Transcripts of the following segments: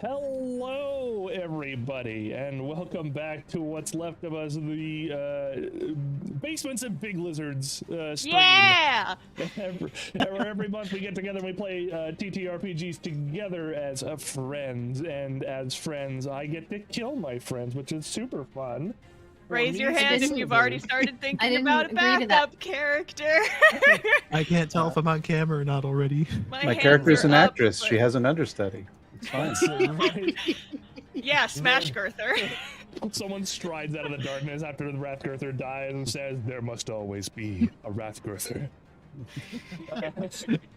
Hello, everybody, and welcome back to what's left of us, the Basements and Big Lizards stream. Yeah! Every month we get together and we play TTRPGs together as friends, and as friends I get to kill my friends, which is super fun. Raise your hand if you've already started thinking about a backup character. I can't tell if I'm on camera or not already. My character's an actress. She has an understudy. It's fine. Right. Yeah, Smash Girther. Someone strides out of the darkness after the Wrathgirther dies and says, "There must always be a Wrathgirther."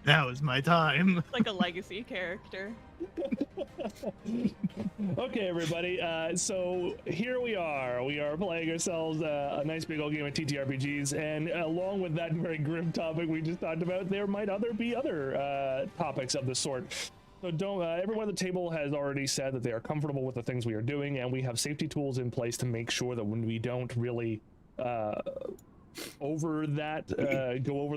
Now is my time. Like a legacy character. Okay, everybody. So here we are. We are playing ourselves a nice big old game of TTRPGs, and along with that very grim topic we just talked about, there might be other topics of the sort. So don't. Everyone at the table has already said that they are comfortable with the things we are doing, and we have safety tools in place to make sure that when we don't really go over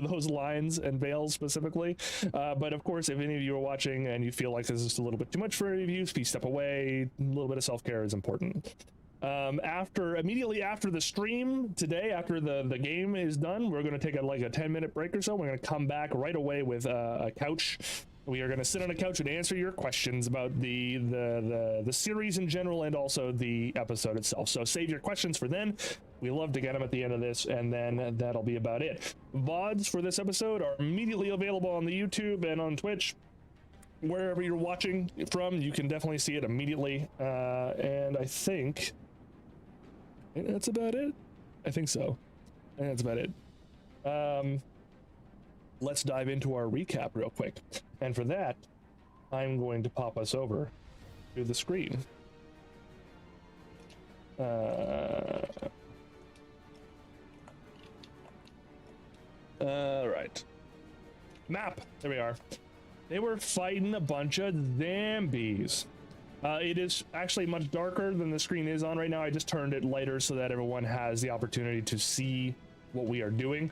those lines and veils specifically. But of course, if any of you are watching and you feel like this is a little bit too much for any of you, please step away. A little bit of self-care is important. Immediately after the stream today, after the game is done, we're going to take a 10-minute break or so. We're going to come back right away with a couch. We are going to sit on a couch and answer your questions about the series in general and also the episode itself. So save your questions for then. We love to get them at the end of this, and then that'll be about it. VODs for this episode are immediately available on the YouTube and on Twitch. Wherever you're watching from, you can definitely see it immediately. And I think that's about it. I think so. I think that's about it. Let's dive into our recap real quick. And for that, I'm going to pop us over to the screen. Right. Map. There we are. They were fighting a bunch of zombies. It is actually much darker than the screen is on right now. I just turned it lighter so that everyone has the opportunity to see what we are doing.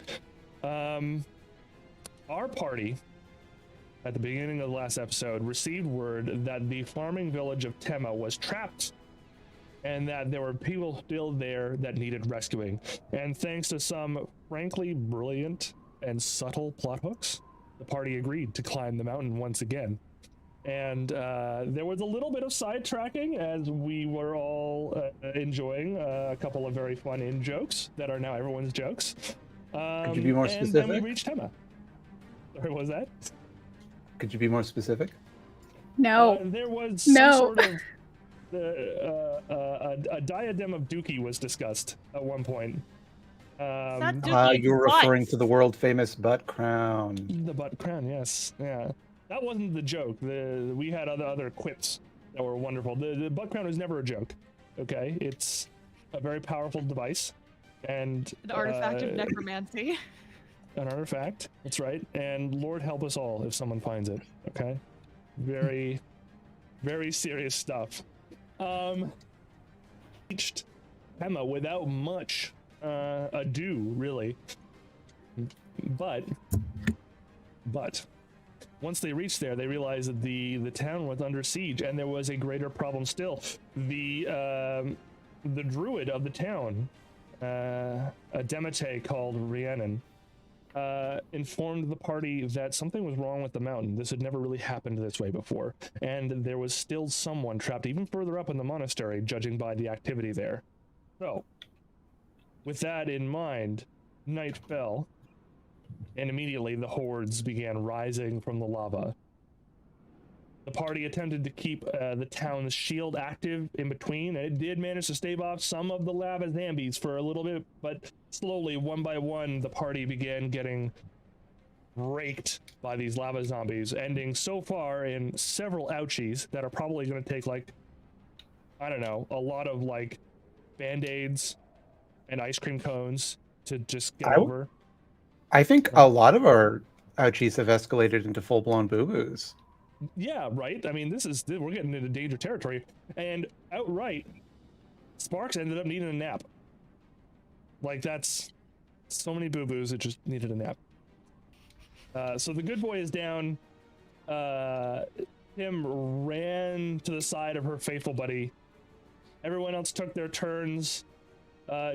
Our party, at the beginning of the last episode, received word that the farming village of Tema was trapped and that there were people still there that needed rescuing. And thanks to some frankly brilliant and subtle plot hooks, the party agreed to climb the mountain once again. And there was a little bit of sidetracking as we were all enjoying a couple of very fun in-jokes that are now everyone's jokes. Could you be more specific? And then we reached Tema. Sorry, what was that? Could you be more specific? No. There was some sort of a diadem of Dookie was discussed at one point. You're referring to the world famous butt crown. The butt crown, yes, yeah. That wasn't the joke. We had other quips that were wonderful. The butt crown was never a joke. Okay, it's a very powerful device, and an artifact of necromancy. An artifact, that's right. And Lord help us all if someone finds it. Okay, very, very serious stuff. Reached Tema without much ado, really. But once they reached there, they realized that the town was under siege, and there was a greater problem still. The druid of the town, a Demete called Rhiannon, informed the party that something was wrong with the mountain. This had never really happened this way before, and there was still someone trapped even further up in the monastery, judging by the activity there. So, with that in mind, night fell, and immediately the hordes began rising from the lava. The party attempted to keep the town's shield active in between, and it did manage to stave off some of the lava zombies for a little bit, but slowly, one by one, the party began getting raked by these lava zombies, ending so far in several ouchies that are probably going to take, I don't know, a lot of, Band-Aids and ice cream cones to just get over. I think a lot of our ouchies have escalated into full-blown boo-boos. Yeah, right. I mean, we're getting into danger territory, and outright, Sparks ended up needing a nap. That's so many boo-boos that just needed a nap. So the good boy is down. Tim ran to the side of her faithful buddy. Everyone else took their turns.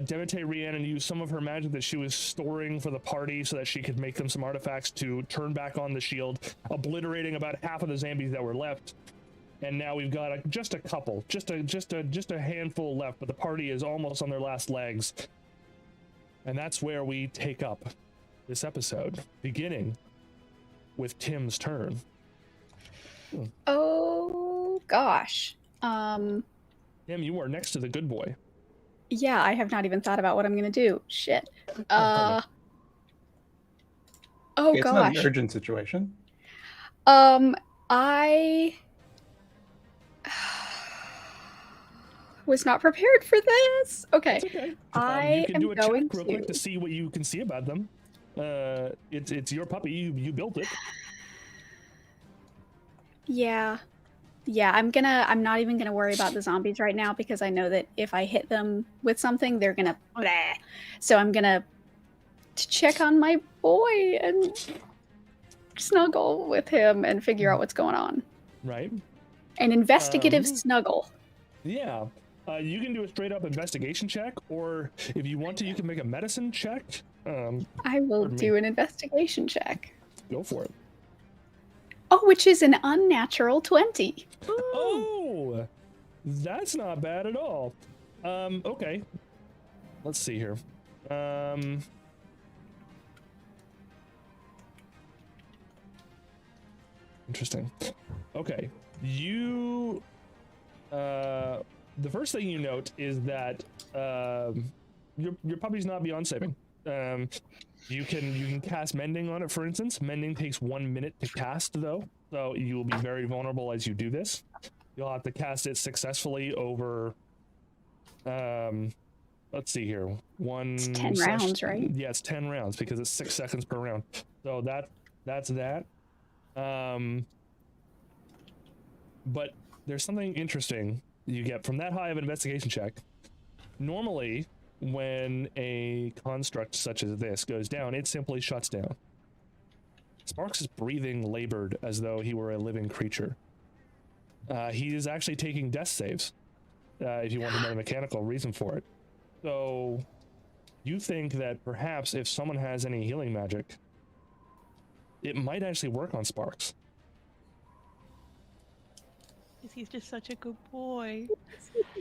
Demeter ran and used some of her magic that she was storing for the party so that she could make them some artifacts to turn back on the shield, obliterating about half of the zombies that were left. And now we've got just a couple, just a handful left, but the party is almost on their last legs. And that's where we take up this episode, beginning with Tim's turn. Oh gosh. Tim, you are next to the good boy. Yeah, I have not even thought about what I'm gonna do. Shit. Oh It's gosh. not an urgent situation. I was not prepared for this. Okay. It's okay. I you can am do a check going real quick to see what you can see about them. It's your puppy. You built it. Yeah. I'm not even gonna worry about the zombies right now because I know that if I hit them with something, they're gonna bleh. So I'm gonna check on my boy and snuggle with him and figure out what's going on. Right. An investigative snuggle. Yeah. You can do a straight up investigation check, or if you want to, you can make a medicine check. I will do an investigation check. Go for it. Oh, which is an unnatural 20. Oh, that's not bad at all. Okay. Let's see here. Interesting. Okay. You, the first thing you note is that, your puppy's not beyond saving. You can cast mending on it, for instance. Mending takes 1 minute to cast, though, so you will be very vulnerable as you do this. You'll have to cast it successfully over, let's see here. It's 10 rounds, right? Yeah, it's 10 rounds because it's 6 seconds per round. So that's that. But there's something interesting you get from that high of an investigation check. Normally, when a construct such as this goes down, it simply shuts down. Sparks is breathing labored as though he were a living creature. He is actually taking death saves, if you want to know the mechanical reason for it. So, you think that perhaps if someone has any healing magic, it might actually work on Sparks. Because he's just such a good boy.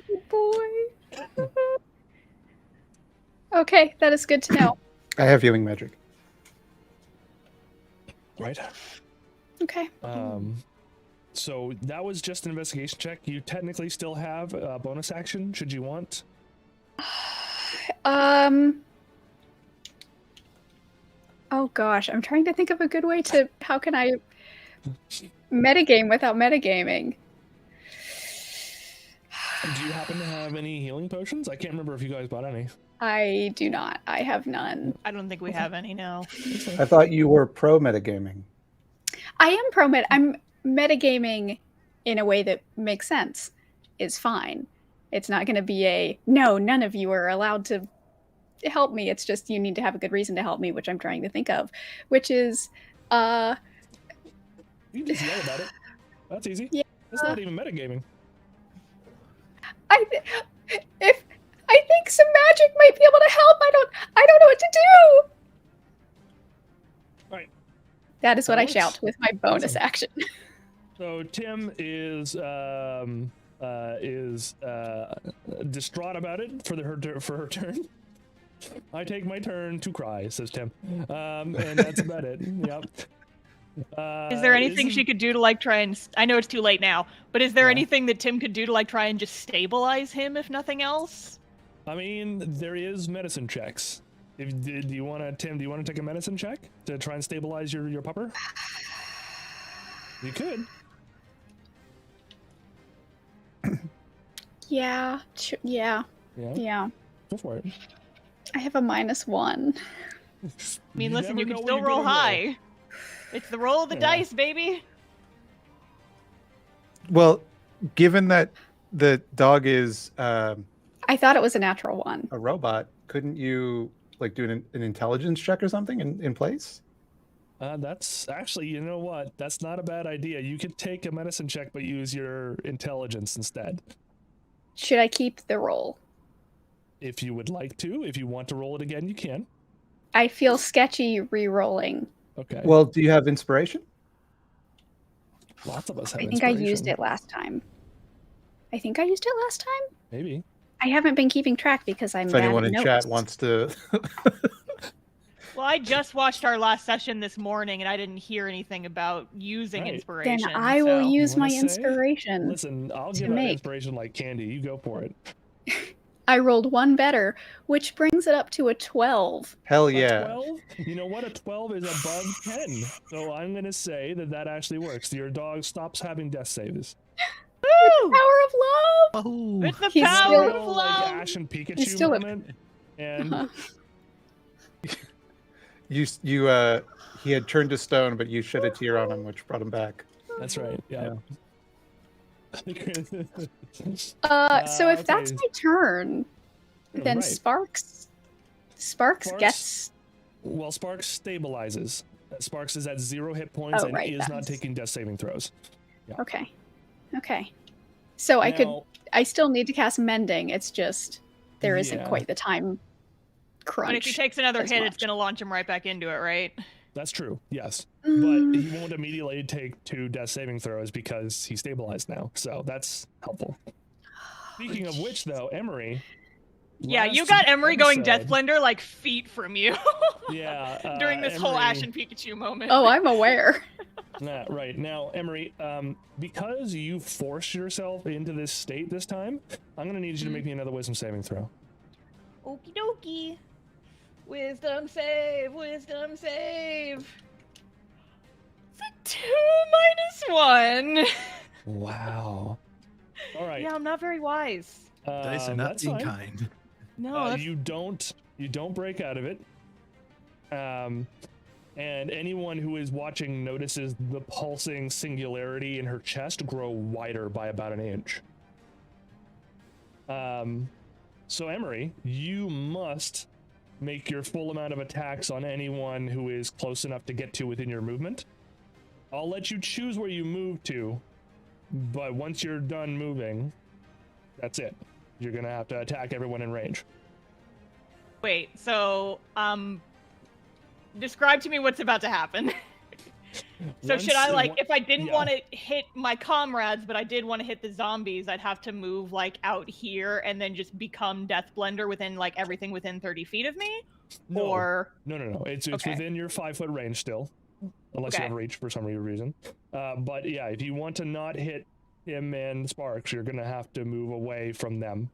Good boy. Okay, that is good to know. I have healing magic. Right. Okay. So that was just an investigation check. You technically still have a bonus action, should you want. Oh gosh, I'm trying to think of a good way to. How can I metagame without metagaming? Do you happen to have any healing potions? I can't remember if you guys bought any. I do not. I have none. I don't think we have any now. I thought you were pro metagaming. I am pro meta. I'm metagaming in a way that makes sense. Is fine. It's not going to be a no. None of you are allowed to help me. It's just you need to have a good reason to help me, which I'm trying to think of. Which is, You can just yell about it. That's easy. Yeah. It's not even metagaming. I think some magic might be able to help. I don't know what to do. All right. That is what I shout with my bonus action. So Tim is distraught about it for her turn. I take my turn to cry, says Tim, and that's about it. Yep. Is there anything she could do to like try and? I know it's too late now, but is there anything that Tim could do to like try and just stabilize him, if nothing else? I mean, there is medicine checks. Do you want to, Tim? Do you want to take a medicine check to try and stabilize your pupper? You could. Yeah. Yeah. Go for it. I have a -1. I mean, listen, you can still roll high. It's the roll of the dice, baby. Well, given that the dog is I thought it was a natural 1. a robot, couldn't you like do an intelligence check or something in place? That's actually, you know what? That's not a bad idea. You could take a medicine check, but use your intelligence instead. Should I keep the roll? If you would like to. If you want to roll it again, you can. I feel sketchy re-rolling. Okay. Well, do you have inspiration? Lots of us have I think I inspiration. used it last time. Maybe. I haven't been keeping track because I'm If bad anyone at in notes. chat wants to... Well, I just watched our last session this morning, and I didn't hear anything about using Right. inspiration. Then I will so- use You my wanna say? inspiration. Listen, I'll to give out make. inspiration like candy. You go for it. I rolled one better, which brings it up to a 12. Hell A yeah. 12? You know what? A 12 is above 10. So I'm going to say that that actually works. Your dog stops having death saves. Woo! Power of love! Oh, It's the He's power still- of Real, like love. Ash and Pikachu He's still a- moment. And He had turned to stone, but you shed a tear on him, which brought him back. that's right. Yeah. So if that's okay. my turn, then Right. Sparks gets... Well, Sparks stabilizes. Sparks is at 0 hit points Oh, and right, is not that's- taking death saving throws. Okay. So Now, I still need to cast Mending. It's just there isn't Yeah. quite the time crunch. But if he takes another as hit, it's much. going to launch him right back into it, right? That's true. Yes. Mm, But he won't immediately take 2 death saving throws because he's stabilized now. So that's helpful. Speaking of which, though, Emery. Yeah, you last got Emery going episode- Deathblender like feet from you Yeah. during this whole Ash Emery- and Pikachu moment. Oh, I'm aware. Nah, right. Now, Emery, because you forced yourself into this state this time, I'm going to need you to make me another wisdom saving throw. Okie dokie. Wisdom save, wisdom save. It's a 2 minus 1. Wow. All right. Yeah, I'm not very wise. dice are not that's being fine. kind. No, that's... You don't break out of it. And anyone who is watching notices the pulsing singularity in her chest grow wider by about an inch. So Emery, you must make your full amount of attacks on anyone who is close enough to get to within your movement. I'll let you choose where you move to, but once you're done moving, that's it. You're gonna have to attack everyone in range. Wait, so, describe to me what's about to happen. So should I, like, if I didn't yeah. want to hit my comrades, but I did want to hit the zombies, I'd have to move, like, out here and then just become Deathblender within, like, everything within 30 feet of me? No. Or... No. It's Okay. within your 5-foot range still, unless you Okay. have reach for some reason. But yeah, if you want to not hit him and Sparks, you're gonna have to move away from them.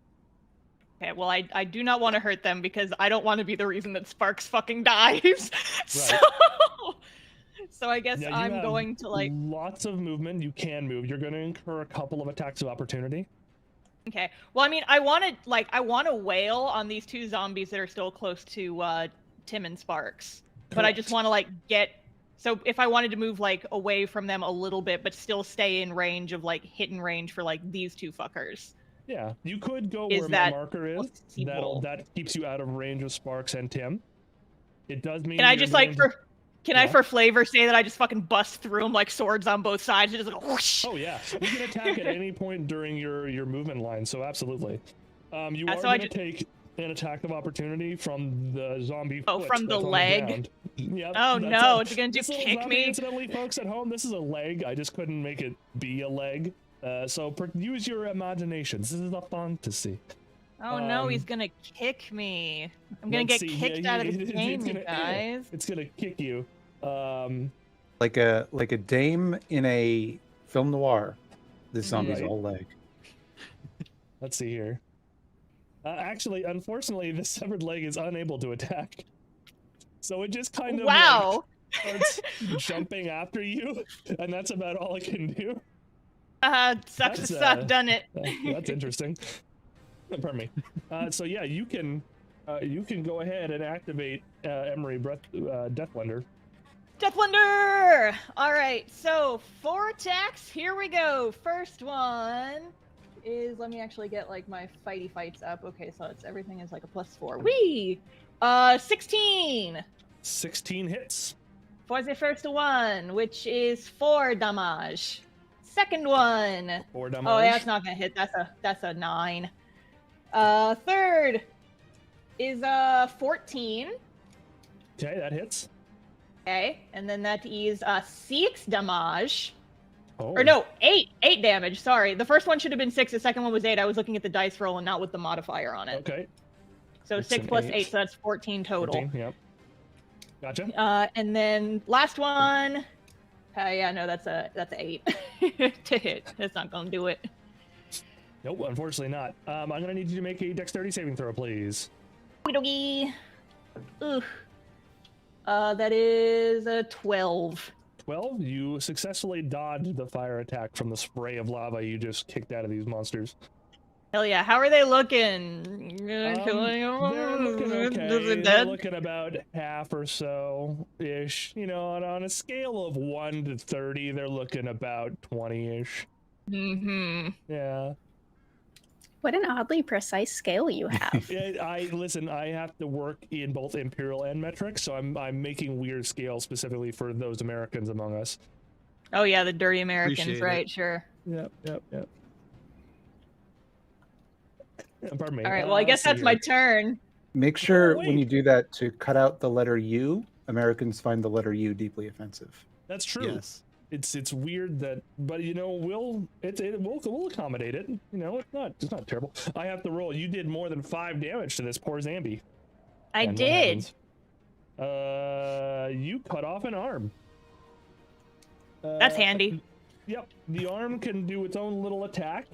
Okay, well, I do not want to hurt them because I don't want to be the reason that Sparks fucking dies. So I guess Now, you I'm have going to, like... lots of movement. You can move. You're gonna incur a couple of attacks of opportunity. Okay. Well, I mean, I want to wail on these 2 zombies that are still close to Tim and Sparks. But I just Correct. want to, like, get... So if I wanted to move, like, away from them a little bit, but still stay in range of, like, hidden range for, like, these 2 fuckers. Yeah, you could go Is where my that marker is. possible? That keeps you out of range of Sparks and Tim. It does mean. Can I you're just, going like, to- Can I, Yeah. for flavor, say that I just fucking bust through them like swords on both sides and just like whoosh? Oh yeah, you can attack at any point during your movement line. So absolutely. You are so I going to take an attack of opportunity from the zombie. Oh, foot from the that's on leg? ground. Yep, Oh, that's no, a- is it gonna this little kick zombie, me? Incidentally, folks at home, this is a leg. I just couldn't make it be a leg. Use your imaginations. This is a fantasy. Oh no, he's gonna kick me. I'm gonna let's get see, kicked yeah, out of it's this game, you gonna- guys. It's gonna kick you. Like a dame in a film noir. This zombie's Right. whole leg. Let's see here. Actually, unfortunately, the severed leg is unable to attack. So it just kind of Wow. starts jumping after you, and that's about all it can do. Sucks to That's, suck, done it. That's interesting. Pardon me. So yeah, you can go ahead and activate Emery Deathblender. Deathblender! Alright, so 4 attacks, here we go. First one is, let me actually get like my fighty fights up. Okay, so everything is like a +4. Whee! 16! 16 hits. For the first one, which is 4 damage. Second one. 4 damage. Oh, that's not gonna hit. That's a 9. Third is 14. Okay, that hits. Okay, and then that is 6 damage. Oh. Or no, 8 damage. Sorry, the first one should have been 6. The second one was 8. I was looking at the dice roll and not with the modifier on it. Okay. So It's 6 an plus 8. 8, so that's 14 total. 14, yep. Gotcha. And then last one. Yeah, no, that's a 8 to hit. That's not gonna do it. Nope, unfortunately not. I'm gonna need you to make a dexterity saving throw, please. Okie dokie. That is a 12. 12. You successfully dodged the fire attack from the spray of lava you just kicked out of these monsters. Hell yeah! How are they looking? They're looking okay. They're looking about half or so ish. You know, on a scale of 1 to 30, they're looking about 20-ish. Mm-hmm. Yeah. What an oddly precise scale you have. Listen. I have to work in both imperial and metric, so I'm making weird scales specifically for those Americans among us. Oh yeah, the dirty Americans, Appreciate right? it. Sure. Yep. Pardon me. All right. Well, I guess that's my turn. Make sure wait. when you do that to cut out the letter U. Americans find the letter U deeply offensive. That's true. Yes. It's weird that, but you know, we'll accommodate it. You know, it's not terrible. I have to roll. You did more than 5 damage to this poor Zambi. I And what did. happens? You cut off an arm. That's handy. Yep, the arm can do its own little attack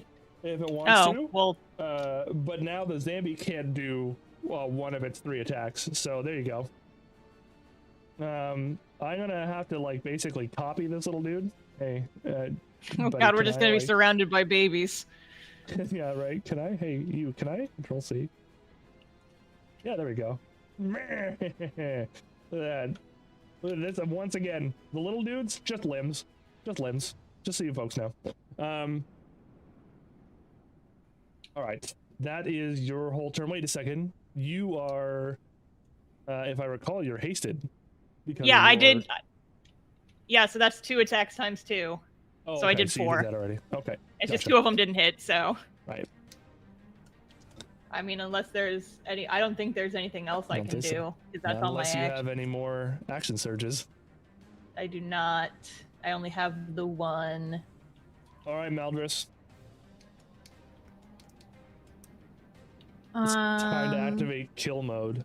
if it wants to. Well. But now the Zambi can't do one of its 3 attacks. So there you go. I'm gonna have to basically copy this little dude. Hey, Oh buddy, God, we're can just I, gonna be surrounded by babies. yeah, right. Can I? Hey, you. Can I control C? Yeah, there we go. Look at that. Look at this. Once again, the little dudes, just limbs, just so you folks know. All right, that is your whole turn. Wait a second. You are, if I recall, you're hasted. Because Yeah, of I your- did. Yeah, so that's 2 attacks times 2. Oh, so I did you 4. that already. Okay. It's just gotcha. 2 of them didn't hit, so. Right. I mean, unless there's any, I don't think there's anything else I don't can think do so. because that's Not all my unless you action. have any more action surges. I do not. I only have the 1. All right, Maldris. Um, It's time to activate kill mode.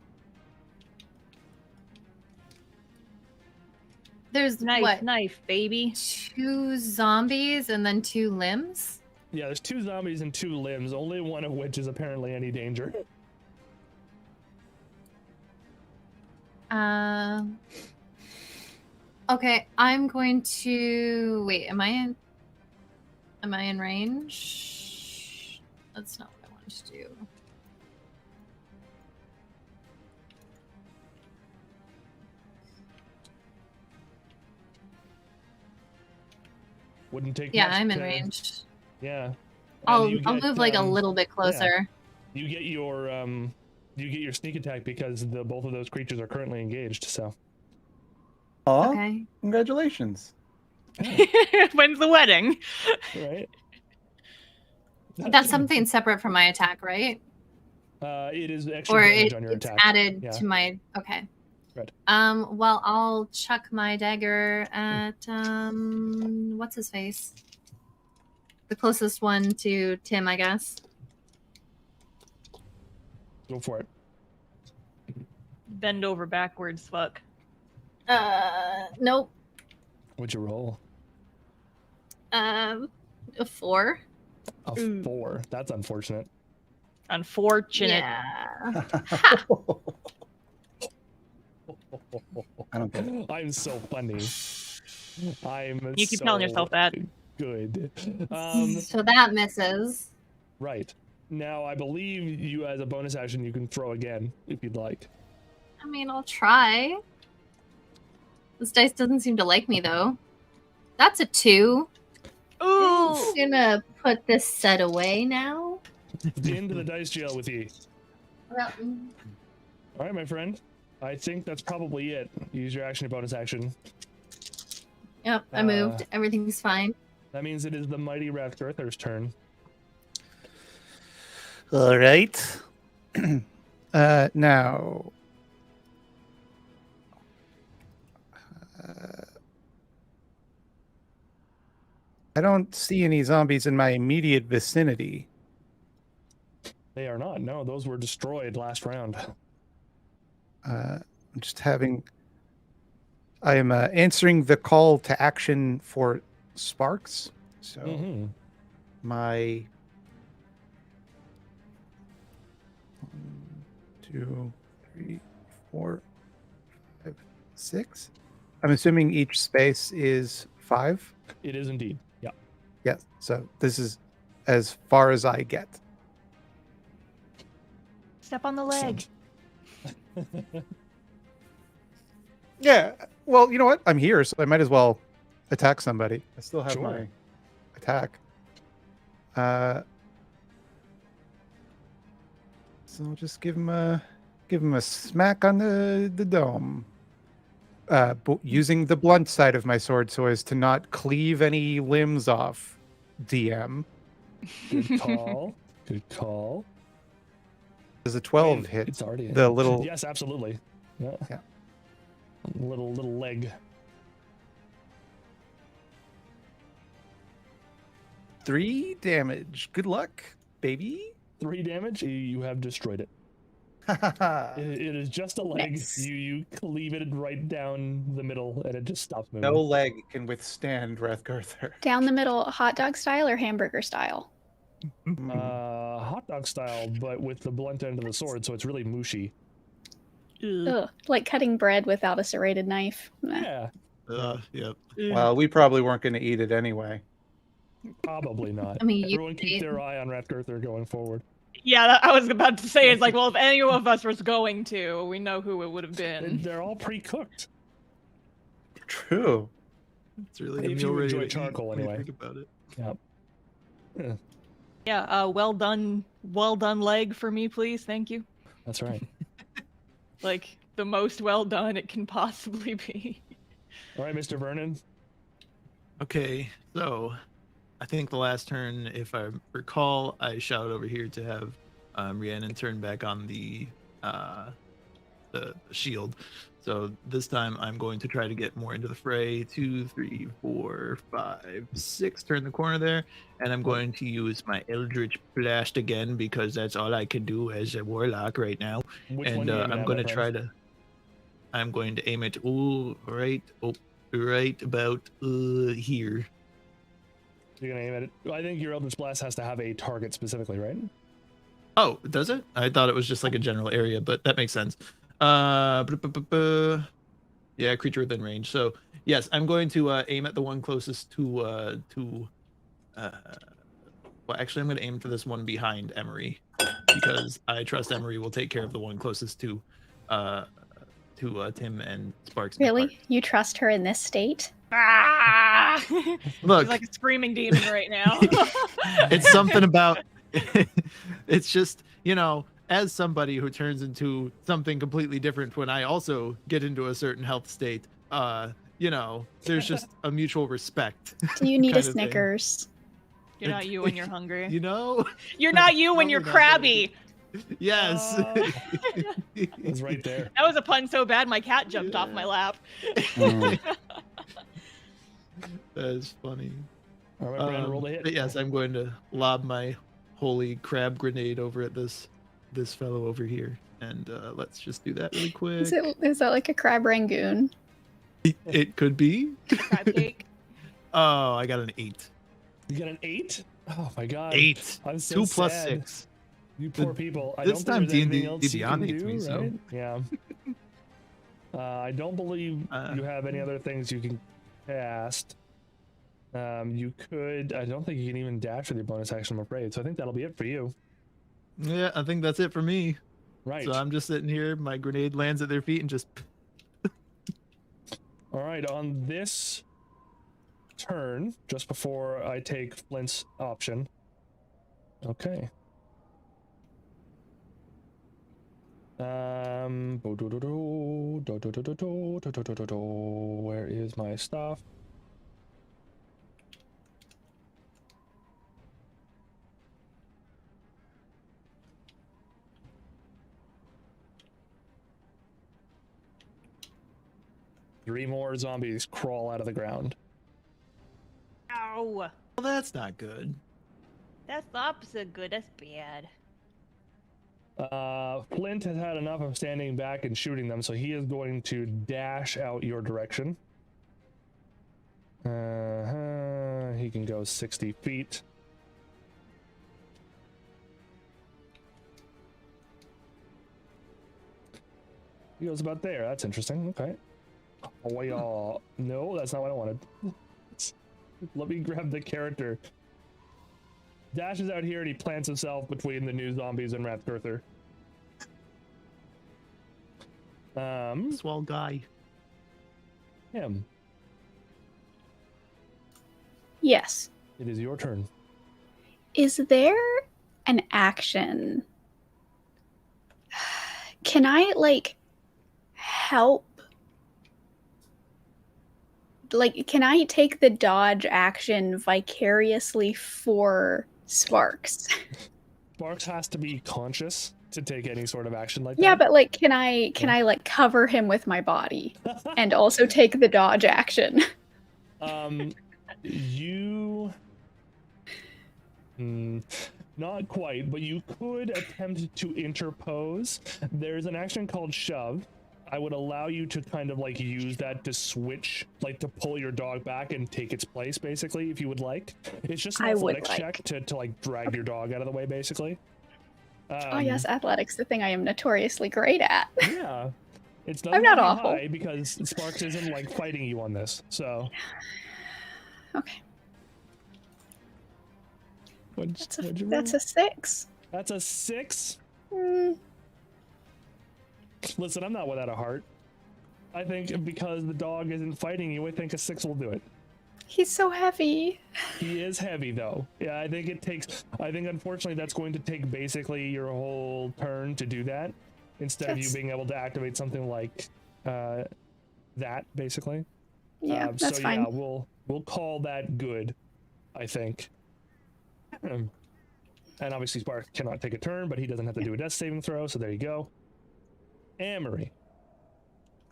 There's Knife, knife, baby. 2 zombies and then 2 limbs. Yeah, there's 2 zombies and 2 limbs, only one of which is apparently any danger. Okay, I'm going to wait. Am I in range? That's not what I wanted to do. Wouldn't take Yeah, much I'm in to- range. Yeah. I'll And you move get, like a little bit closer. You get your sneak attack because both of those creatures are currently engaged. So Aw, Okay. congratulations. When's the wedding? right. That's something separate from my attack, right? It is extra Or damage on your it's attack. added Yeah. to my okay. Right. Well, I'll chuck my dagger at what's his face? The closest one to Tim, I guess. Go for it. Bend over backwards, fuck. Nope. What'd you roll? A 4. A Ooh. 4. That's unfortunate. Unfortunate. Yeah. I don't get it. I'm so funny. You keep telling yourself that. Good. So that misses. Right. Now, I believe you, as a bonus action, you can throw again if you'd like. I mean, I'll try. This dice doesn't seem to like me though. That's a 2. Ooh! I'm gonna put this set away now. Into the dice jail with you. Well, All right, my friend. I think that's probably it. Use your action, your bonus action. Yep, I moved. Everything's fine. That means it is the mighty Rathgurther's turn. All right. Now. I don't see any zombies in my immediate vicinity. They are not. No, those were destroyed last round. I'm just having. I am answering the call to action for sparks. So my 1, 2, 3, 4, 5, 6. I'm assuming each space is 5. It is indeed. Yeah. Yes. So this is as far as I get. Step on the leg. Yeah. Well, you know what? I'm here, so I might as well attack somebody. I still have Sure. my attack. So I'll just give him a smack on the dome. Using the blunt side of my sword so as to not cleave any limbs off. DM. Good call. Good call. Does a 12 I mean, hit It's already the little? Yes, absolutely. Yeah. Yeah. Little leg. 3 damage. Good luck, baby. 3 damage. You have destroyed it. It is just a leg. Nice. You cleave it right down the middle, and it just stops moving. No leg can withstand Rathgurther. Down the middle, hot dog style or hamburger style? Hot dog style, but with the blunt end of the sword, so it's really mushy. Ugh, like cutting bread without a serrated knife. Meh. Yeah, Yep. Well, we probably weren't going to eat it anyway. probably not. I mean, you Everyone keep their eye on Rathgurther going forward. Yeah, I was about to say, it's like, well, if any of us was going to, we know who it would have been. They're all pre-cooked. True. It's really If a you meal ready enjoy to eat charcoal when you anyway. think about it. Yep. Yeah, well done leg for me, please. Thank you. That's right. Like, the most well done it can possibly be. All right, Mr. Vernon. Okay, so I think the last turn, if I recall, I shouted over here to have Rhiannon turn back on the shield. So this time I'm going to try to get more into the fray. 2, 3, 4, 5, 6. Turn the corner there, and I'm going to use my Eldritch Blast again because that's all I can do as a warlock right now. Which And one are you aiming I'm at, going my to friend? try to. I'm going to aim it right about here. You're gonna aim at it. I think your Eldritch Blast has to have a target specifically, right? Oh, does it? I thought it was just like a general area, but that makes sense. Yeah, creature within range. So yes, I'm going to aim at the one closest to well, actually I'm going to aim for this one behind Emery because I trust Emery will take care of the one closest to Tim and Sparks. Really? You trust her in this state? Ah! Look, He's like a screaming demon right now. it's something about it's just, you know, as somebody who turns into something completely different when I also get into a certain health state, you know, there's just a mutual respect. Do you need a kind of thing. Snickers? You're not you when you're hungry. You know? You're not you when you're Probably not crabby. Yes. It's right there. That was a pun so bad my cat jumped off my lap. That is funny. All right, Brandon, roll the hit. But yes, I'm going to lob my holy crab grenade over at this fellow over here. And let's just do that really quick. Is that like a crab rangoon? It could be. Crab cake. Oh, I got an 8. You got an 8? Oh my god. 8. I'm so 2 plus sad. 6. You poor people. I this don't time think there's D&D anything else you Beyond can hates do, me, so. right? Yeah. I don't believe you have any other things you can cast. You could. I don't think you can even dash with your bonus action, I'm afraid. So I think that'll be it for you. Yeah, I think that's it for me. Right. So I'm just sitting here. My grenade lands at their feet and just. All right. On this turn, just before I take Flint's option. Okay. Where is my stuff? Three more zombies crawl out of the ground. Ow! Well, that's not good. That's the opposite good. That's bad. Flint has had enough of standing back and shooting them, so he is going to dash out your direction. He can go 60 feet. He goes about there. That's interesting. Okay. Oh, y'all. No, that's not what I wanted. Let me grab the character. Dashes out here and he plants himself between the new zombies and Rathgurther. Swell guy. Him. Yes. It is your turn. Is there an action? Can I, like, help? Like, can I take the dodge action vicariously for Sparks? Sparks has to be conscious to take any sort of action like that. Yeah, but, like, can I like, cover him with my body and also take the dodge action? You... not quite, but you could attempt to interpose. There's an action called shove. I would allow you to kind of like use that to switch, like to pull your dog back and take its place, basically, if you would like. It's just an athletics check to like drag your dog out of the way, basically. Oh yes, athletics, the thing I am notoriously great at. Yeah. It's I'm not awful. high because Sparks isn't like fighting you on this, so. Okay. That's a 6. That's a 6? Mm. Listen, I'm not without a heart. I think because the dog isn't fighting you, I think a 6 will do it. He's so heavy. He is heavy, though. Yeah, I think unfortunately that's going to take basically your whole turn to do that, instead of you being able to activate something like that, basically. Yeah, that's fine. Yeah, we'll call that good, I think. And obviously Spark cannot take a turn, but he doesn't have to do a death saving throw, so there you go. Amory.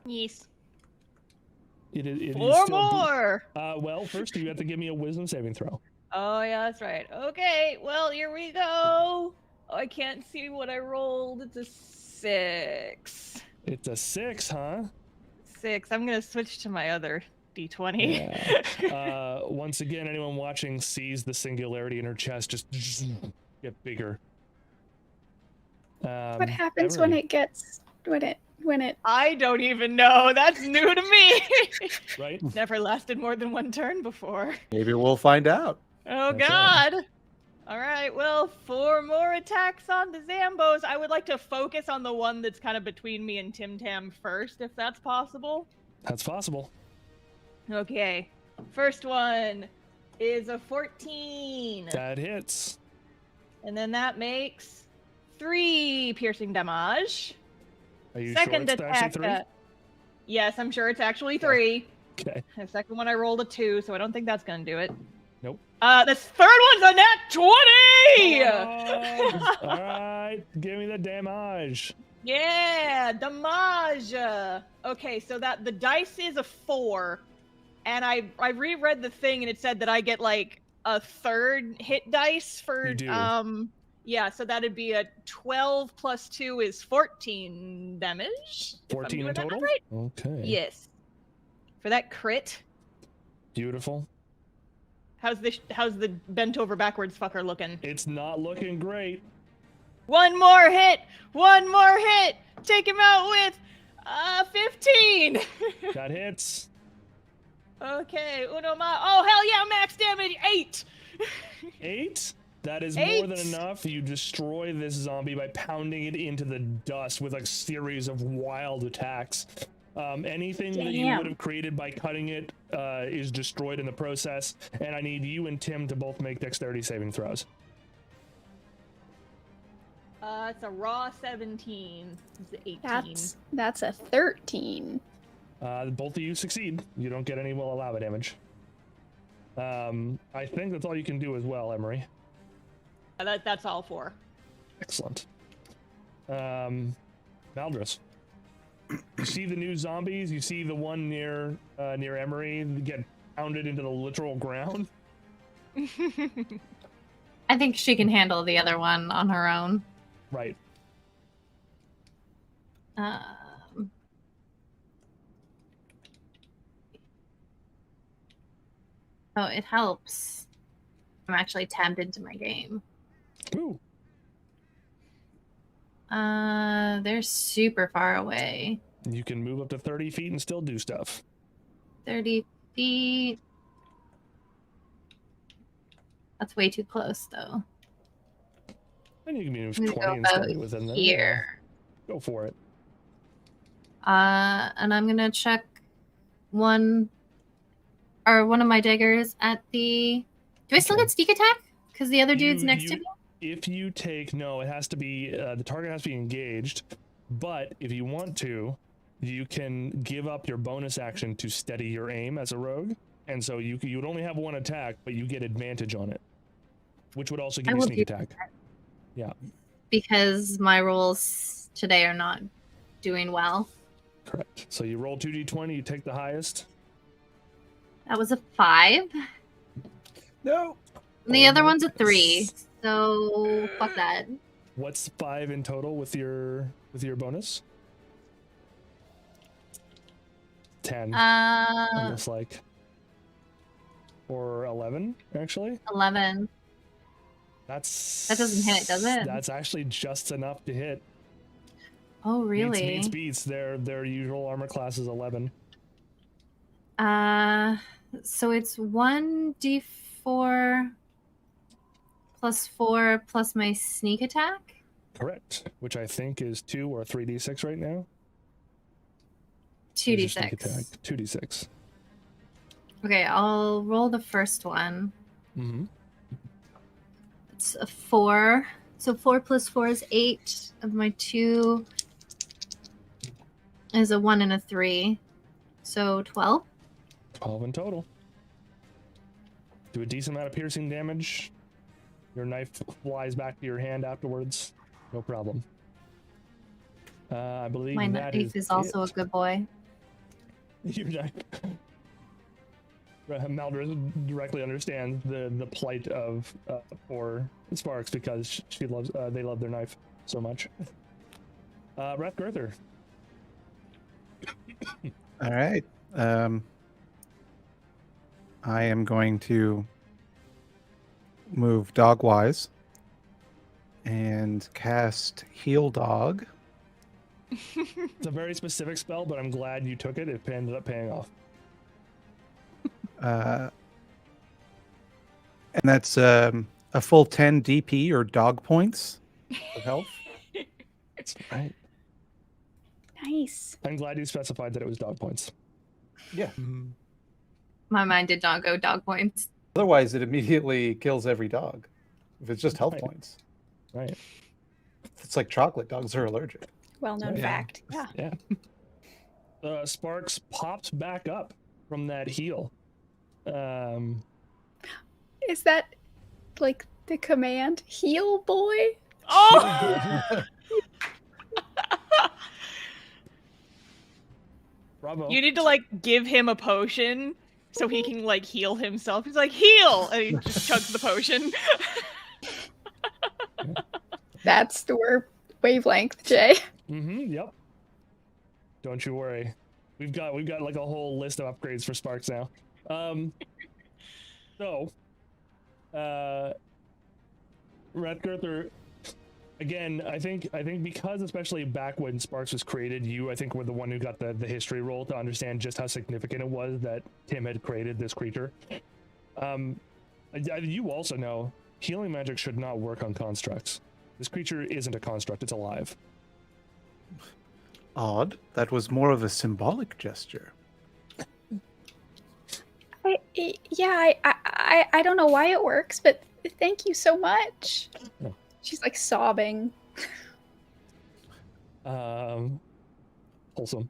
Yes. It is Four more! Well, first you have to give me a wisdom saving throw. Oh, yeah, that's right. Okay, well, here we go. Oh, I can't see what I rolled. It's a 6. It's a 6, huh? 6. I'm going to switch to my other D20. Yeah. Once again, anyone watching sees the singularity in her chest just get bigger. What happens when it gets... When it... I don't even know. That's new to me. Right? Never lasted more than one turn before. Maybe we'll find out. Oh, That's God. Right. All right, well, 4 more attacks on the Zambos. I would like to focus on the one that's kind of between me and Tim Tam first, if that's possible. That's possible. Okay. First one is a 14. That hits. And then that makes 3 piercing damage. Are you Second sure it's attack. actually 3? Yes, I'm sure it's actually 3. Okay. The second one I rolled a 2, so I don't think that's going to do it. Nope. The third one's a nat 20! Oh, all right, give me the damage. Yeah, damage. Okay, so that the dice is a 4, and I reread the thing and it said that I get like a third hit dice for You do. Yeah, so that'd be a 12 plus 2 is 14 damage. 14 in total? Right? Okay. Yes. For that crit. Beautiful. How's the bent over backwards fucker looking? It's not looking great. One more hit! One more hit! Take him out with 15! That hits. Okay, uno ma. Oh, hell yeah, max damage 8! 8? That is 8. more than enough. You destroy this zombie by pounding it into the dust with a series of wild attacks. Anything that you would have created by cutting it is destroyed in the process, and I need you and Tim to both make dexterity saving throws. It's a raw 17. It's an 18. That's a 13. Both of you succeed. You don't get any will allow damage. I think that's all you can do as well, Emery. That's all 4. Excellent. Maldris. You see the new zombies. You see the one near Emery get pounded into the literal ground. I think she can handle the other one on her own. Right. Oh, it helps. I'm actually tabbed into my game. Ooh. They're super far away. You can move up to 30 feet and still do stuff. 30 feet. That's way too close, though. And you can move I'm 20 gonna and go still about be within there. here. Go for it. And I'm gonna check one of my daggers at the. Do I still Okay. get sneak attack? Because the other dude's next to me. If you take it has to be the target has to be engaged. But if you want to, you can give up your bonus action to steady your aim as a rogue, and so you would only have one attack, but you get advantage on it, which would also give you sneak attack. Yeah. Because my rolls today are not doing well. Correct. So you roll 2d20, you take the highest. That was a 5. No. And the other one's a 3. So fuck that. What's 5 in total with your bonus? 10. It looks like. Or 11, actually. 11. That doesn't hit, does it? That's actually just enough to hit. Oh, really? Beats. Their usual armor class is 11. So it's 1d4 plus 4 plus my sneak attack? Correct. Which I think is 2 or 3d6 right now. 2d6. 2d6. Okay, I'll roll the first one. Mm-hmm. It's a 4. So 4 plus 4 is 8. Of my 2 is a 1 and a 3. So 12. 12 in total. Do a decent amount of piercing damage. Your knife flies back to your hand afterwards. No problem. I believe My that knife is also a good boy. Your knife. Maldris directly understands the plight of for Sparks because she loves they love their knife so much. Rathgirther. All right. I am going to move dogwise and cast Heal Dog. It's a very specific spell, but I'm glad you took it. It ended up paying off. And that's a full 10 DP or dog points of health. That's right. Nice. I'm glad you specified that it was dog points. Yeah. Mhm. My mind did not go dog points. Otherwise, it immediately kills every dog. If it's just health Right. points. Right. It's like chocolate. Dogs are allergic. Well-known Yeah. fact. Yeah. Yeah. Sparks pops back up from that heal. Is that like the command? Heal boy? Oh! Bravo. You need to like give him a potion so he can like heal himself. He's like, heal! And he just chugs the potion. That's the word wavelength, Jay. Mm-hmm. Yep. Don't you worry. We've got like a whole list of upgrades for Sparks now. So, Rathgirther, again, I think because especially back when Sparks was created, I think were the one who got the history roll to understand just how significant it was that Tim had created this creature. You also know healing magic should not work on constructs. This creature isn't a construct; it's alive. Odd. That was more of a symbolic gesture. I don't know why it works, but thank you so much. Yeah. She's like sobbing. Wholesome.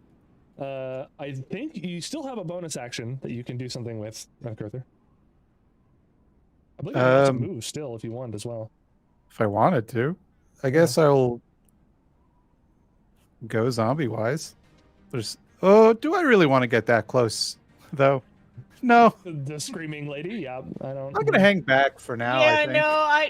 I think you still have a bonus action that you can do something with, Arthur. I believe you have some moves still if you want as well. If I wanted to, I guess I'll go zombie-wise. There's. Oh, do I really want to get that close, though? No. The screaming lady? Yeah, I don't. I'm gonna hang back for now. Yeah, I think. no,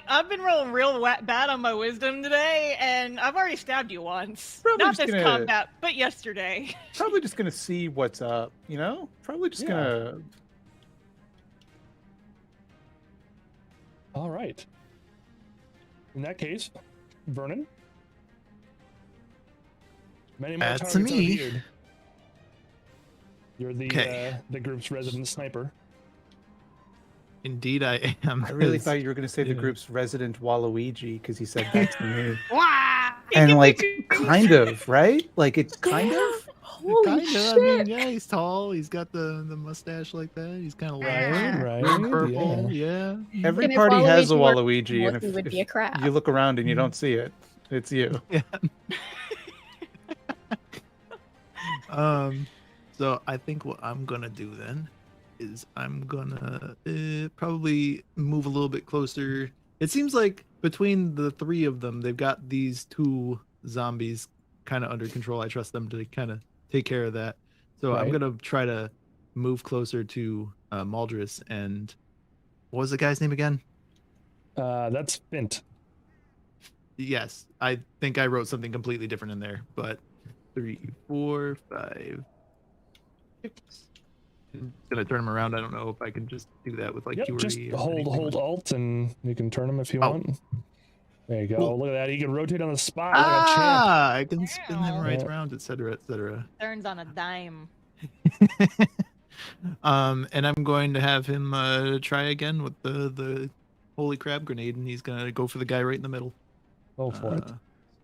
I've been rolling real bad on my wisdom today, and I've already stabbed you once. Probably Not just this gonna- combat, but yesterday. Probably just gonna see what's up. You know, probably just gonna. All right. In that case, Vernon. Many more That's targets me. appeared. You're the group's resident sniper. Indeed, I am. I really as- thought you were gonna say the yeah. group's resident Waluigi because he said that to me. Wow! And like, kind of, right? Like it's kind of. Holy Kinda, shit! I mean, yeah, he's tall. He's got the mustache like that. He's kind of loud. Right, Purple, yeah. Every And if party has a Waluigi Waluigi, worked, and he would be a crab. you look around and you don't see it, it's you. So I think what I'm gonna do then is I'm gonna probably move a little bit closer. It seems like between the three of them, they've got these two zombies kind of under control. I trust them to kind of take care of that. So I'm Right. gonna try to move closer to Maldris. And what was the guy's name again? That's Fint. Yes, I think I wrote something completely different in there, but 3, 4, 5, 6. I'm gonna turn him around. I don't know if I can just do that with like Yep, QRE just or hold anything like- Alt and you can turn them if you Oh. want. There you go. Cool. Look at that. He can rotate on the spot like a champ. Ah, I can spin them right Yeah. around, etc., etc. Turns on a dime. And I'm going to have him try again with the holy crab grenade, and he's gonna go for the guy right in the middle. Go for it.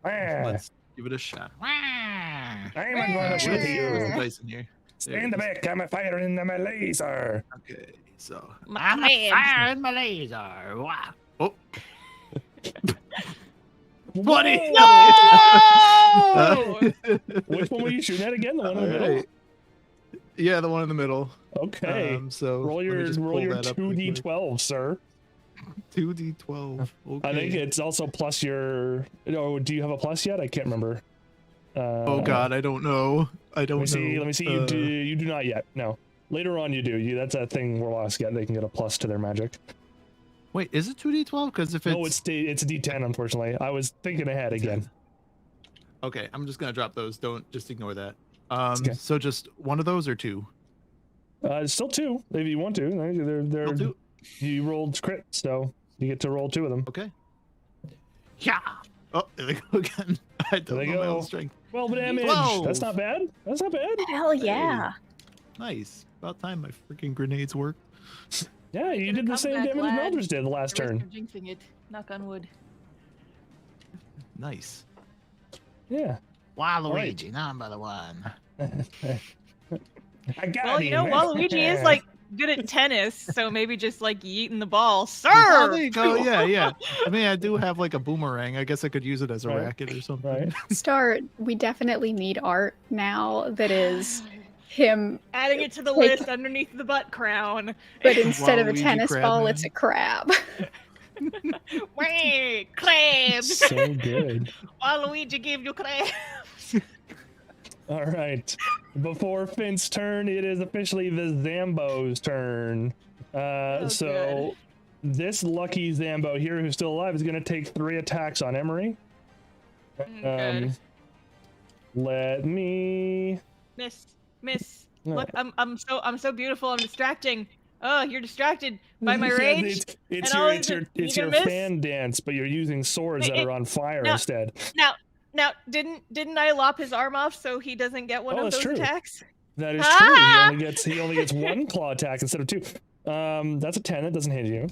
Ah, Let's give it a shot. I'm going to Where's shoot the you. dice in here? There Stand it is. back. I'm firing my laser. Okay, so My man. my laser. Wow. Oh, Buddy! No! Which one were you shooting at again? The one in the All middle? right. Yeah, the one in the middle. Okay. So roll let me your just pull that up real quick. 2d12, sir. 2d12. Okay. I think it's also plus your. Oh, do you have a plus yet? I can't remember. Oh God, I don't know. I don't Let me see. know. Let me see. You do not yet. No. Later on, you do. That's a thing Warlocks get. They can get a plus to their magic. Wait, is it 2d12? Because if it's No, it's a D10. Unfortunately, I was thinking ahead again. okay, I'm just gonna drop those. Don't just ignore that. Okay. So just one of those or two? Still two if you want to. They're Still two? You rolled crit, so you get to roll two of them. Okay. Yeah. Oh, there they go again. I don't There they know my go. own strength. 12 damage. 12. That's not bad. That's not bad. Hell yeah! Nice. About time my freaking grenades work. Yeah, you Gonna did the come same back, damage as lad. Meldridge did the last The risk turn. of jinxing it. Knock on wood. Nice. Yeah. Waluigi, number one. I got Well, you know, him. Waluigi is like good at tennis, so maybe just like yeeting the ball. Oh, Sir! there you go. Yeah, yeah. I mean, I do have like a boomerang. I guess I could use it as a Right. racket or something. Right. Star, we definitely need art now that is him, Adding it to the Take- list underneath the butt crown. but instead of a Waluigi tennis crab ball, man. it's a crab. Wait, crabs! So good. Waluigi gave you crabs. All right. Before Finn's turn, it is officially the Zambo's turn. So this lucky Zambo here, who's still alive, is going to take 3 attacks on Emery. Good. Let me. Miss. No. Look, I'm so beautiful. I'm distracting. Oh, you're distracted by my Yeah, rage. It's and all your of it, you your miss? fan dance, but you're using swords that Wait, are on fire no. instead. Now, didn't I lop his arm off so he doesn't get one Oh, of that's those true. attacks? That is Ah! true. He only gets 1 claw attack instead of 2. That's a 10. That doesn't hit you.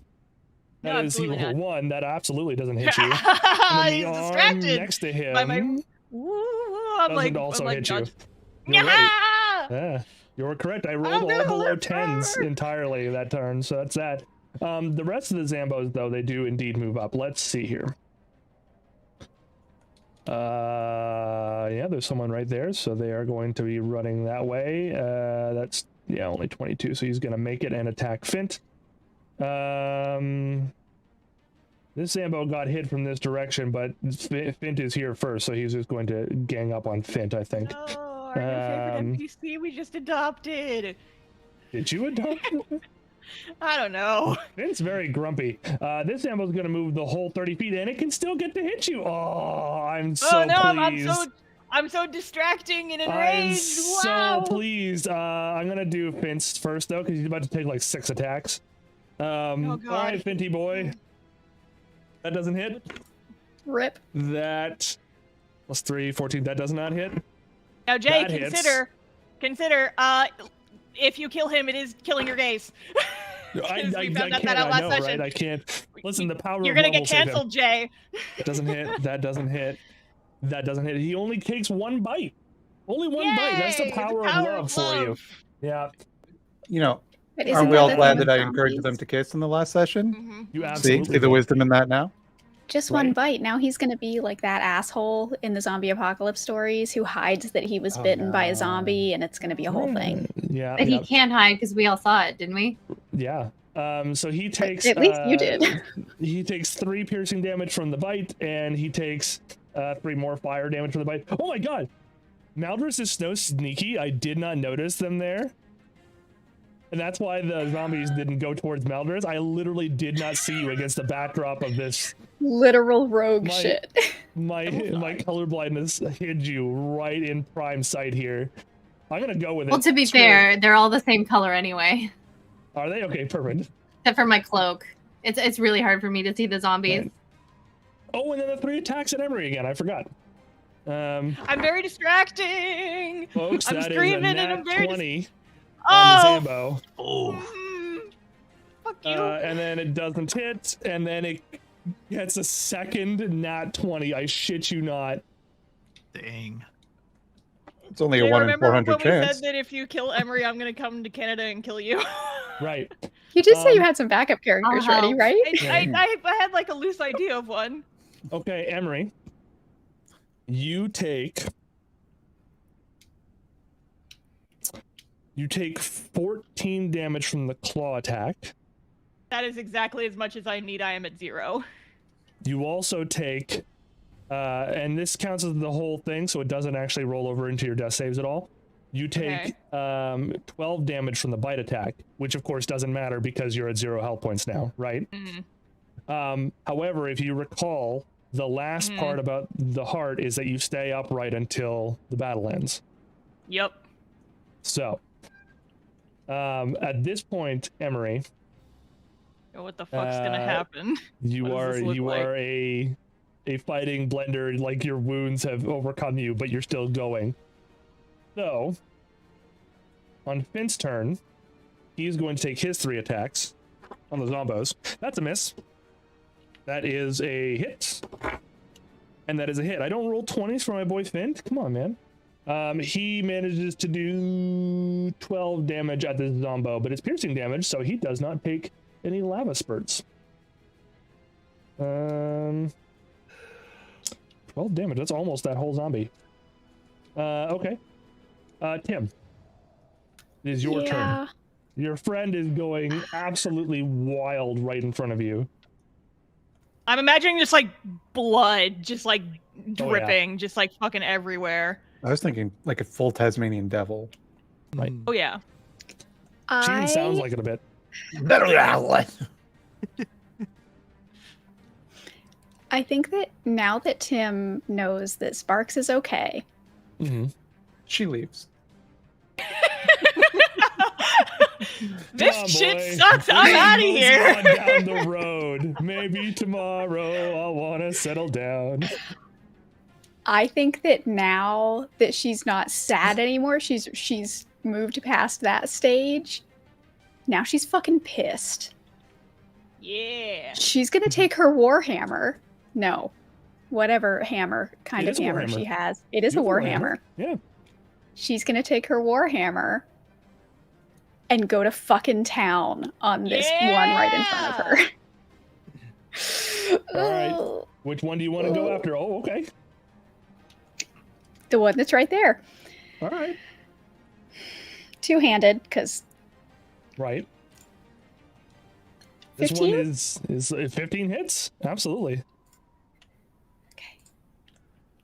No, That is he absolutely not. 1. That absolutely doesn't hit you. And then He's the arm distracted. next to him by my- Woo, I'm like, also I'm like, hit you. dodge- You're right. Yeah! Yeah, you're correct. I rolled I'm all gonna below live 10s forever. entirely that turn, so that's that. The rest of the Zambos, though, they do indeed move up. Let's see here. Yeah, there's someone right there, so they are going to be running that way. That's, yeah, only 22, so he's going to make it and attack Fint. This Zambo got hit from this direction, but Fint is here first, so he's just going to gang up on Fint, I think. Oh, our new favorite NPC we just adopted. Did you adopt it? I don't know. Fint's very grumpy. This Zambo's going to move the whole 30 feet, and it can still get to hit you. Oh, I'm so pleased. I'm so distracting and enraged. I'm so pleased. I'm going to do Fint's first, though, because he's about to take like 6 attacks. Oh, God. All right, Finty boy. That doesn't hit. Rip. That plus 3, 14. That does not hit. Now, Jay, That consider, if you kill him, it is killing your gaze. I found out can't, that out last I know, session. right? I can't. Listen, the power You're of gonna love get will save him. canceled, Jay. That doesn't hit. That doesn't hit. That doesn't hit. He only takes 1 bite. Only 1 bite. That's the power of love for you. Yeah. You know, But are isn't we that all the glad thing that I with encouraged zombies? them to kiss in the last session? Mm-hmm. You absolutely See the did. wisdom in that now? Just Right. one bite. Now he's going to be like that asshole in the zombie apocalypse stories who hides that he was Oh, bitten by a no. zombie, and it's going to be a whole thing. Yeah. But yeah. he can't hide because we all saw it, didn't we? Yeah. So he takes. At least you did. He takes 3 piercing damage from the bite, and he takes 3 more fire damage from the bite. Oh my god! Maldris is so sneaky. I did not notice them there. And that's why the zombies didn't go towards Maldris. I literally did not see you against the backdrop of this. Literal rogue My- shit. My colorblindness hid you right in prime sight here. I'm gonna go with it. Well, to be Screw it. fair, they're all the same color anyway, Are they? Okay, perfect. except for my cloak. It's really hard for me to see the zombies. Right. Oh, and then the 3 attacks at Emery again. I forgot. I'm very distracting. Folks, I'm that is a screaming and nat I'm very 20 Oh, on the Zambo. fuck you. And then it doesn't hit, and then it gets a second nat 20. I shit you not. Dang. It's only a Jay, 1 in remember 400 when we chance. said that if you kill Emery, I'm gonna come to Canada and kill you? Right. You did say you Um, had some backup characters I'll ready, help. right? I had like a loose idea of one. Okay, Emery. You take 14 damage from the claw attack. That is exactly as much as I need. I am at 0. You also take, and this counts as the whole thing, so it doesn't actually roll over into your death saves at all. You take 12 damage from the bite attack, which of course doesn't matter because you're at 0 health points now, right? However, if you recall, the last part about the heart is that you stay upright until the battle ends. Yep. So, at this point, Emery, What the fuck's gonna happen? you What does this look like? are a fighting blender. Like your wounds have overcome you, but you're still going. So, on Finn's turn, he's going to take his 3 attacks on the zombos. That's a miss. That is a hit. And that is a hit. I don't roll 20s for my boy Finn. Come on, man. He manages to do 12 damage at this zombo, but it's piercing damage, so he does not take any lava spurts. 12 damage. That's almost that whole zombie. Okay. Tim, it is your turn. Your friend is going absolutely wild right in front of you. I'm imagining just like blood, just like Oh, yeah. dripping, just like fucking everywhere. I was thinking like a full Tasmanian devil. Right. Oh yeah. She even sounds like it a bit. I think that now that Tim knows that Sparks is okay, She leaves. This Come on, shit boy. sucks. I'm out of Let's here. go down the road. Maybe tomorrow I'll want to settle down. I think that now that she's not sad anymore, she's moved past that stage. Now she's fucking pissed. Yeah. She's gonna take her warhammer. No, whatever hammer kind It of is a hammer warhammer. she has. It is a You have a warhammer. Yeah. She's gonna take her warhammer and go to fucking town on this one right in front of her. All right. Which one do you want to go after? Oh, okay. The one that's right there. All right. Two-handed, because Right. This 15? one is 15 hits. Absolutely.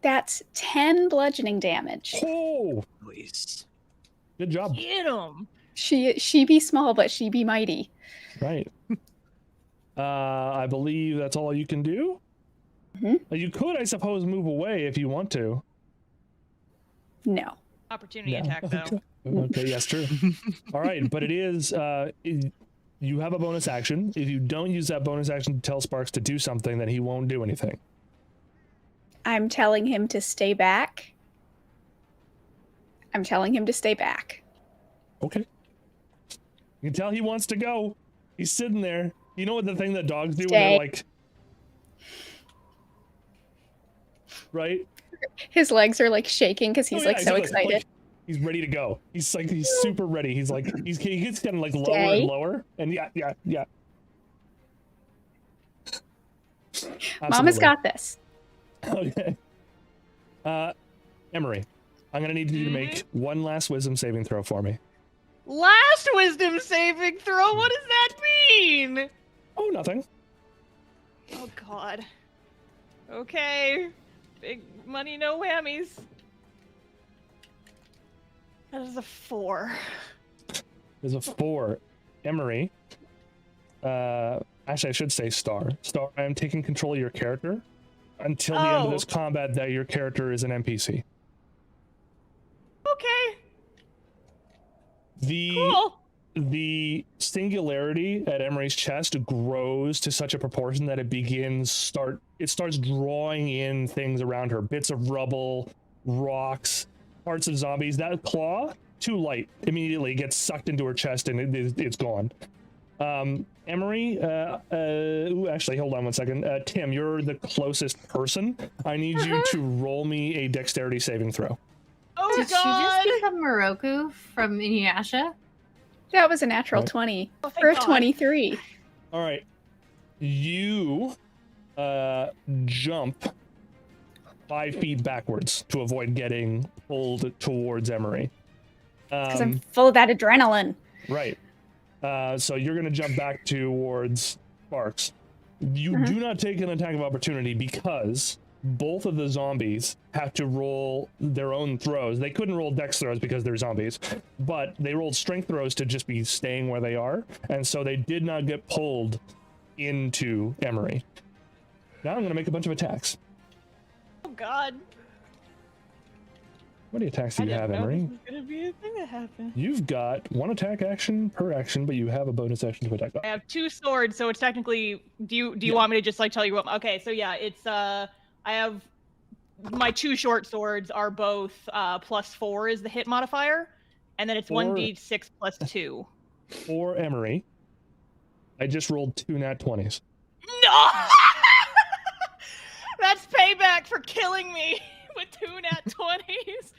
that's 10 bludgeoning damage. Oh, Nice. good job. Get him. She be small, but she be mighty. Right. I believe that's all you can do. You could, I suppose, move away if you want to. No. Opportunity Yeah. attack, though. Okay, yes, true. All right, but it is, you have a bonus action. If you don't use that bonus action to tell Sparks to do something, then he won't do anything. I'm telling him to stay back. I'm telling him to stay back. Okay. You can tell he wants to go. He's sitting there. You know what the thing that dogs do when they're like... Right? His legs are like shaking because he's like so excited. He's ready to go. He's super ready. He's like, he gets kind of like lower Stay. and lower. And yeah. Mama's Absolutely. got this. Okay. Emery, I'm gonna need you to make one last wisdom saving throw for me. Last wisdom saving throw? What does that mean? Oh, nothing. Oh, God. Okay. Big money, no whammies. That is a 4. There's a 4. Emery. Actually, I should say Star. Star, I am taking control of your character until the end of this combat that your character is an NPC. Okay. Cool. The singularity at Emery's chest grows to such a proportion that it starts drawing in things around her, bits of rubble, rocks, parts of zombies. That claw, too light, immediately gets sucked into her chest and it's gone. Emery, actually, hold on one second. Tim, you're the closest person. I need you to roll me a dexterity saving throw. Oh, Did God. she just become Moroku from Inuyasha? That was a natural 20 for a 23. All right. You jump 5 feet backwards to avoid getting pulled towards Emery. Because I'm full of that adrenaline. Right. So you're going to jump back towards Sparks. You do not take an attack of opportunity because both of the zombies have to roll their own throws. They couldn't roll dex throws because they're zombies, but they rolled strength throws to just be staying where they are, and so they did not get pulled into Emery. Now I'm going to make a bunch of attacks. Oh, God. What attacks do you have, Emery? This is going to be a thing that happens. You've got 1 attack action per action, but you have a bonus action to attack. I have 2 swords, so it's technically... Do you want me to just, like, tell you what... Okay, so yeah, it's, I have... My 2 short swords are both, +4 is the hit modifier, and then it's 1d6 plus 2. For Emery, I just rolled 2 nat 20s. No! That's payback for killing me with 2 nat 20s.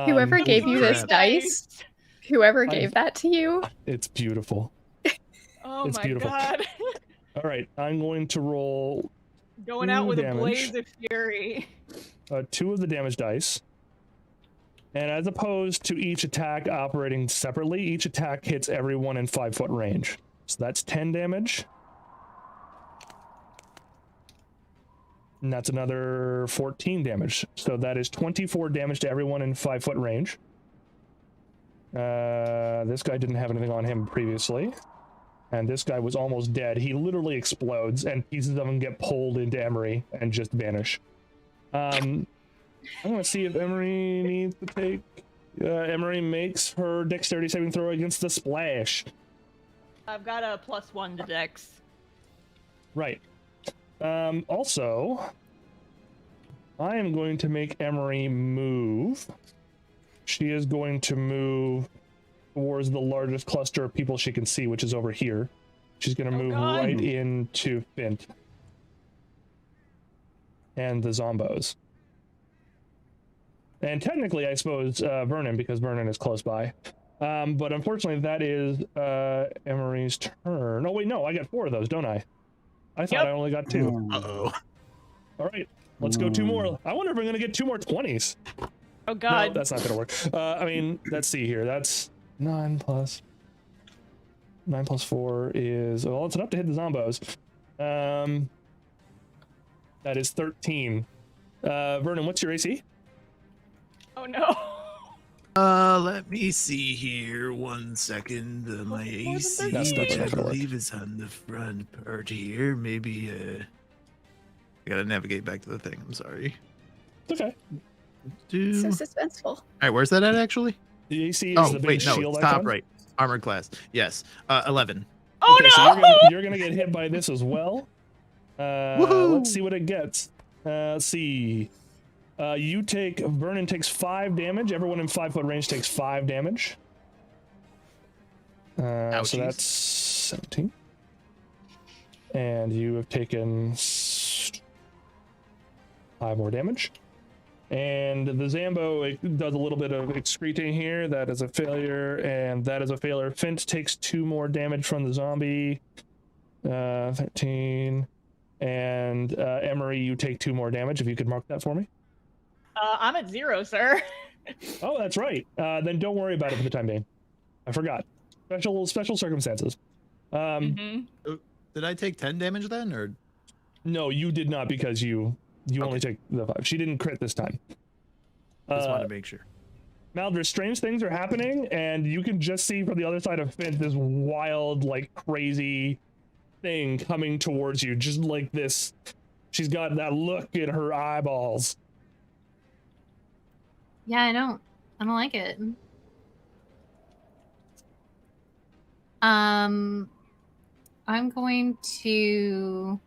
Whoever gave you this Nice. dice, whoever gave that to you. It's beautiful. Oh It's my beautiful. God. All right, I'm going to roll Going out 2 with damage. a blaze of fury. 2 of the damage dice. And as opposed to each attack operating separately, each attack hits everyone in 5-foot range. So that's 10 damage. And that's another 14 damage. So that is 24 damage to everyone in 5-foot range. This guy didn't have anything on him previously. And this guy was almost dead. He literally explodes, and pieces of him get pulled into Emery and just vanish. I'm going to see if Emery needs to take... Emery makes her dexterity saving throw against the splash. I've got a +1 to dex. Right. Also, I am going to make Emery move. She is going to move towards the largest cluster of people she can see, which is over here. She's going to move God. right into Fint and the zombos. And technically, I suppose, Vernon, because Vernon is close by. But unfortunately, that is Emery's turn. Oh, wait, no, I got 4 of those, don't I? I thought I only got 2. Uh-oh. All right. Let's go 2 more. I wonder if we're gonna get 2 more 20s. Oh God. No, that's not gonna work. I mean, let's see here. That's 9 plus 4 is, well, it's enough to hit the zombos. That is 13. Vernon, what's your AC? Oh no. Let me see here. 1 second. My AC, That's which definitely I not gonna work. believe is on the front part here. Maybe, I gotta navigate back to the thing. I'm sorry. It's okay. So suspenseful. All right, where's that at actually? The AC is Oh, the big wait, no, shield it's top icon. right. Armored class. Yes. 11. Oh Okay, no. so you're gonna get hit by this as well. Woohoo! Let's see what it gets. Let's see. Vernon takes 5 damage. Everyone in 5-foot range takes 5 damage. So Ouchies. that's 17. And you have taken 5 more damage. And the Zambo, it does a little bit of excreting here. That is a failure, and that is a failure. Fint takes 2 more damage from the zombie. 13. And Emery, you take 2 more damage. If you could mark that for me. I'm at 0, sir. Oh, that's right. Then don't worry about it for the time being. I forgot. Special circumstances. Mm-hmm. Did I take 10 damage then, or? No, you did not, because you only take the 5. She didn't crit this time. Just wanted to make sure. Maldred, strange things are happening, and you can just see from the other side of Fint this wild, like, crazy thing coming towards you, just like this. She's got that look in her eyeballs. Yeah, I don't like it. I'm going to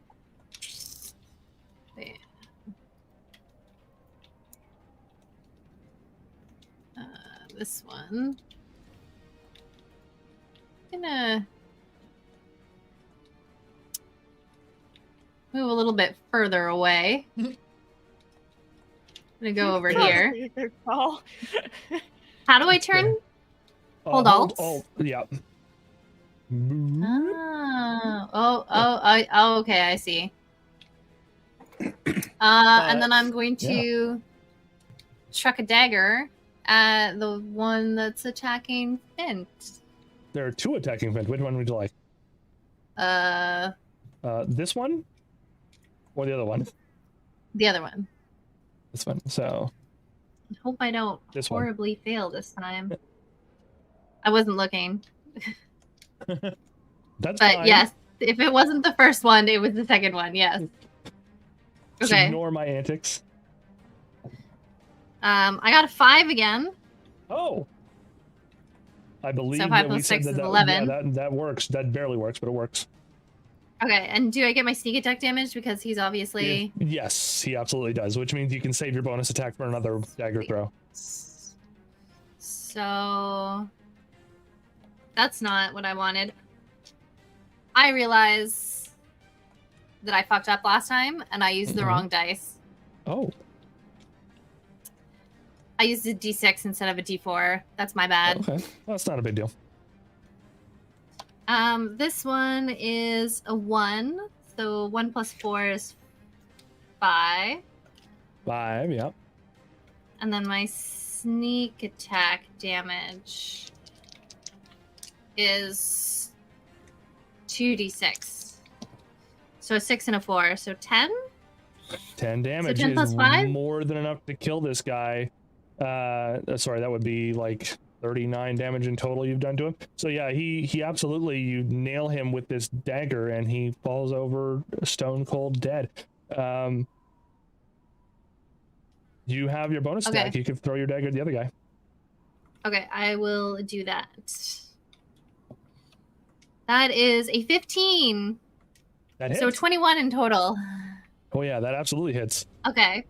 wait. This one. I'm gonna move a little bit further away. I'm gonna go over here. Good call. How do I turn? Hold Alt? Yeah. Oh, okay, I see. And then I'm going to chuck a dagger at the one that's attacking Fint. There are 2 attacking Fint. Which one would you like? This one? Or the other one? The other one. This one. So. I hope I don't This one. horribly fail this time. I wasn't looking. That's But fine. yes, if it wasn't the first one, it was the second one, yes. Just Okay. ignore my antics. I got a 5 again. Oh. I believe So 5 that we plus said 6 that is that, 11. Yeah, that works. That barely works, but it works. Okay, and do I get my sneak attack damage because he's obviously... Yes, he absolutely does, which means you can save your bonus attack for another dagger throw. So... That's not what I wanted. I realize that I fucked up last time, and I used the wrong dice. Oh. I used a d6 instead of a d4. That's my bad. Okay. Well, that's not a big deal. This one is a 1. So 1 plus 4 is 5. 5, yeah. And then my sneak attack damage is 2d6. So a 6 and a 4. So 10? 10 damage 10 plus is 5? more than enough to kill this guy. Sorry, that would be like 39 damage in total you've done to him. So yeah, he absolutely, you nail him with this dagger and he falls over stone cold dead. You have your bonus Okay. attack. You can throw your dagger at the other guy. Okay, I will do that. That is a 15. That hits. So 21 in total. Oh yeah, that absolutely hits. Okay.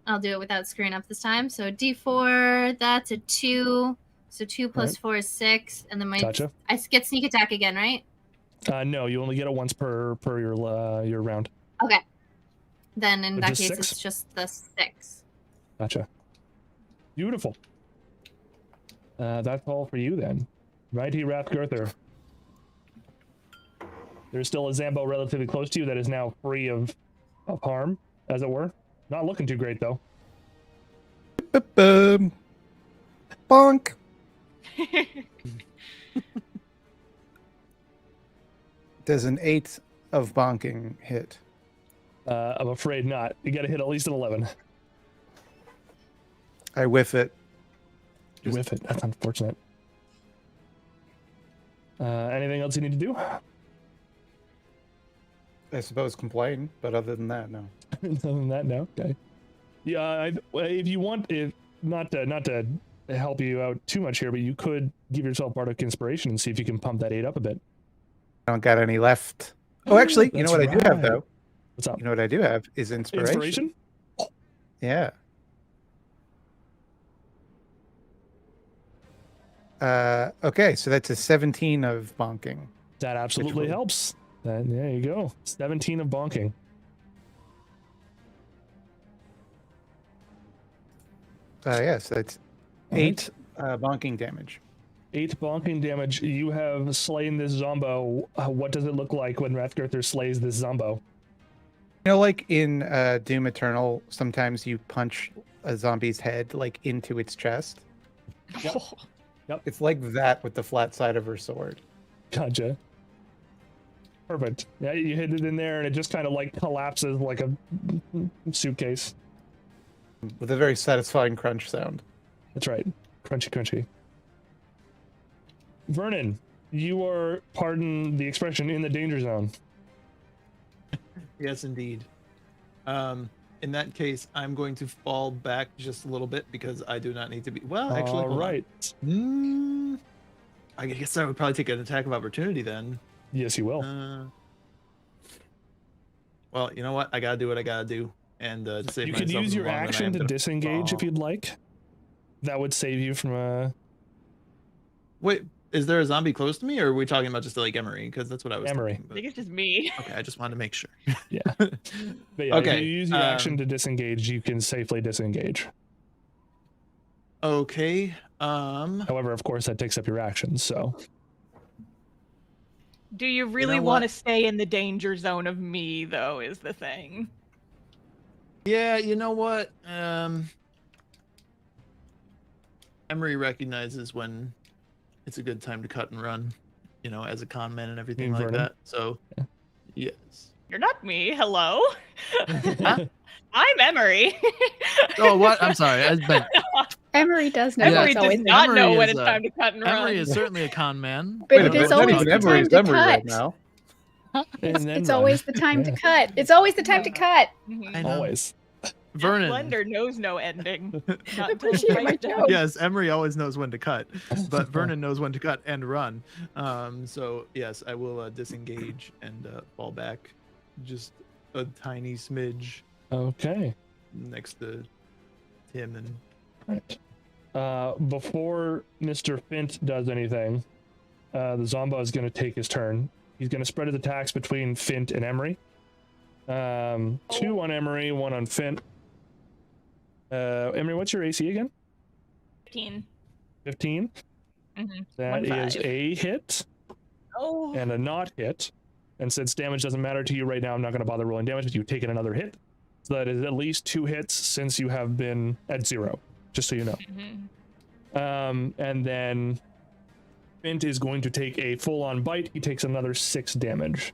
I'll do it without screwing up this time. So D4, that's a 2. So 2 plus Right. 4 is 6. And then my Gotcha. I get sneak attack again, right? No, you only get it once per your round. Okay. Then in It's that just case, 6? it's just the 6. Gotcha. Beautiful. That's all for you then. Mighty Rathgurther. There's still a Zambo relatively close to you that is now free of harm. as it were. Not looking too great though. Boom. Bonk. Does an 8 of bonking hit? I'm afraid not. You got to hit at least an 11. I whiff it. You whiff it. That's unfortunate. Anything else you need to do? I suppose complain, but other than that, no. Other than that, no. Okay. Yeah, if you want, if not to help you out too much here, but you could give yourself bardic inspiration and see if you can pump that 8 up a bit. I don't got any left. Oh, actually, you know That's what I do have right. though? What's up? You know what I do have is inspiration. Inspiration? Yeah. Okay, so that's a 17 of bonking. That absolutely will- helps. Then there you go. 17 of bonking. Yes, that's 8 bonking damage. 8 bonking damage. You have slain this zombo. What does it look like when Rathgirther slays this zombo? You know, like in Doom Eternal, sometimes you punch a zombie's head like into its chest. Yep. It's like that with the flat side of her sword. Gotcha. Perfect. Yeah, you hit it in there and it just kind of like collapses like a suitcase. With a very satisfying crunch sound. That's right. Crunchy, crunchy. Vernon, you are, pardon the expression, in the danger zone. Yes, indeed. In that case, I'm going to fall back just a little bit because I do not need to be. Well, actually, All hold on. right. I guess I would probably take an attack of opportunity then. Yes, you will. Well, you know what? I gotta do what I gotta do, and to save You myself could use in the your long run, I action am to gonna disengage if fall. you'd like. That would save you from a Wait, is there a zombie close to me, or are we talking about just like Emery? Because that's what I was. Emery. Thinking, I but- think it's just me. Okay, I just wanted to make sure. Yeah. But yeah, Okay, if you use your action um, to disengage, you can safely disengage. Okay. However, of course, that takes up your action, so Do you really know want to what? stay in the danger zone of me, though, is the thing. Yeah, you know what? Emery recognizes when it's a good time to cut and run, you know, as a con man and everything like Vernon? that. So, yes. You're not me. Hello. I'm Emery. Oh, what? I'm sorry. I meant Emery does know Yeah. Emery it's does always not know Emery when is, it's time to cut and Emery run. is certainly a con man. But Wait a it minute, is not always even the Emery, time it's to Emery right cut. now. and then It's run. always the time to Yeah. cut. It's always the time to cut. Mhm. I know. Always. Vernon. Blender knows no ending. Not appreciate till my right joke. down. Yes, Emery always knows when to cut, but Vernon knows when to cut and run. So yes, I will disengage and fall back, just a tiny smidge Okay. next to Tim and. Right. Before Mr. Fint does anything, the Zombo is going to take his turn. He's going to spread his attacks between Fint and Emery. 2 on Emery, 1 on Fint. Emery, what's your AC again? 15. 15. Mhm. That 1-5. is a hit Oh. and a not hit. And since damage doesn't matter to you right now, I'm not going to bother rolling damage, but you've taken another hit. So that is at least 2 hits since you have been at 0, just so you know. Mhm. And then Fint is going to take a full-on bite. He takes another 6 damage.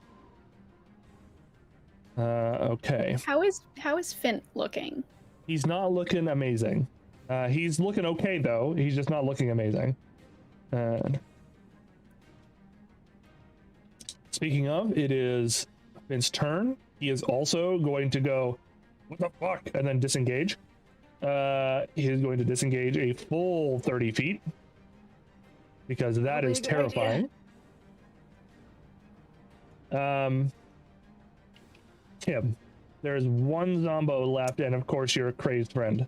Okay. How is Fint looking? He's not looking amazing. He's looking okay, though. He's just not looking amazing. Speaking of, it is Fint's turn. He is also going to go, what the fuck, and then disengage. He is going to disengage a full 30 feet. Because that is Probably a good idea. terrifying. Tim, there's 1 Zombo left, and of course you're a crazed friend.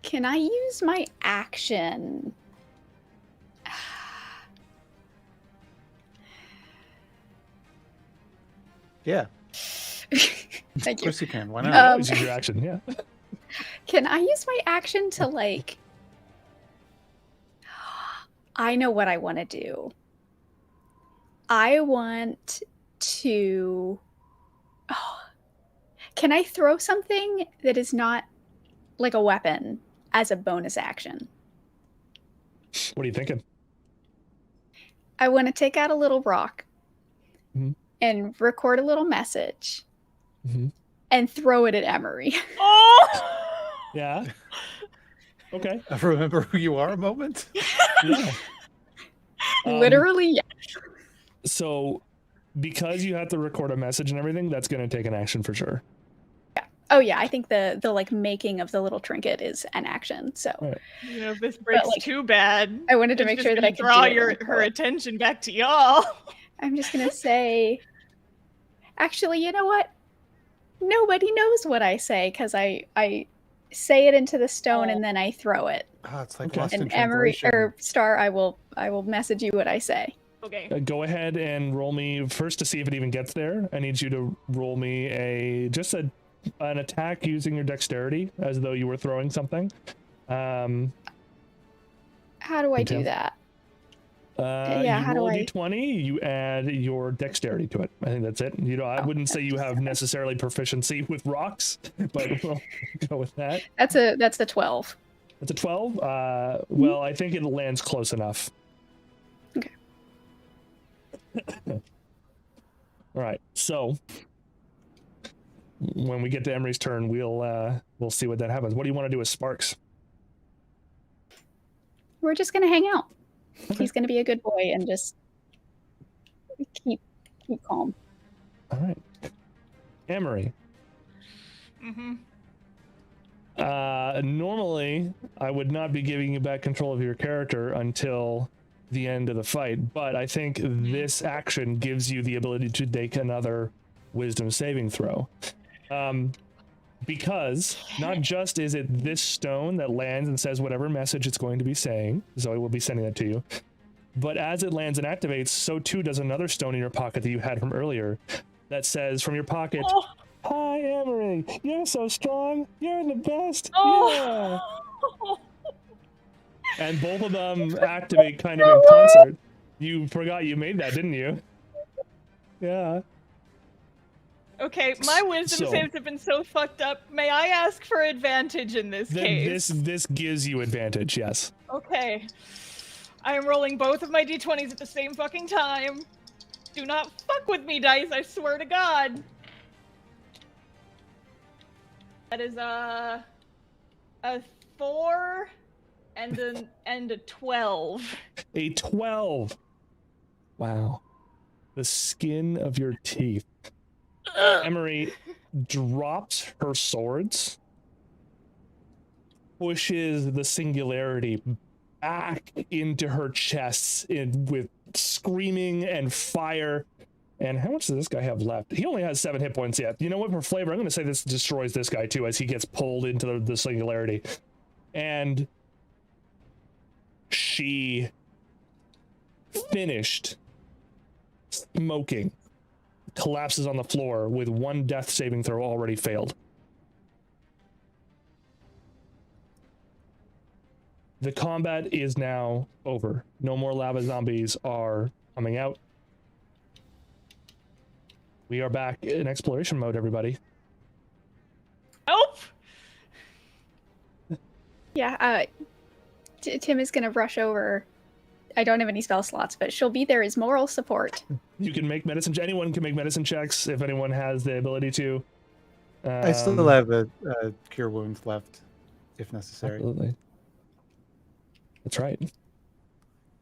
Can I use my action? Yeah, Thank of you. course you can. Why You not? can always use your action, yeah. Can I use my action to like? I know what I want to do. I want to. Can I throw something that is not like a weapon as a bonus action? What are you thinking? I want to take out a little rock Mhm. and record a little message Mhm. and throw it at Emery. Oh! Yeah. Okay. Remember who you are a moment? Yeah. Literally, yeah. So, because you have to record a message and everything, that's going to take an action for sure. Oh yeah, I think the like making of the little trinket is an action. So Right. You know, if this breaks like, too bad, I wanted to it's make just sure that gonna I could draw do it and her throw it. attention back to y'all. I'm just gonna say, actually, you know what? Nobody knows what I say because I say it into the stone and then I throw it. Oh, it's like Okay. lost in And Emery translation. or Star, I will message you what I say. Okay. Go ahead and roll me first to see if it even gets there. I need you to roll me an attack using your dexterity as though you were throwing something. How do I do Okay. that? You how do roll a I- d20, you add your dexterity to it. I think that's it. You know, I wouldn't say you have necessarily proficiency with rocks, but we'll go with that. That's a 12. It's a 12. Well, I think it lands close enough. Okay. All right. So when we get to Emery's turn, we'll see what that happens. What do you want to do with Sparks? We're just gonna hang out. Okay. He's gonna be a good boy and just keep calm. All right. Emery. Mm-hmm. Normally, I would not be giving you back control of your character until the end of the fight, but I think this action gives you the ability to take another wisdom saving throw. Because not just is it this stone that lands and says whatever message it's going to be saying, Zoe will be sending that to you, but as it lands and activates, so too does another stone in your pocket that you had from earlier that says from your pocket, Oh. "Hi, Emery, you're so strong, you're the best." Oh. Yeah. And both of them activate kind of in concert. You forgot you made that, didn't you? Yeah. Okay, my wisdom So- saves have been so fucked up. May I ask for advantage in this case? This gives you advantage, yes. Okay. I am rolling both of my d20s at the same fucking time. Do not fuck with me, dice, I swear to God. That is a 4 and a 12. A 12. Wow. The skin of your teeth. Emery drops her swords, pushes the singularity back into her chest with screaming and fire. And how much does this guy have left? He only has 7 hit points yet. You know what? For flavor, I'm going to say this destroys this guy too as he gets pulled into the singularity. And she finished smoking, collapses on the floor with 1 death saving throw already failed. The combat is now over. No more lava zombies are coming out. We are back in exploration mode, everybody. Help! Yeah, Tim is gonna rush over. I don't have any spell slots, but she'll be there as moral support. You can make medicine. Anyone can make medicine checks if anyone has the ability to. I still have a cure wounds left, if necessary. Absolutely. That's right.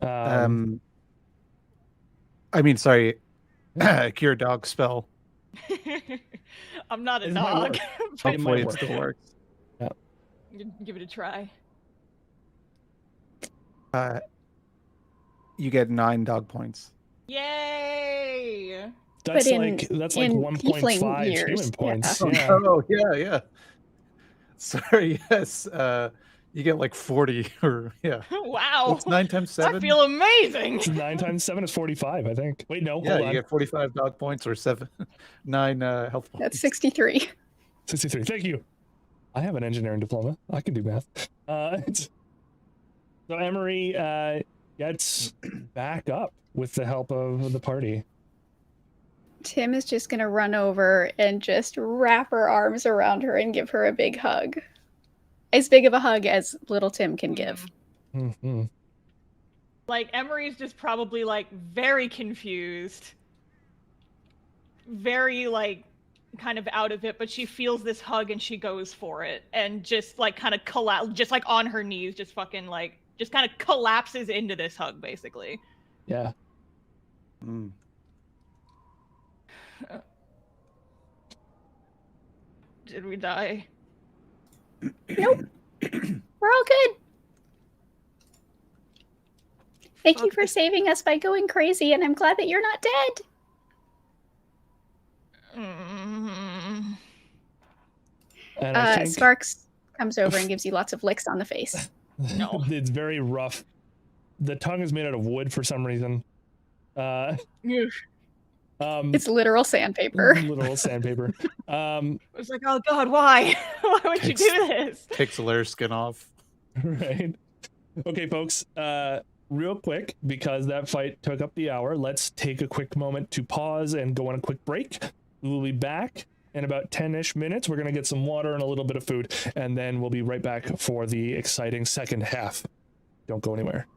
I mean, sorry, cure dog spell. I'm not a It might dog. work. but It Hopefully might it still work. works. give it a try. You get 9 dog points. Yay! That's But in- like in 1.5 tiefling years, human points. yeah. Yeah. Oh, yeah. Sorry, yes. You get like 40 or yeah. Wow. What's 9 times 7? I feel amazing. 9 times 7 is 45, I think. Wait, no, Yeah, hold you on. get 45 dog points or 9 health points. That's 63. 63. Thank you. I have an engineering diploma. I can do math. So Emery gets back up with the help of the party. Tim is just gonna run over and just wrap her arms around her and give her a big hug. As big of a hug as little Tim can give. Mm-hmm. Like, Emery's just probably, like, very confused. Very, like, kind of out of it, but she feels this hug and she goes for it. And just, like, kind of just, like, on her knees, just fucking, like, just kind of collapses into this hug, basically. Yeah. Mm. Did we die? Nope. We're all good. Thank you for saving us by going crazy, and I'm glad that you're not dead. Mm-hmm. And I think Sparks comes over and gives you lots of licks on the face. No. it's very rough. The tongue is made out of wood for some reason. It's literal sandpaper. Literal sandpaper. It's like, oh god, why? Why would you do this? Takes a layer of skin off. Right. Okay, folks. Real quick, because that fight took up the hour, let's take a quick moment to pause and go on a quick break. We will be back in about 10-ish minutes. We're going to get some water and a little bit of food, and then we'll be right back for the exciting second half. Don't go anywhere.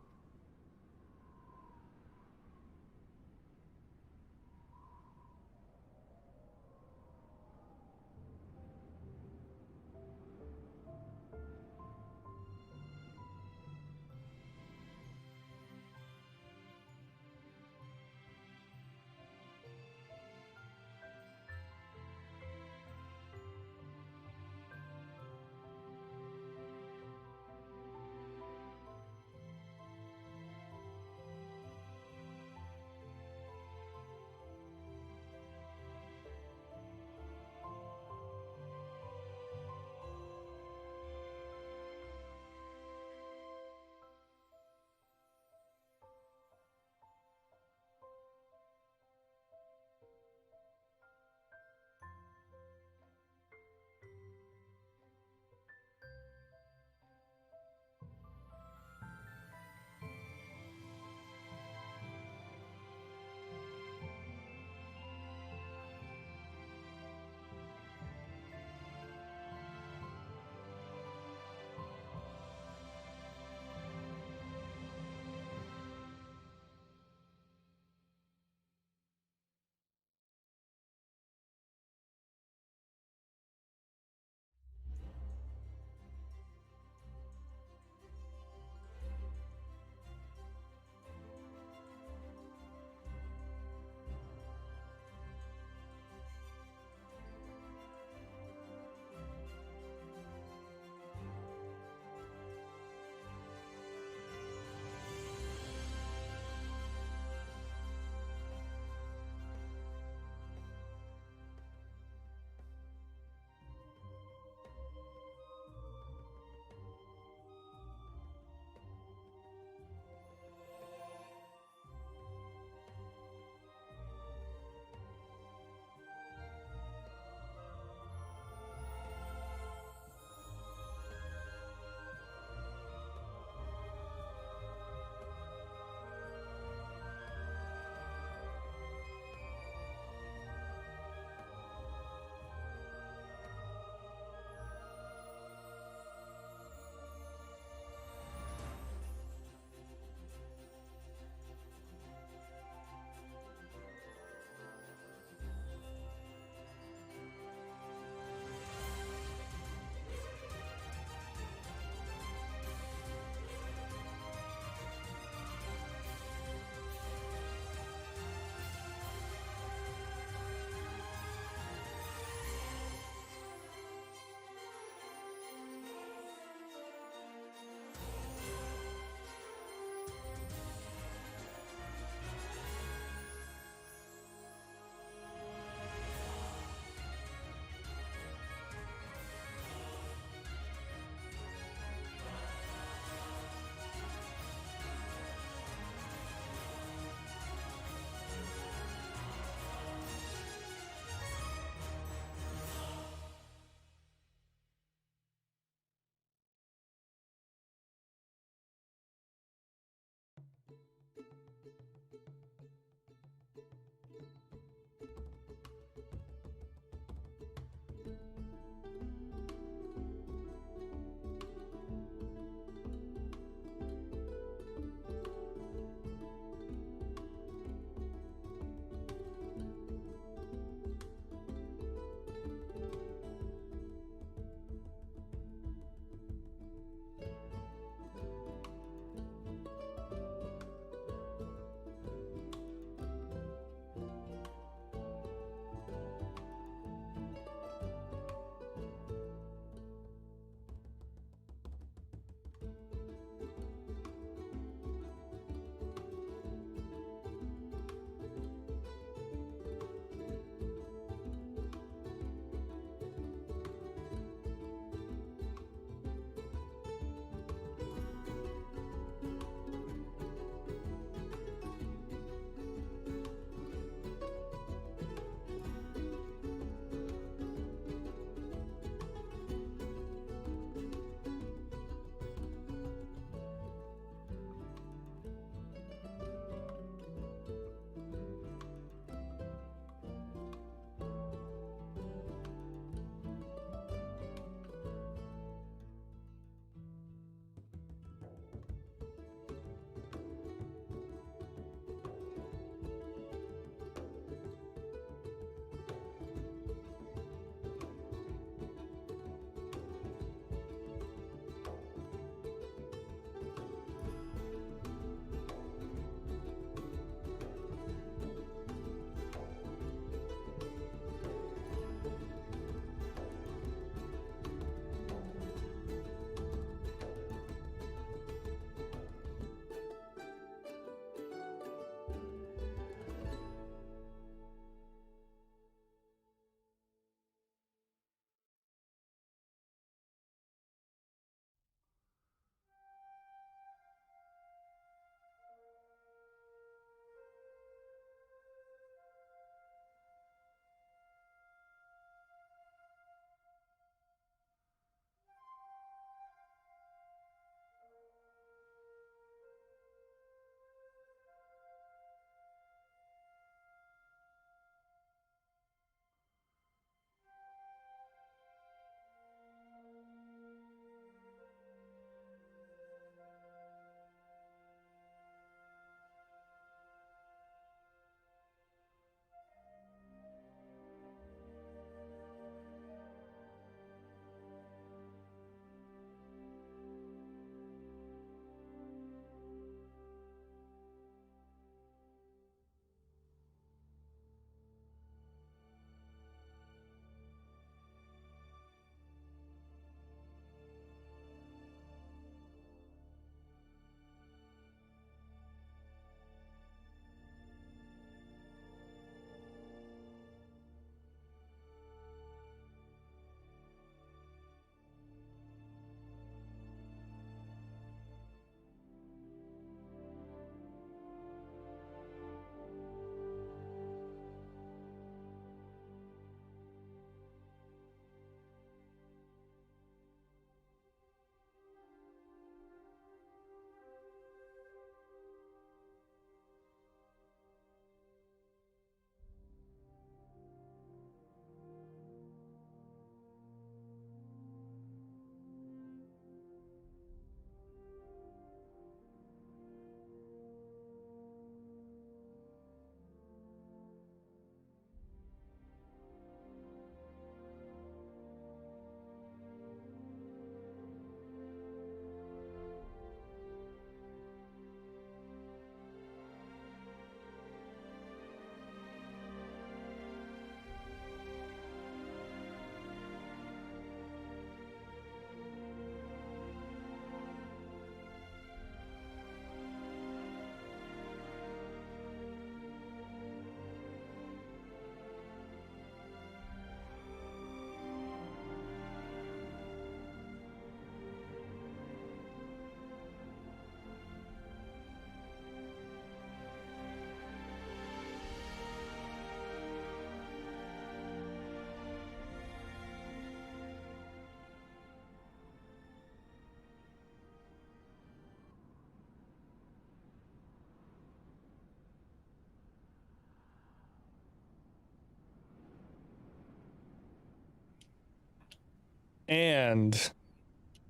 And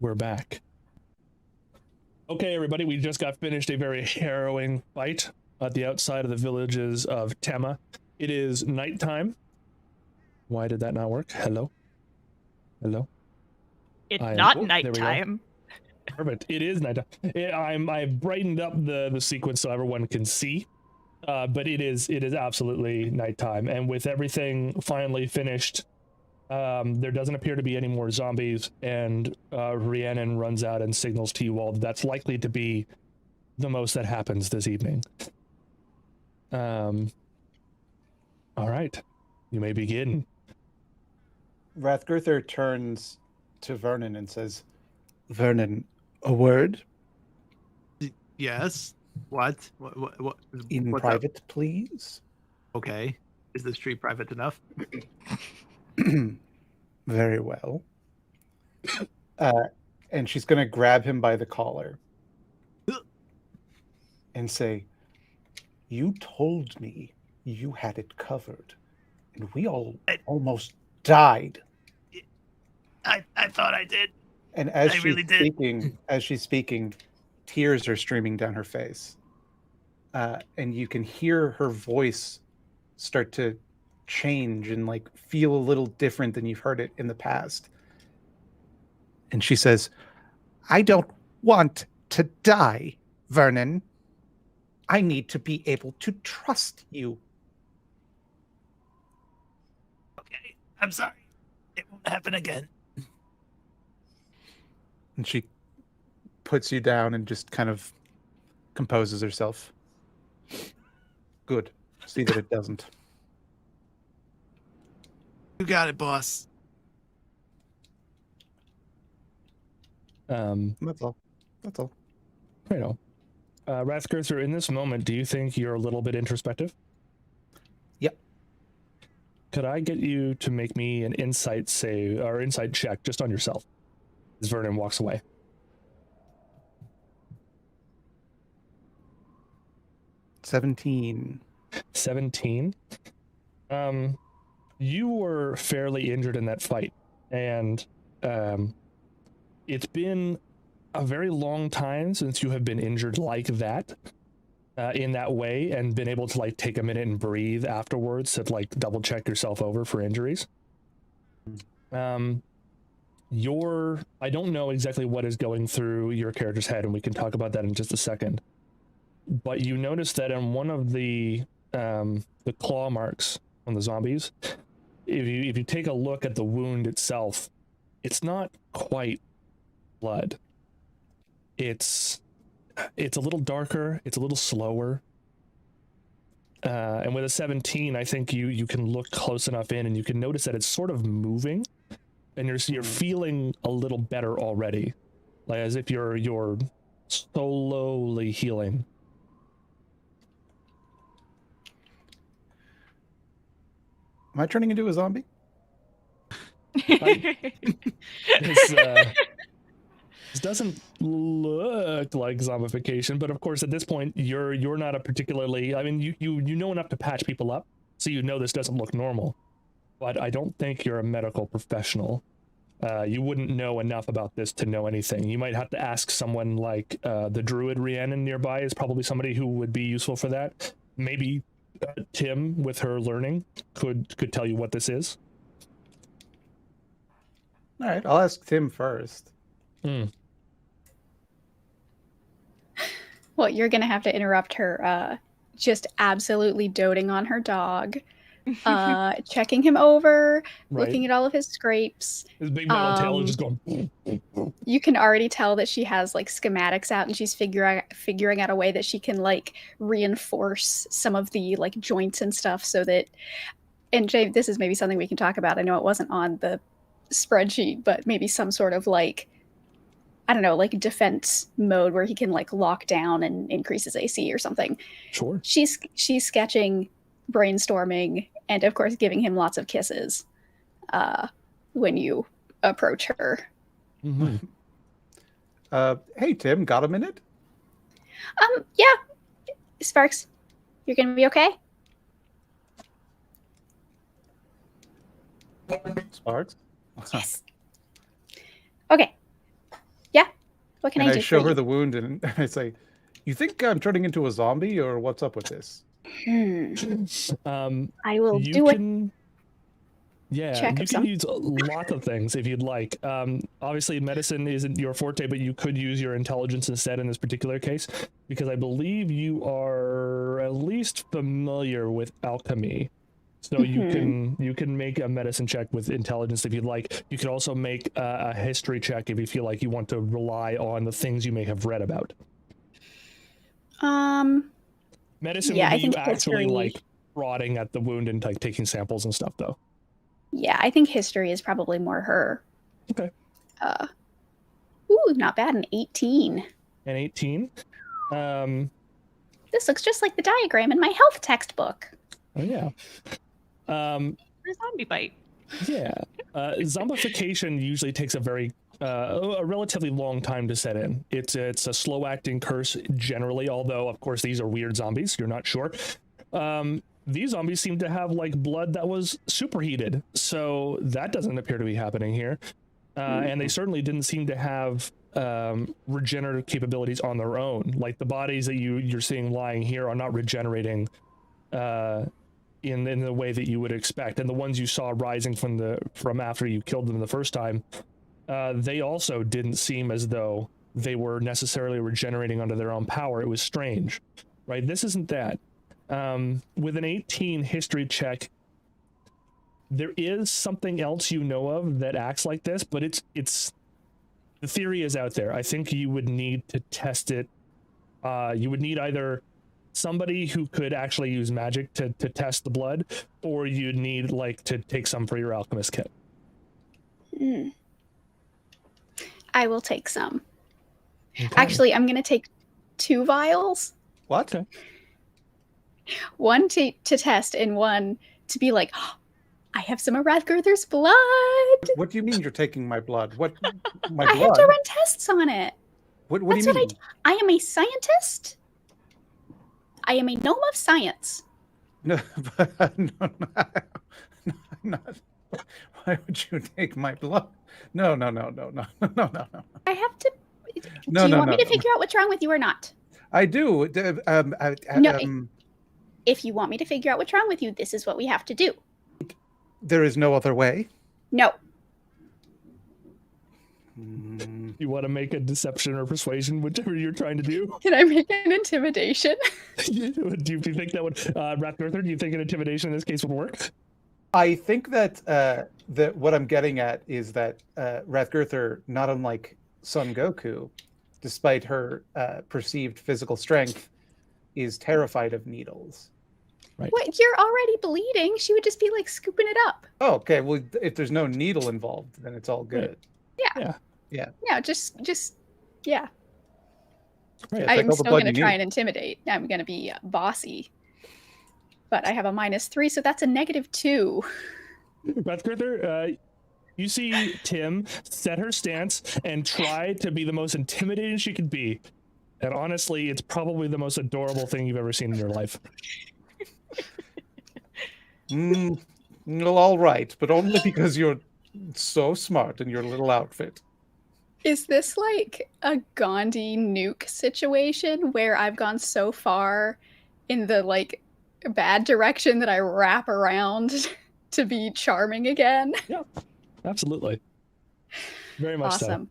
we're back. Okay, everybody, we just got finished a very harrowing fight at the outside of the villages of Tema. It is nighttime. Why did that not work? Hello? Hello? It's I am- not oh, there we go. nighttime. Perfect. It is nighttime. I've brightened up the sequence so everyone can see. But it is absolutely nighttime. And with everything finally finished, there doesn't appear to be any more zombies, and Rhiannon runs out and signals to you all that's likely to be the most that happens this evening. All right, you may begin. Rathgurther turns to Vernon and says, Vernon, a word? Yes. What? What? In what's private, up? please. Okay. Is this tree private enough? Very well. And she's going to grab him by the collar and say, you told me you had it covered, and we all almost died. I thought I did. And as she's speaking, tears are streaming down her face. And you can hear her voice start to change and like feel a little different than you've heard it in the past. And she says, I don't want to die, Vernon. I need to be able to trust you. Okay. I'm sorry. It won't happen again. And she puts you down and just kind of composes herself. Good. See that it doesn't. You got it, boss. That's all. That's all. You know, Rathgurther, in this moment, do you think you're a little bit introspective? Yep. Could I get you to make me an insight save or insight check just on yourself as Vernon walks away? 17. 17. You were fairly injured in that fight, and it's been a very long time since you have been injured like that, in that way, and been able to like take a minute and breathe afterwards to like double check yourself over for injuries. I don't know exactly what is going through your character's head, and we can talk about that in just a second. But you notice that on one of the claw marks on the zombies, if you take a look at the wound itself, it's not quite blood. It's a little darker. It's a little slower. And with a 17, I think you can look close enough in, and you can notice that it's sort of moving, and you're feeling a little better already, like as if you're slowly healing. Am I turning into a zombie? This doesn't look like zombification, but of course at this point you're not a particularly, I mean, you know enough to patch people up, so you know this doesn't look normal, but I don't think you're a medical professional. You wouldn't know enough about this to know anything. You might have to ask someone like the druid Rhiannon nearby is probably somebody who would be useful for that. Maybe Tim, with her learning, could tell you what this is. All right, I'll ask Tim first. Well, you're going to have to interrupt her just absolutely doting on her dog, checking him over, Right. looking at all of his scrapes. His big metal tail is just going. You can already tell that she has like schematics out, and she's figuring out a way that she can like reinforce some of the like joints and stuff so that, and Jay, this is maybe something we can talk about. I know it wasn't on the spreadsheet, but maybe some sort of like, I don't know, like defense mode where he can like lock down and increase his AC or something. Sure. She's sketching, brainstorming, and of course giving him lots of kisses when you approach her. Mm-hmm. Hey Tim, got a minute? Yeah. Sparks, you're gonna be okay? Sparks? Yes. Okay. Yeah. What can And I do I show for her you? the wound, and I say, "You think I'm turning into a zombie, or what's up with this?" I will You do a can. Yeah, check you of can some. use lots of things if you'd like. Obviously, medicine isn't your forte, but you could use your intelligence instead in this particular case, because I believe you are at least familiar with alchemy. So you can make a medicine check with intelligence if you'd like. You can also make a history check if you feel like you want to rely on the things you may have read about. Medicine Yeah, would I be you think actually history. like prodding at the wound and like taking samples and stuff, though. Yeah, I think history is probably more her. Okay. Ooh, not bad. An 18. And 18. This looks just like the diagram in my health textbook. Oh yeah. A zombie bite. Yeah. Zombification usually takes a relatively long time to set in. It's a slow acting curse generally, although of course these are weird zombies. You're not sure. These zombies seem to have like blood that was superheated, so that doesn't appear to be happening here. And they certainly didn't seem to have regenerative capabilities on their own. Like the bodies that you're seeing lying here are not regenerating in the way that you would expect. And the ones you saw rising from after you killed them the first time, they also didn't seem as though they were necessarily regenerating under their own power. It was strange, right? This isn't that. With an 18 history check, there is something else you know of that acts like this, but it's the theory is out there. I think you would need to test it. You would need either somebody who could actually use magic to test the blood, or you'd need like to take some for your alchemist kit. I will take some. Okay. Actually, I'm going to take 2 vials. What? Okay. One to test and one to be like, oh, I have some of Rathgurther's blood. What do you mean you're taking my blood? What? My I blood? have to run tests on it. What do That's you what mean? I am a scientist. I am a gnome of science. No, no, I'm not. Why would you take my blood? No. I have to. No, do you no, want me no, to figure out what's wrong with you or not? I do. No. If you want me to figure out what's wrong with you, this is what we have to do. There is no other way. No. You want to make a deception or persuasion, whichever you're trying to do. Can I make an intimidation? Do you think that would, Rathgurther, do you think an intimidation in this case would work? I think that what I'm getting at is that Rathgurther, not unlike Son Goku, despite her perceived physical strength, is terrified of needles. Right. What? You're already bleeding. She would just be like scooping it up. Oh, okay. Well, if there's no needle involved, then it's all good. Yeah. Just yeah. Right. Take I'm all the still blood going to you try need. and intimidate. I'm going to be bossy. But I have a -3, so that's a -2. Rathgurther, you see Tim set her stance and try to be the most intimidating she could be. And honestly, it's probably the most adorable thing you've ever seen in your life. Well, all right, but only because you're so smart in your little outfit. Is this like a Gandhi nuke situation where I've gone so far in the like bad direction that I wrap around to be charming again? Yeah, absolutely. Very much Awesome.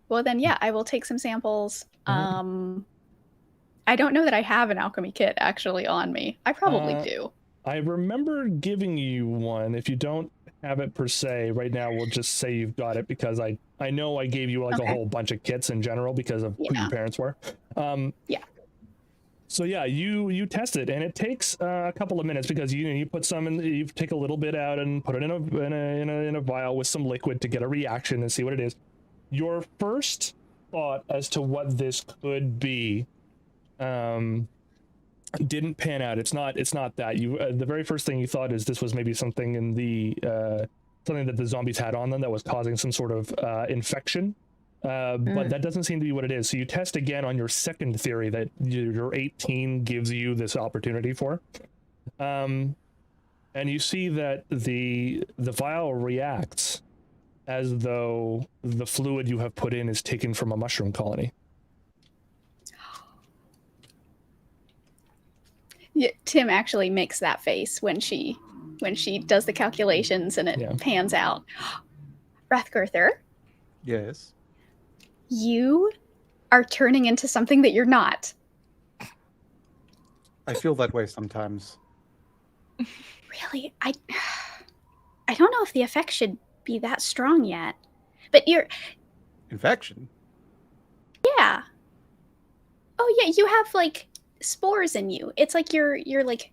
Well then, yeah, I will take some samples. I don't know that I have an alchemy kit actually on me. I probably do. I remember giving you one. If you don't have it per se, right now we'll just say you've got it because I know I gave you like a whole bunch of kits in general because of who your parents were. Yeah. So yeah, you test it, and it takes a couple of minutes because you put some in. You take a little bit out and put it in a vial with some liquid to get a reaction and see what it is. Your first thought as to what this could be didn't pan out. It's not that. You the very first thing you thought is this was maybe something in the something that the zombies had on them that was causing some sort of infection. But that doesn't seem to be what it is. So you test again on your second theory that your 18 gives you this opportunity for. And you see that the vial reacts as though the fluid you have put in is taken from a mushroom colony. Yeah, Tim actually makes that face when she does the calculations and it pans out. Rathgurther, Yes. you are turning into something that you're not. I feel that way sometimes. Really? I don't know if the effect should be that strong yet. But Infection? Yeah. Oh yeah, you have like spores in you. It's like you're like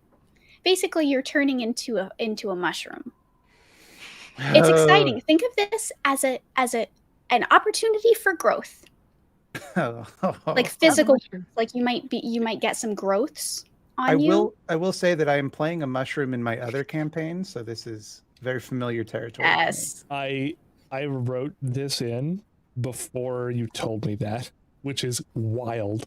basically you're turning into a mushroom. It's exciting. Think of this as an opportunity for growth. Like physical, like you might get some growths on you. I will say that I am playing a mushroom in my other campaign, so this is very familiar territory. Yes. I wrote this in before you told me that, which is wild.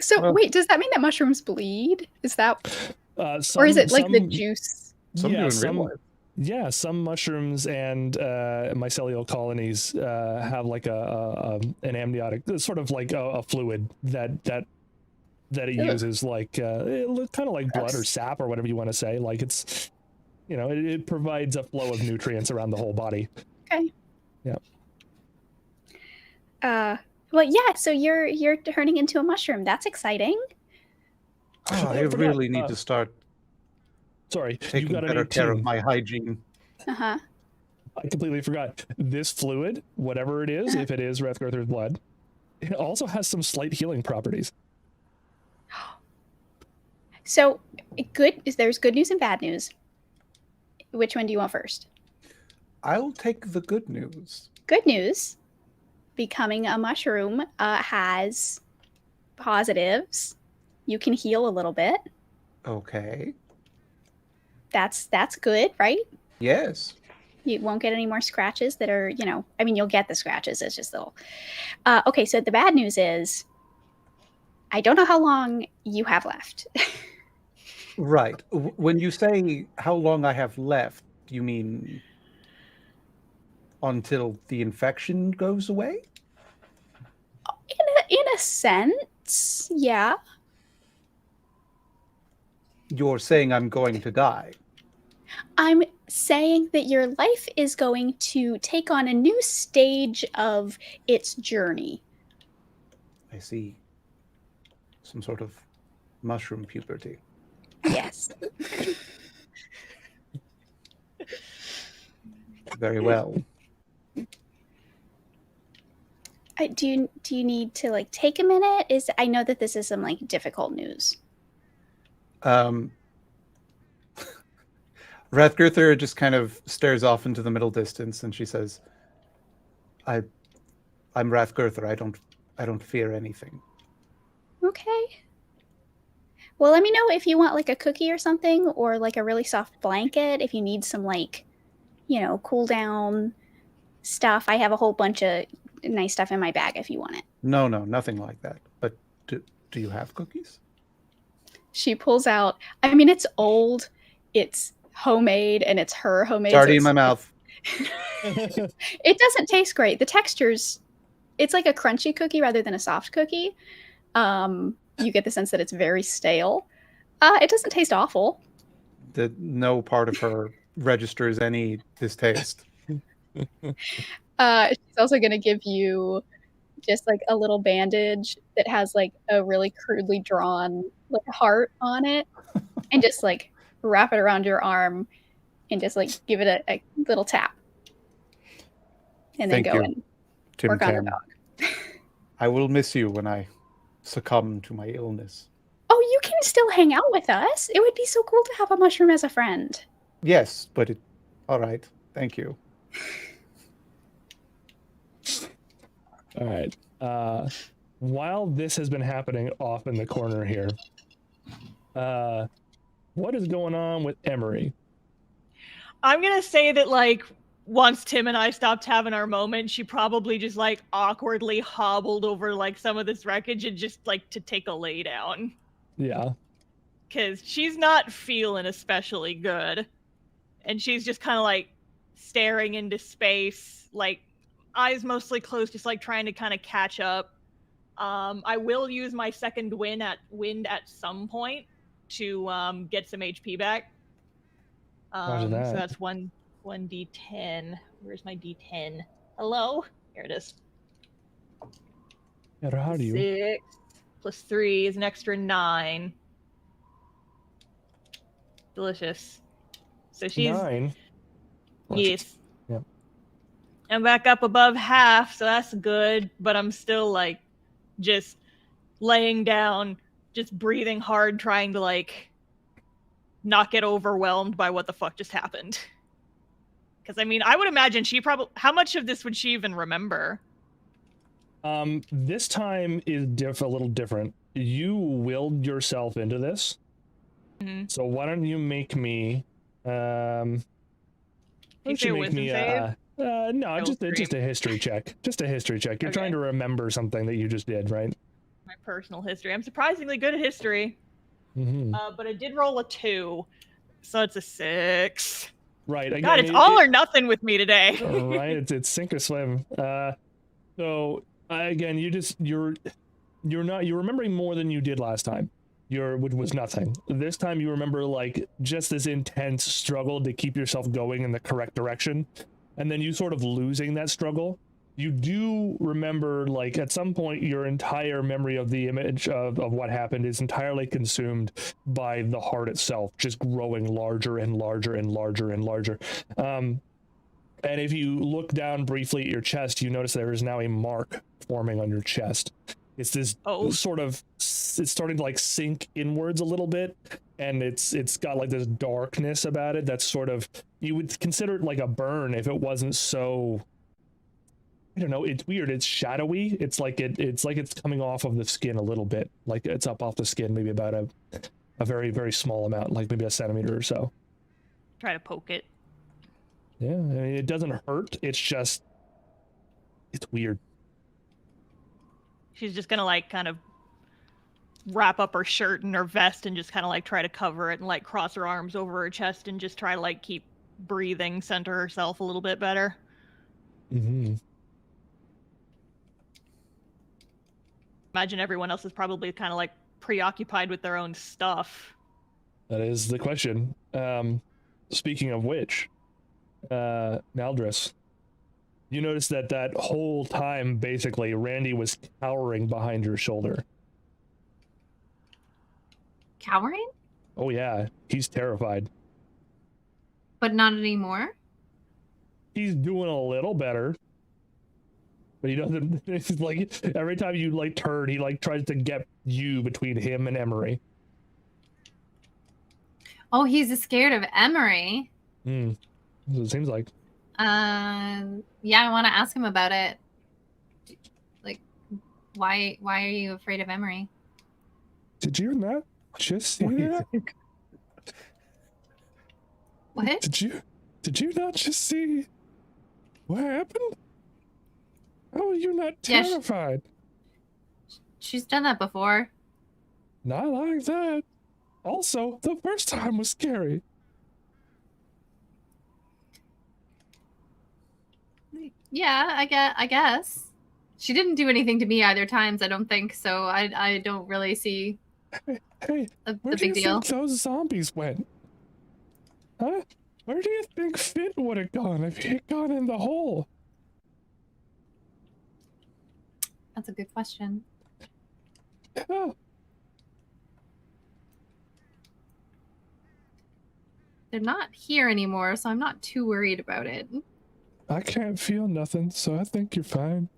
So wait, does that mean that mushrooms bleed? Is that, or is it like the juice? Some do in real life. Yeah, some mushrooms and mycelial colonies have like an amniotic, sort of like a fluid that it uses, like kind of like blood or sap or whatever you want to say. Like it's, it provides a flow of nutrients around the whole body. Okay. Yeah. Well, yeah. So you're turning into a mushroom. That's exciting. Oh, I really need to start. Sorry, taking better care of my hygiene. Uh-huh. I completely forgot. This fluid, whatever it is, if it is Rathgurther's blood, it also has some slight healing properties. So, there's good news and bad news. Which one do you want first? I'll take the good news. Good news. Becoming a mushroom has positives. You can heal a little bit. Okay. That's good, right? Yes. You won't get any more scratches that are, you'll get the scratches. It's just little. Okay, so the bad news is I don't know how long you have left. Right. When you say how long I have left, you mean until the infection goes away? In a sense, yeah. You're saying I'm going to die. I'm saying that your life is going to take on a new stage of its journey. I see. Some sort of mushroom puberty. Yes. Very well. Do you need to like take a minute? I know that this is some like difficult news. Rathgurther just kind of stares off into the middle distance, and she says, "I'm Rathgurther. I don't fear anything." Okay. Well, let me know if you want like a cookie or something, or like a really soft blanket. If you need some like, cool down stuff. I have a whole bunch of nice stuff in my bag if you want it. No, nothing like that. But do you have cookies? She pulls out. I mean, it's old. It's homemade, and it's her homemade. It's already in my mouth. It doesn't taste great. The texture's, it's like a crunchy cookie rather than a soft cookie. You get the sense that it's very stale. It doesn't taste awful. No part of her registers any distaste. She's also going to give you just like a little bandage that has like a really crudely drawn like heart on it, and just like wrap it around your arm and just like give it a little tap, and then go and work on the dog. I will miss you when I succumb to my illness. Oh, you can still hang out with us. It would be so cool to have a mushroom as a friend. Yes, but all right. Thank you. All right. While this has been happening off in the corner here, what is going on with Emery? I'm gonna say that like once Tim and I stopped having our moment, she probably just like awkwardly hobbled over like some of this wreckage and just like to take a lay down. Yeah. because she's not feeling especially good. And she's just kind of like staring into space, like eyes mostly closed, just like trying to kind of catch up. I will use my second wind at some point to get some HP back. Roger that. So that's 1d10. Where's my d10? Hello? Here it is. How do you? 6 plus 3 is an extra 9. Delicious. So she's 9. yes. Yep. I'm back up above half, so that's good. But I'm still like just laying down, just breathing hard, trying to like not get overwhelmed by what the fuck just happened. Because I mean, I would imagine she probably. How much of this would she even remember? This time is a little different. You willed yourself into this. Mm-hmm. So why don't you make me why don't you make me no, just a history check. Just a history check. You're trying to remember something that you just did, right? My personal history. I'm surprisingly good at history. Mm-hmm. But I did roll a 2, so it's a 6. Right. Again, God, it's all or nothing with me today. Right. It's sink or swim. So again, you're remembering more than you did last time. Which was nothing. This time you remember like just this intense struggle to keep yourself going in the correct direction, and then you sort of losing that struggle. You do remember like at some point your entire memory of the image of what happened is entirely consumed by the heart itself, just growing larger and larger and larger and larger. And if you look down briefly at your chest, you notice there is now a mark forming on your chest. It's this sort of, it's starting to like sink inwards a little bit, and it's got like this darkness about it that's sort of, you would consider it like a burn if it wasn't so, I don't know, it's weird, it's shadowy. It's like it's coming off of the skin a little bit, like it's up off the skin maybe about a very, very small amount, like maybe a centimeter or so. Try to poke it. Yeah, I mean, it doesn't hurt, it's just, it's weird. She's just gonna like kind of wrap up her shirt and her vest and just kind of like try to cover it and like cross her arms over her chest and just try to like keep breathing, center herself a little bit better. Mm-hmm. Imagine everyone else is probably kind of like preoccupied with their own stuff. That is the question. Speaking of which, Naldris, you notice that whole time, basically, Randy was cowering behind your shoulder. Cowering? Oh yeah, he's terrified. But not anymore? He's doing a little better. But he doesn't, it's like, every time you, like, turn, he, like, tries to get you between him and Emery. Oh, he's scared of Emery? That's what it seems like. Yeah, I want to ask him about it. Like, why are you afraid of Emery? Did you not just see that? What? Did you not just see what happened? How are you not terrified? She's done that before. Not like that. Also, the first time was scary. Yeah, I guess. She didn't do anything to me either times, I don't think, so I don't really see Hey, the where do you big deal. think those zombies went? Huh? Where do you think Finn would have gone if he had gone in the hole? That's a good question. Yeah. They're not here anymore, so I'm not too worried about it. I can't feel nothing, so I think you're fine.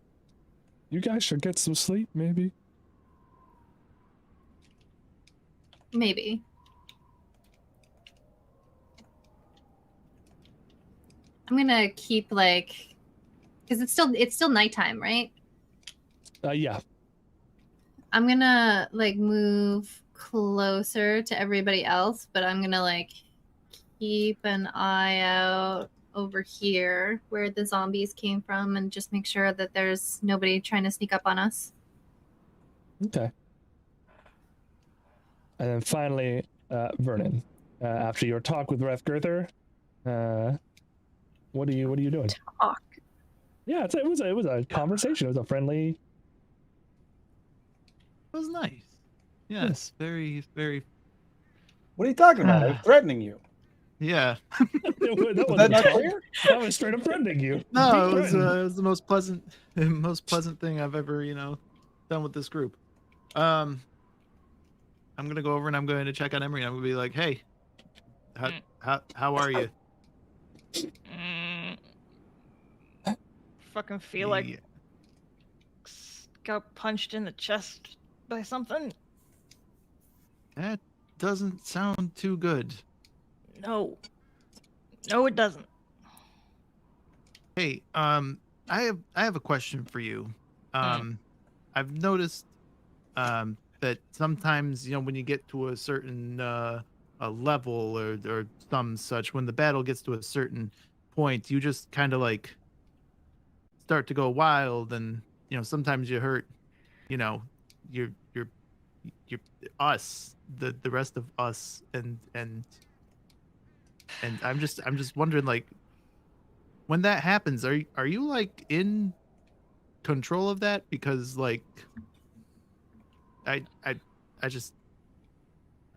You guys should get some sleep, maybe. Maybe. I'm gonna keep like, because it's still nighttime, right? Yeah. I'm gonna like move closer to everybody else, but I'm gonna like keep an eye out over here where the zombies came from and just make sure that there's nobody trying to sneak up on us. Okay. And then finally, Vernon, after your talk with Ref Girther, what are you doing? Talk. Yeah, it was a conversation. It was a friendly. It was nice. Yes, very, very. What are you talking about? I was threatening you. Yeah. that Was that wasn't not talk. clear? That was straight up threatening you. No, Deep it was threaten. the most pleasant thing I've ever, done with this group. I'm gonna go over and I'm going to check on Emery. I'm gonna be like, hey, how are you? Fucking feel like got punched in the chest by something. That doesn't sound too good. No, it doesn't. Hey, I have a question for you. I've noticed that sometimes, when you get to a certain a level or some such, when the battle gets to a certain point, you just kind of like start to go wild, and sometimes you hurt, you're us, the rest of us, and I'm just wondering, like, when that happens, are you like in control of that? Because like I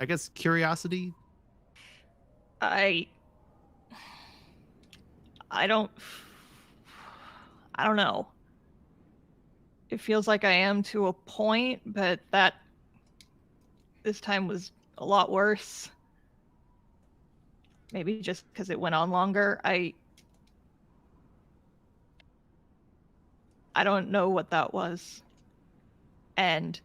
guess curiosity. I don't know. It feels like I am to a point, but that this time was a lot worse. Maybe just because it went on longer. I don't know what that was. And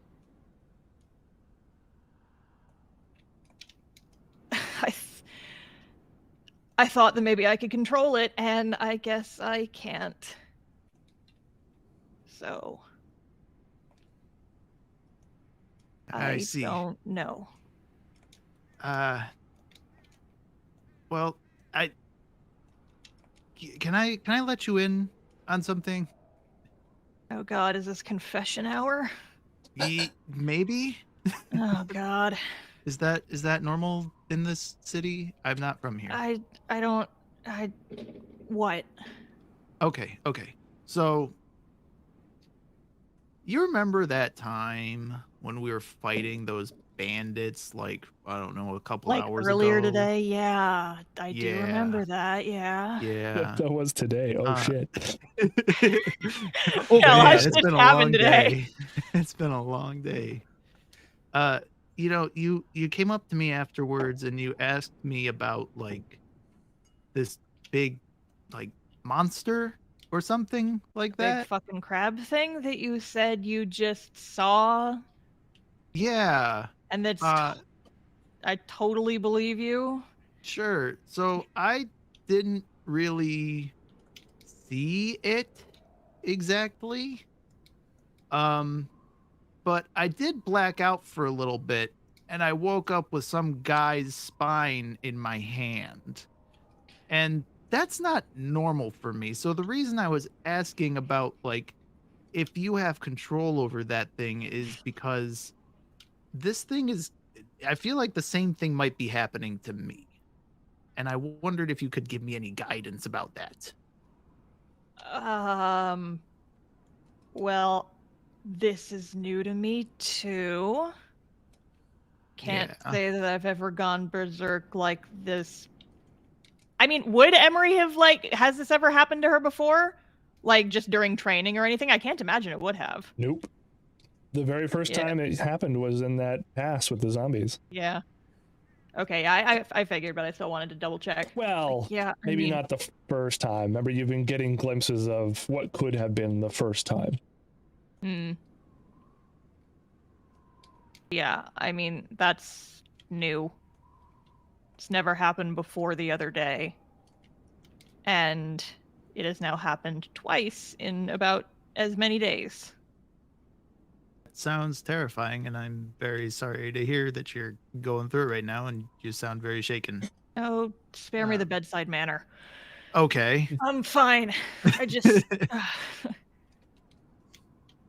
I thought that maybe I could control it, and I guess I can't. So I see. Don't know. Well, can I let you in on something? Oh God, is this confession hour? Maybe. Oh God. Is that normal in this city? I'm not from here. What? Okay. So you remember that time when we were fighting those bandits, like, I don't know, a couple hours earlier ago? today? Yeah, I do Yeah. remember that. Yeah. Yeah. That was today. Oh shit. Oh Yeah, man, lots it's just been a happened long today. day. It's been a long day. You came up to me afterwards and you asked me about like this big like monster or something like Big that. fucking crab thing that you said you just saw, Yeah. and that's I totally believe you. Sure. So I didn't really see it exactly. But I did black out for a little bit and I woke up with some guy's spine in my hand. And that's not normal for me. So the reason I was asking about like if you have control over that thing is because this thing is, I feel like the same thing might be happening to me. And I wondered if you could give me any guidance about that. Well, this is new to me too. Can't say that I've ever gone berserk like this. I mean, would Emery have has this ever happened to her before? Like just during training or anything? I can't imagine it would have. Nope. The very first time it happened was in that pass with the zombies. Yeah. Okay, I figured, but I still wanted to double check. Well, maybe not the first time. Remember, you've been getting glimpses of what could have been the first time. Yeah, I mean, that's new. It's never happened before the other day. And it has now happened twice in about as many days. Sounds terrifying, and I'm very sorry to hear that you're going through it right now, and you sound very shaken. Oh, spare me the bedside manner. Okay. I'm fine. I just...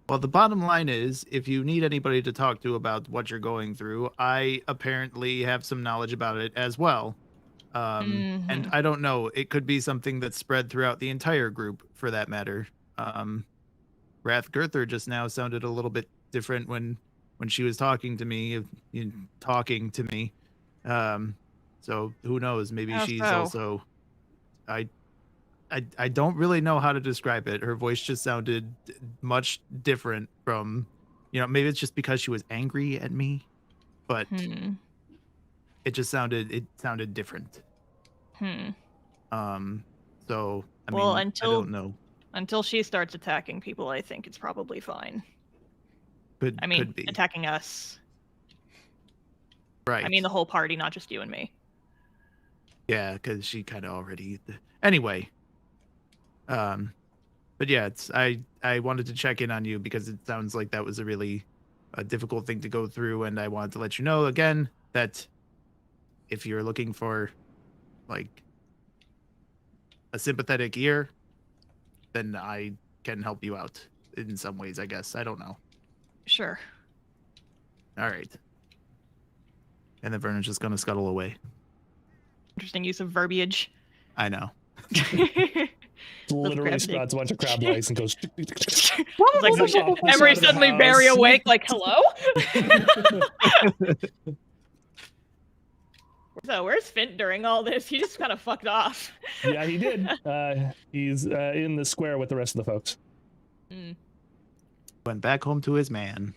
Well, the bottom line is, if you need anybody to talk to about what you're going through, I apparently have some knowledge about it as well. And I don't know, it could be something that's spread throughout the entire group, for that matter. Wrath Girther just now sounded a little bit different when she was talking to me. So who knows? Maybe she's also. I don't really know how to describe it. Her voice just sounded much different from, maybe it's just because she was angry at me, but it sounded different. So I don't know. Until she starts attacking people, I think it's probably fine. Could be attacking us. Right. I mean the whole party, not just you and me. Yeah, because she kind of already. Anyway. But yeah, I wanted to check in on you because it sounds like that was a really difficult thing to go through, and I wanted to let you know again that if you're looking for like a sympathetic ear, then I can help you out in some ways, I guess. I don't know. Sure. All right. And then Vernon's just gonna scuttle away. Interesting use of verbiage. I know. Literally sprouts a bunch of crab legs and goes. Emery suddenly very awake, like, hello? So where's Fint during all this? He just kind of fucked off. Yeah, he did. He's in the square with the rest of the folks. Went back home to his man.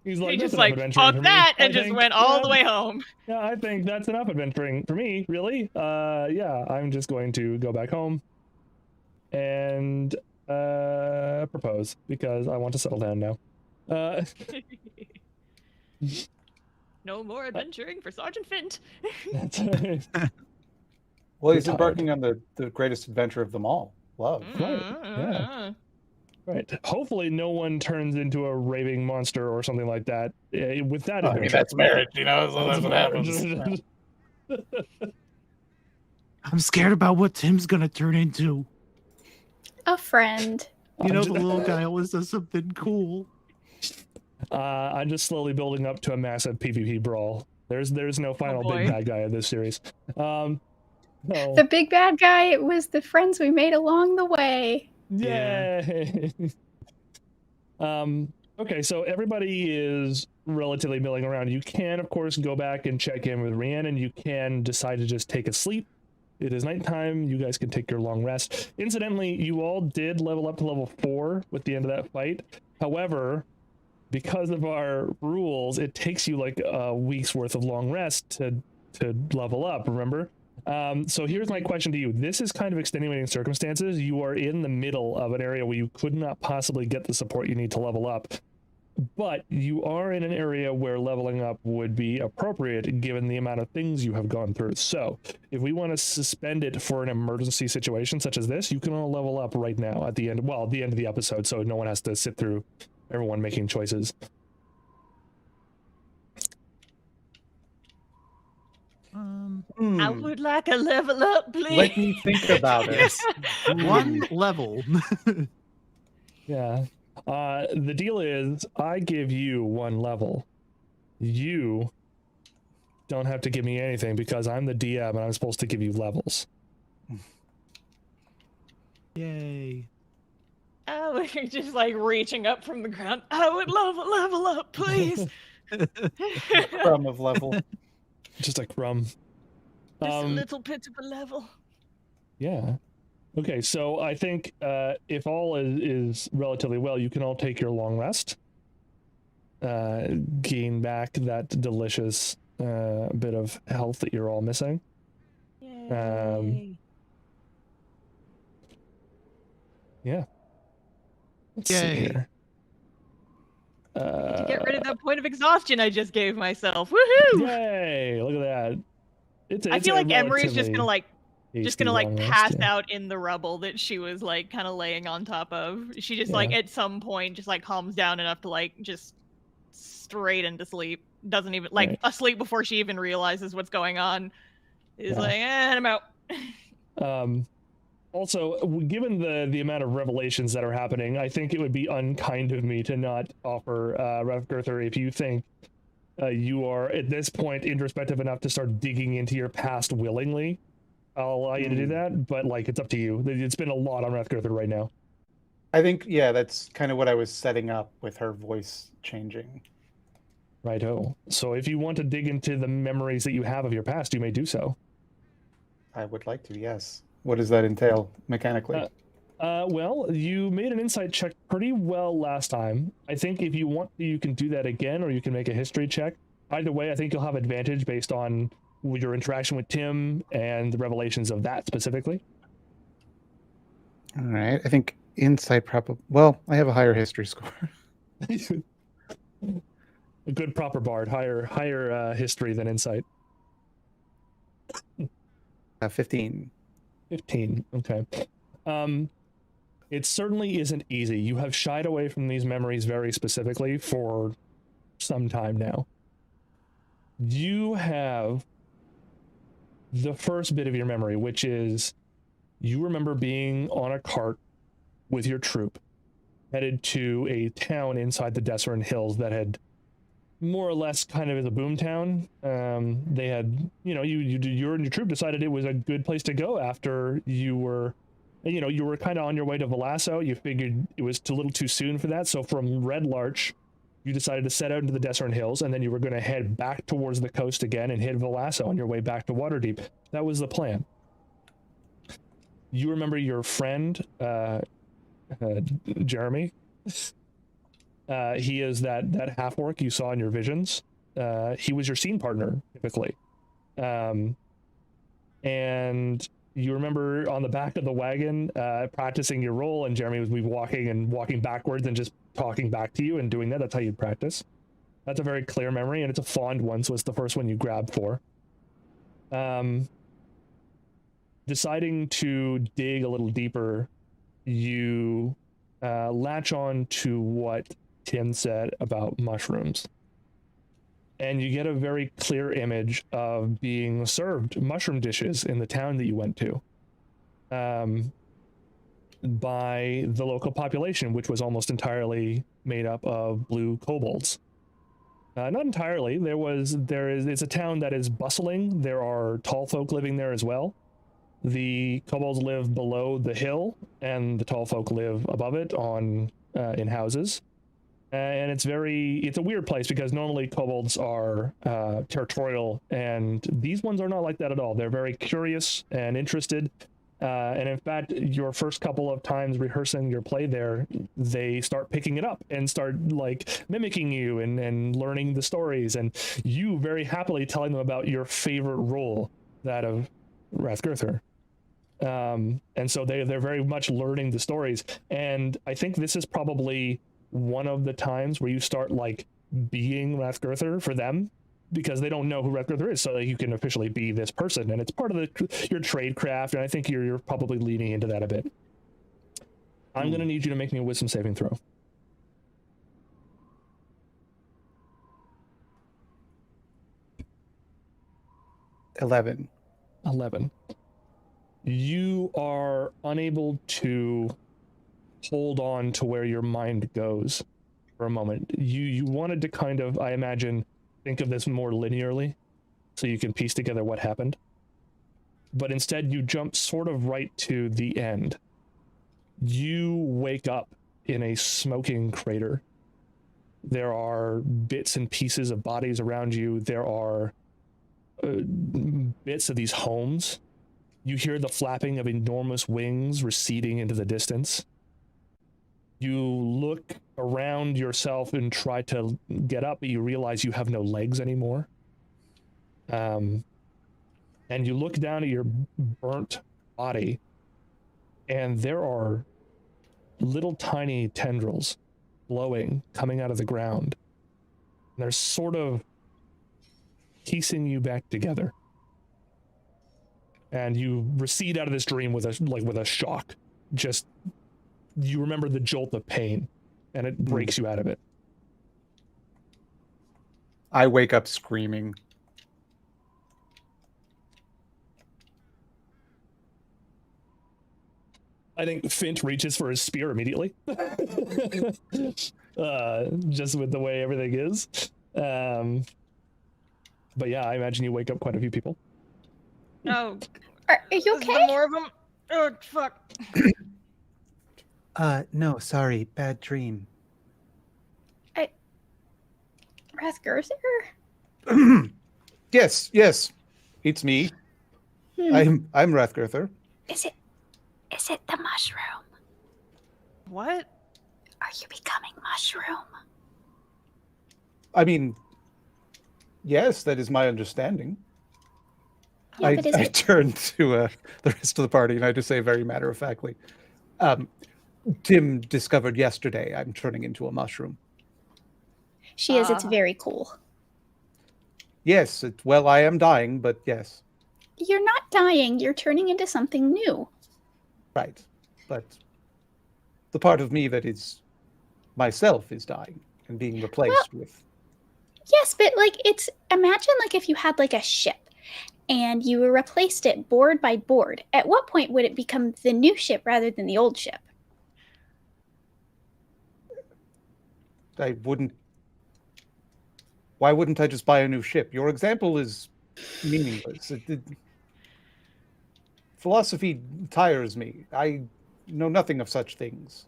He's like, he just like fuck that and just went all the way home. Yeah, I think that's enough adventuring for me, really. Yeah, I'm just going to go back home and propose because I want to settle down now. No more adventuring for Sergeant Fint. That's right. Well, he's embarking on the greatest adventure of them all. Love. Right. Yeah. Right. Hopefully no one turns into a raving monster or something like that with that. I mean, that's marriage, so that's what happens. I'm scared about what Tim's gonna turn into. A friend. The little guy always does something cool. I'm just slowly building up to a massive PvP brawl. There's no final big bad guy in this series. No. The big bad guy was the friends we made along the way. Yay! Okay, so everybody is relatively milling around. You can, of course, go back and check in with Rhiannon. You can decide to just take a sleep. It is nighttime. You guys can take your long rest. Incidentally, you all did level up to level 4 with the end of that fight. However, because of our rules, it takes you like a week's worth of long rest to level up, remember? So here's my question to you. This is kind of extenuating circumstances. You are in the middle of an area where you could not possibly get the support you need to level up, but you are in an area where leveling up would be appropriate given the amount of things you have gone through. So if we want to suspend it for an emergency situation such as this, you can all level up right now at the end, of the episode, so no one has to sit through everyone making choices. I would like a level up, please. Let me think about it. One level. Yeah. The deal is, I give you 1 level. You don't have to give me anything because I'm the DM and I'm supposed to give you levels. Yay. Oh, you're just like reaching up from the ground. I would love a level up, please. Crumb of level. Just a crumb. Just a little bit of a level. Yeah. Okay, so I think if all is relatively well, you can all take your long rest. Gain back that delicious bit of health that you're all missing. Yay. Yeah. Let's Yay. see here. To get rid of that point of exhaustion I just gave myself. Woohoo! Yay! Look at that. I feel like Emery's just gonna hasty pass long rest, out in the rubble that she was like kind of laying on top of. She just like at some point just like calms down enough to like just straight into sleep. Doesn't even like asleep before she even realizes what's going on. Is like, I'm out. Also, given the amount of revelations that are happening, I think it would be unkind of me to not offer Rathgurther if you think you are at this point introspective enough to start digging into your past willingly. I'll allow you to do that, but like it's up to you. It's been a lot on Rathgurther right now. I think, yeah, that's kind of what I was setting up with her voice changing. Righto. So if you want to dig into the memories that you have of your past, you may do so. I would like to, yes. What does that entail mechanically? Well, you made an insight check pretty well last time. I think if you want, you can do that again, or you can make a history check. Either way, I think you'll have advantage based on your interaction with Tim and the revelations of that specifically. All right. I think insight probably... Well, I have a higher history score. A good proper bard, higher history than insight. 15. 15. Okay. It certainly isn't easy. You have shied away from these memories very specifically for some time now. You have the first bit of your memory, which is you remember being on a cart with your troop, headed to a town inside the Desserin Hills that had more or less kind of as a boom town. They had, you and your troop decided it was a good place to go after you were kind of on your way to Valasso. You figured it was a little too soon for that. So from Red Larch, you decided to set out into the Desserin Hills, and then you were going to head back towards the coast again and hit Valasso on your way back to Waterdeep. That was the plan. You remember your friend, Jeremy? He is that half-orc you saw in your visions. He was your scene partner, typically. And you remember on the back of the wagon practicing your role, and Jeremy was walking backwards and just talking back to you and doing that. That's how you'd practice. That's a very clear memory, and it's a fond one, so it's the first one you grabbed for. Deciding to dig a little deeper, you latch on to what Tim said about mushrooms. And you get a very clear image of being served mushroom dishes in the town that you went to by the local population, which was almost entirely made up of blue kobolds. Not entirely. It's a town that is bustling. There are tall folk living there as well. The kobolds live below the hill, and the tall folk live above it in houses. And it's a weird place because normally kobolds are territorial, and these ones are not like that at all. They're very curious and interested. And in fact, your first couple of times rehearsing your play there, they start picking it up and start like mimicking you and learning the stories, and you very happily telling them about your favorite role, that of Rathgurther. And so they're very much learning the stories. And I think this is probably one of the times where you start like being Rathgurther for them, because they don't know who Rathgurther is, so that you can officially be this person, and it's part of your trade craft, and I think you're probably leaning into that a bit. I'm going to need you to make me a wisdom saving throw. 11. You are unable to hold on to where your mind goes for a moment. You wanted to kind of, I imagine, think of this more linearly so you can piece together what happened. But instead you jump sort of right to the end. You wake up in a smoking crater. There are bits and pieces of bodies around you. There are bits of these homes. You hear the flapping of enormous wings receding into the distance. You look around yourself and try to get up, but you realize you have no legs anymore. And you look down at your burnt body, and there are little tiny tendrils glowing, coming out of the ground. And they're sort of piecing you back together. And you recede out of this dream with a shock. Just, you remember the jolt of pain, and it breaks you out of it. I wake up screaming. I think Fint reaches for his spear immediately. Just with the way everything is. But yeah, I imagine you wake up quite a few people. Oh, Are you is there okay? more of them? Oh, fuck. No, sorry, bad dream. Rathgerther? Yes, it's me. I'm Rathgerther. Is it the mushroom? What? Are you becoming mushroom? I mean, yes, that is my understanding. Yeah, but is I it? turn to the rest of the party and I just say very matter-of-factly, Tim discovered yesterday I'm turning into a mushroom. She is. It's very cool. Yes, well, I am dying, but yes. You're not dying. You're turning into something new. Right. But the part of me that is myself is dying and being replaced with. Yes, but like imagine like if you had like a ship and you replaced it board by board. At what point would it become the new ship rather than the old ship? I wouldn't. Why wouldn't I just buy a new ship? Your example is meaningless. Philosophy tires me. I know nothing of such things.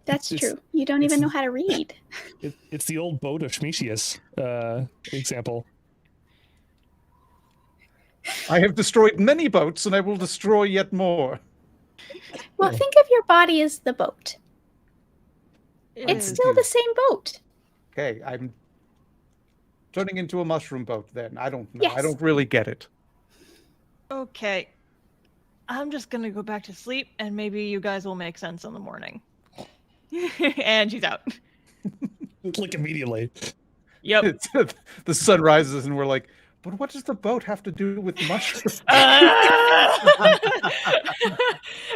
That's true. You don't even know how to read. It's the old boat of Schmecius example. I have destroyed many boats, and I will destroy yet more. Well, think of your body as the boat. It's still the same boat. Okay, I'm turning into a mushroom boat then. I don't know. Yes. I don't really get it. Okay. I'm just gonna go back to sleep, and maybe you guys will make sense in the morning. And she's out. Like immediately. Yep. The sun rises, and we're like, but what does the boat have to do with mushrooms?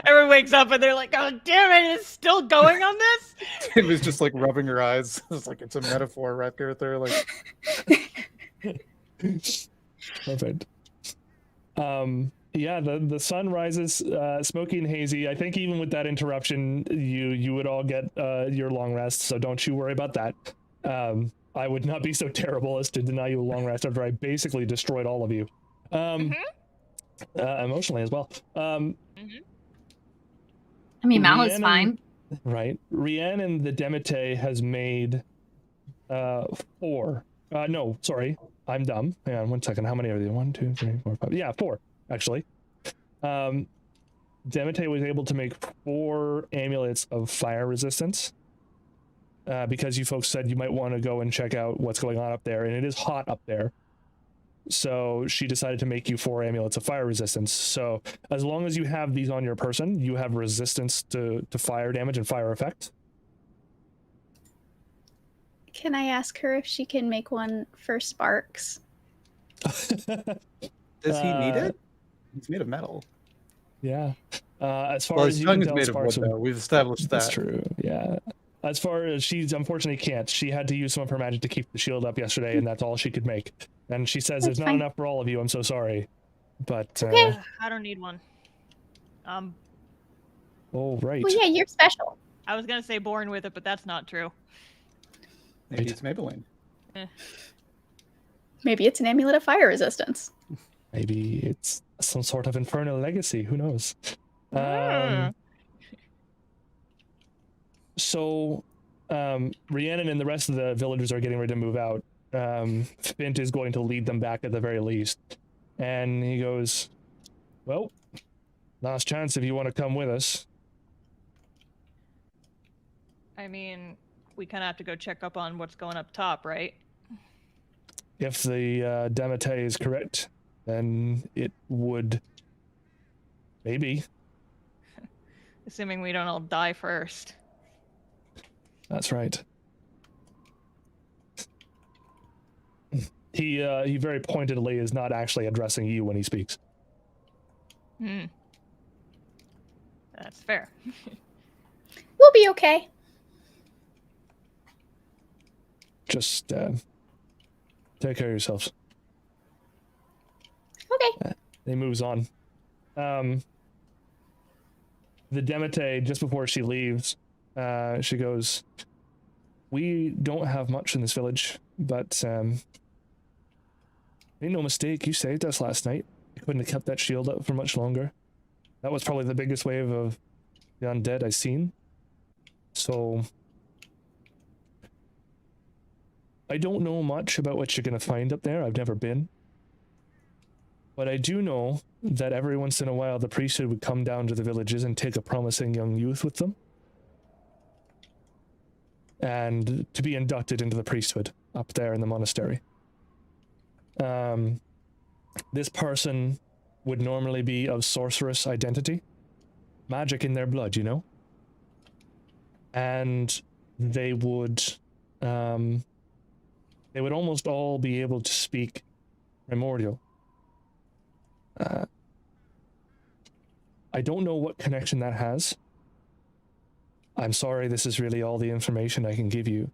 Everyone wakes up and they're like, "Oh damn it! It's still going on this." Tim was just like rubbing her eyes. It's like it's a metaphor, Rathgerther. Like, Perfect. Yeah, the sun rises, smoky and hazy. I think even with that interruption, you would all get your long rest, so don't you worry about that. I would not be so terrible as to deny you a long rest after I basically destroyed all of you. Emotionally as well. I mean, Mallet's fine. Right. Rhiannon the Demite has made 4. No, sorry. I'm dumb. Hang on 1 second. How many are there? 1, 2, 3, 4, 5. Yeah, 4, actually. Demite was able to make 4 amulets of fire resistance. Because you folks said you might want to go and check out what's going on up there, and it is hot up there. So she decided to make you 4 amulets of fire resistance. So as long as you have these on your person, you have resistance to fire damage and fire effect. Can I ask her if she can make one for Sparks? does he need it? He's made of metal. Yeah. As far Well, as his you tongue can is tell, made of wood, Sparks though. We've established that. That's true. Yeah. As far as she's unfortunately can't. She had to use some of her magic to keep the shield up yesterday, and that's all she could make. And she says That's there's not fine. enough for all of you. I'm so sorry. But Okay. I don't need one. Oh right. Well, yeah, you're special. I was gonna say born with it, but that's not true. Maybe it's Maybelline. Maybe it's an amulet of fire resistance. Maybe it's some sort of infernal legacy. Who knows? So, Rhiannon and the rest of the villagers are getting ready to move out. Fint is going to lead them back at the very least. And he goes, well, last chance if you want to come with us. I mean, we kind of have to go check up on what's going up top, right? If the Demite is correct, then it would... Maybe. Assuming we don't all die first. That's right. He very pointedly is not actually addressing you when he speaks. That's fair. We'll be okay. Just take care of yourselves. Okay. He moves on. the Demete, just before she leaves, she goes, "We don't have much in this village, but ain't no mistake, you saved us last night. You couldn't have kept that shield up for much longer. That was probably the biggest wave of the undead I've seen. So I don't know much about what you're going to find up there. I've never been. But I do know that every once in a while the priesthood would come down to the villages and take a promising young youth with them. And to be inducted into the priesthood up there in the monastery. This person would normally be of sorceress identity. Magic in their blood, you know? And they would almost all be able to speak primordial. I don't know what connection that has. I'm sorry, this is really all the information I can give you.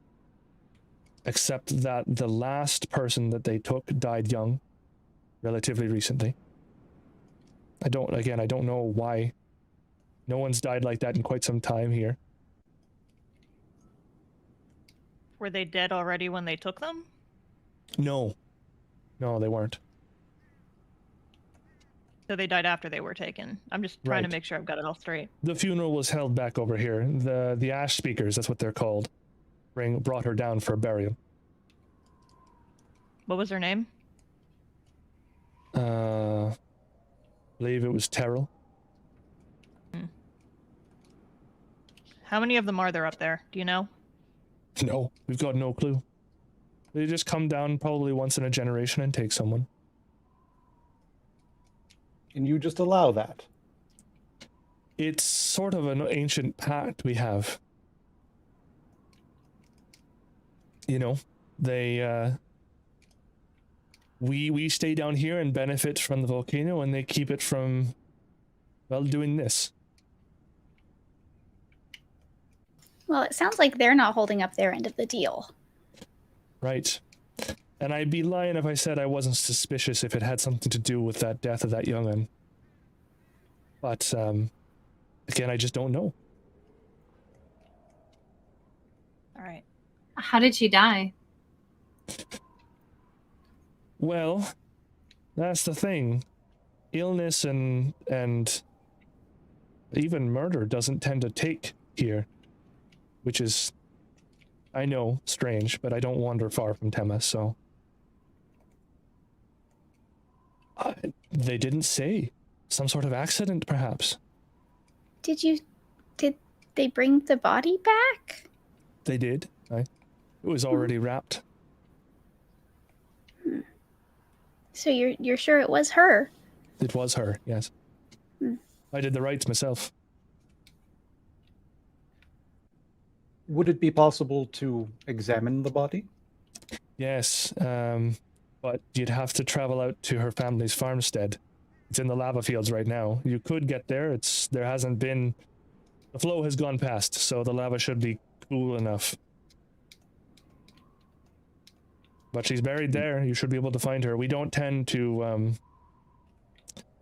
Except that the last person that they took died young, relatively recently. I don't know why. No one's died like that in quite some time here. Were they dead already when they took them? No. No, they weren't. So they died after they were taken. I'm just trying to Right. make sure I've got it all straight. The funeral was held back over here. The ash speakers, that's what they're called, brought her down for burial. What was her name? Believe it was Terrell. How many of them are there up there? Do you know? No, we've got no clue. They just come down probably once in a generation and take someone. And you just allow that? It's sort of an ancient pact we have. You know, we stay down here and benefit from the volcano, and they keep it from, well, doing this. Well, it sounds like they're not holding up their end of the deal. Right. And I'd be lying if I said I wasn't suspicious if it had something to do with that death of that young'un. But, again, I just don't know. All right. How did she die? Well, that's the thing. Illness and even murder doesn't tend to take here. Which is, I know, strange, but I don't wander far from Tema, so... they didn't say. Some sort of accident, perhaps. Did they bring the body back? They did. It was already wrapped. So you're sure it was her? It was her, yes. I did the rites myself. Would it be possible to examine the body? Yes, but you'd have to travel out to her family's farmstead. It's in the lava fields right now. You could get there. There hasn't been... The flow has gone past, so the lava should be cool enough. But she's buried there. You should be able to find her. We don't tend to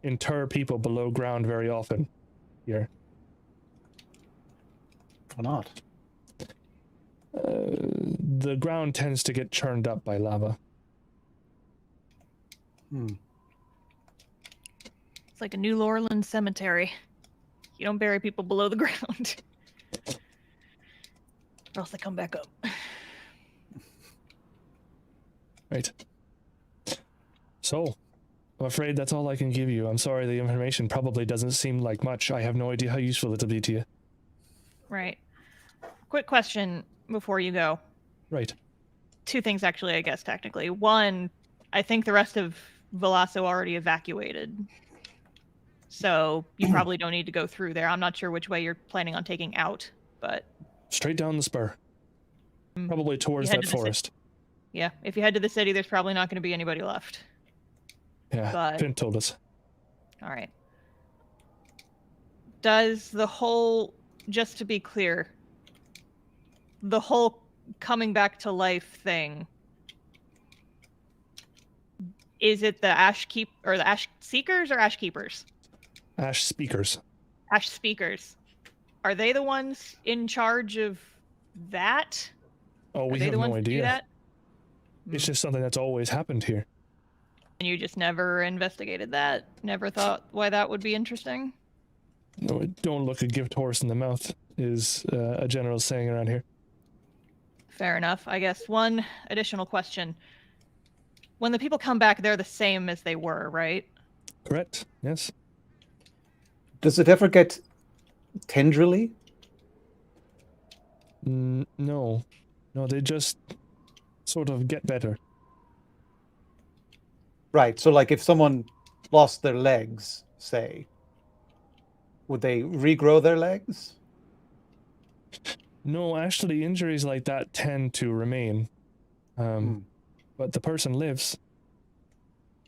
inter people below ground very often here. Or not? The ground tends to get churned up by lava. It's like a New Orleans cemetery. You don't bury people below the ground. Or else they come back up. Right. So, I'm afraid that's all I can give you. I'm sorry the information probably doesn't seem like much. I have no idea how useful it'll be to you. Right. Quick question before you go. Right. Two things, actually, I guess, technically. One, I think the rest of Velasco already evacuated. So you probably don't need to go through there. I'm not sure which way you're planning on taking out, but... Straight down the spur. Probably towards that forest. Yeah, if you head to the city, there's probably not going to be anybody left. Yeah, But... Clint told us. All right. Does the whole... Just to be clear, the whole coming back to life thing... Is it the Ash Keep or the Ash Seekers or Ash Keepers? Ash Speakers. Ash Speakers. Are they the ones in charge of that? Oh, Are we they have the no ones who do idea. that? It's just something that's always happened here. And you just never investigated that? Never thought why that would be interesting? No, don't look a gift horse in the mouth is a general saying around here. Fair enough. I guess one additional question. When the people come back, they're the same as they were, right? Correct. Yes. Does it ever get tendrily? No. No, they just sort of get better. Right. So, like, if someone lost their legs, say, would they regrow their legs? No, actually, injuries like that tend to remain. But the person lives.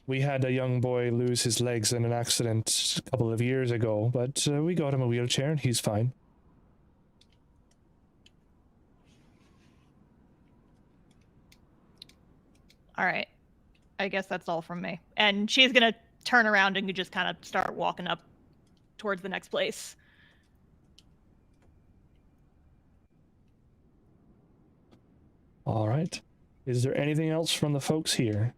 We had a young boy lose his legs in an accident a couple of years ago, but we got him a wheelchair and he's fine. All right. I guess that's all from me. And she's going to turn around and just kind of start walking up towards the next place. All right. Is there anything else from the folks here?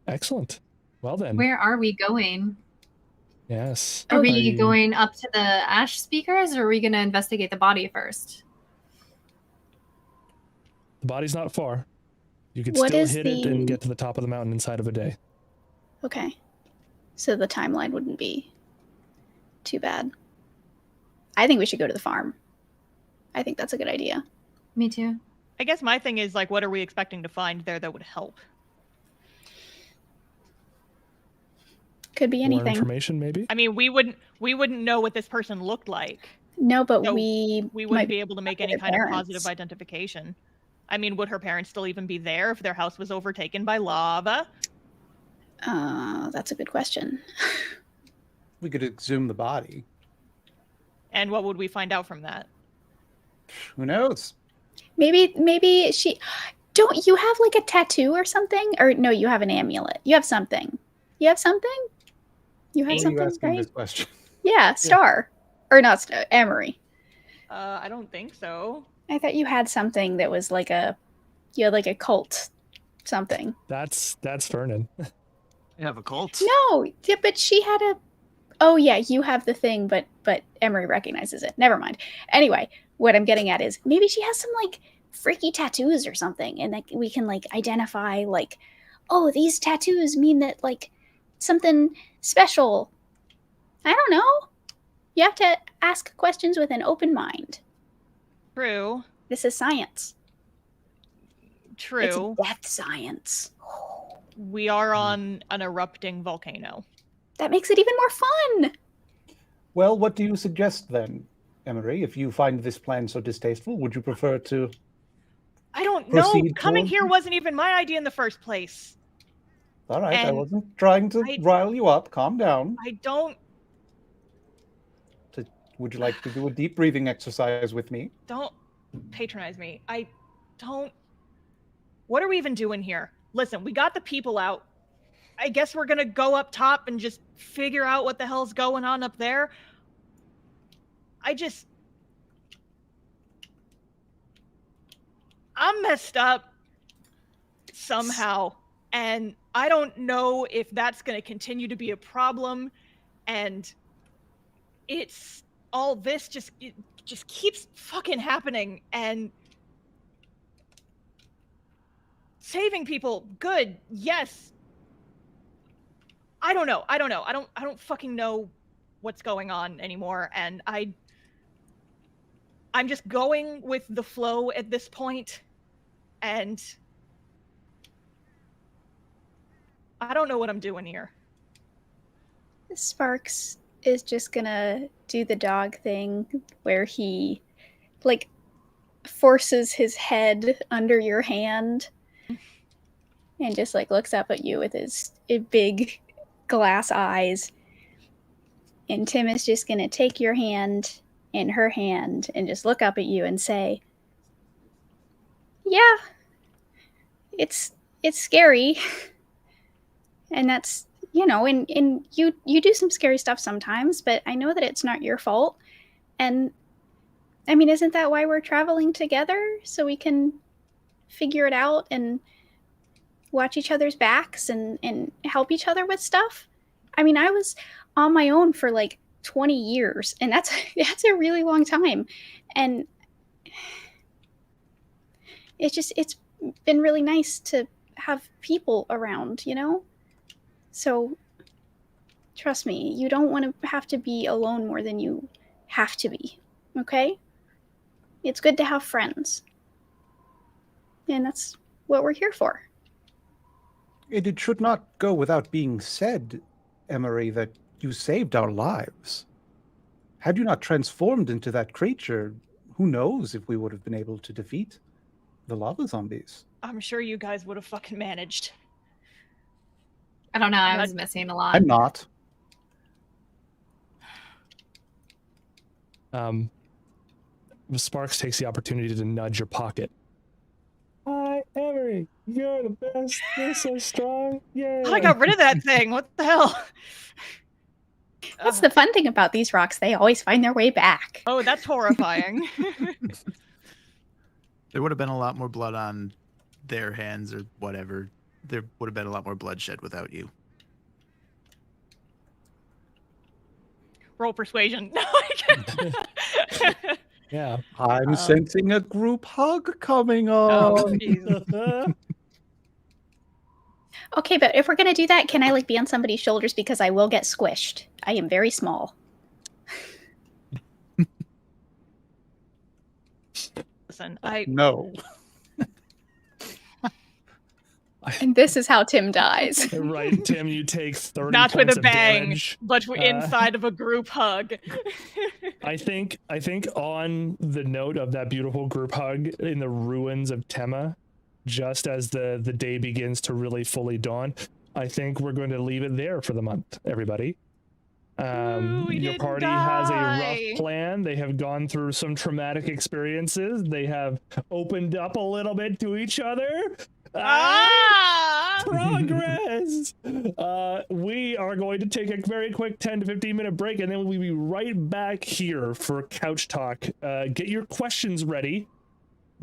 Excellent. Well then. Where are we going? Yes. Are we going up to the ash speakers, or are we going to investigate the body first? The body's not far. You could What still is hit it and get to the top of the mountain inside of a day. Okay. So the timeline wouldn't be too bad. I think we should go to the farm. I think that's a good idea. Me too. I guess my thing is, like, what are we expecting to find there that would help? Could be More anything. information, maybe? I mean, we wouldn't know what this person looked like. No, but So we wouldn't be able to make any their kind of parents. positive identification. I mean, would her parents still even be there if their house was overtaken by lava? That's a good question. We could exhume the body. And what would we find out from that? Who knows? Maybe she. Don't you have like a tattoo or something? Or no, you have an amulet. You have something. You have something. You have Why are you something, asking right? this question? Yeah, Star, or not Star, Amory. I don't think so. I thought you had something that was like you had like a cult, something. That's Vernon. You have a cult? No, yeah, but she had a. Oh yeah, you have the thing, but Emery recognizes it. Never mind. Anyway, what I'm getting at is maybe she has some like freaky tattoos or something, and like we can like identify like, oh, these tattoos mean that like something special. I don't know. You have to ask questions with an open mind. True. This is science. True. It's death science. We are on an erupting volcano. That makes it even more fun. Well, what do you suggest then, Emery? If you find this plan so distasteful, would you prefer to... I don't know. Proceed Coming towards- here wasn't even my idea in the first place. All right, I And wasn't trying to rile you up. Calm down. I don't Would you like to do a deep breathing exercise with me? patronize me. I don't. What are we even doing here? Listen, we got the people out. I guess we're gonna go up top and just figure out what the hell's going on up there. I'm messed up somehow, and I don't know if that's gonna continue to be a problem, and it's all this it just keeps fucking happening, and saving people, good, yes. I don't know. I don't fucking know what's going on anymore, and I'm just going with the flow at this point, and I don't know what I'm doing here. Sparks is just gonna do the dog thing where he like forces his head under your hand and just like looks up at you with his big glass eyes. And Tim is just gonna take your hand in her hand and just look up at you and say, "Yeah, it's scary, and that's you know, and you do some scary stuff sometimes, but I know that it's not your fault. And I mean, isn't that why we're traveling together? So we can figure it out and watch each other's backs and help each other with stuff. I mean, I was on my own for like 20 years, and that's that's a really long time. And it's been really nice to have people around, you know? So trust me, you don't want to have to be alone more than you have to be. Okay? It's good to have friends. And that's what we're here for. It should not go without being said, Emery, that you saved our lives. Had you not transformed into that creature, who knows if we would have been able to defeat the lava zombies. I'm sure you guys would have fucking managed. I don't know. I I'm was not- missing a lot. I'm not. Sparks takes the opportunity to nudge your pocket. Hi, Emery. You're the best. You're so strong. Yeah. I got rid of that thing. What the hell? That's the fun thing about these rocks. They always find their way back. Oh, that's horrifying. There would have been a lot more blood on their hands or whatever. There would have been a lot more bloodshed without you. Roll persuasion. No, I can't. Yeah. I'm sensing a group hug coming Oh, on. Jesus. Okay, but if we're gonna do that, can I like be on somebody's shoulders because I will get squished? I am very small. Listen, No. And this is how Tim dies. Right, Tim, you take 30 not with points a of bang, damage. but inside of a group hug. I think on the note of that beautiful group hug in the ruins of Tema, just as the day begins to really fully dawn, I think we're going to leave it there for the month, everybody. We Your didn't party has a die. rough plan. They have gone through some traumatic experiences. They have opened up a little bit to each other. Progress. We are going to take a very quick 10 to 15 minute break, and then we'll be right back here for couch talk. Get your questions ready.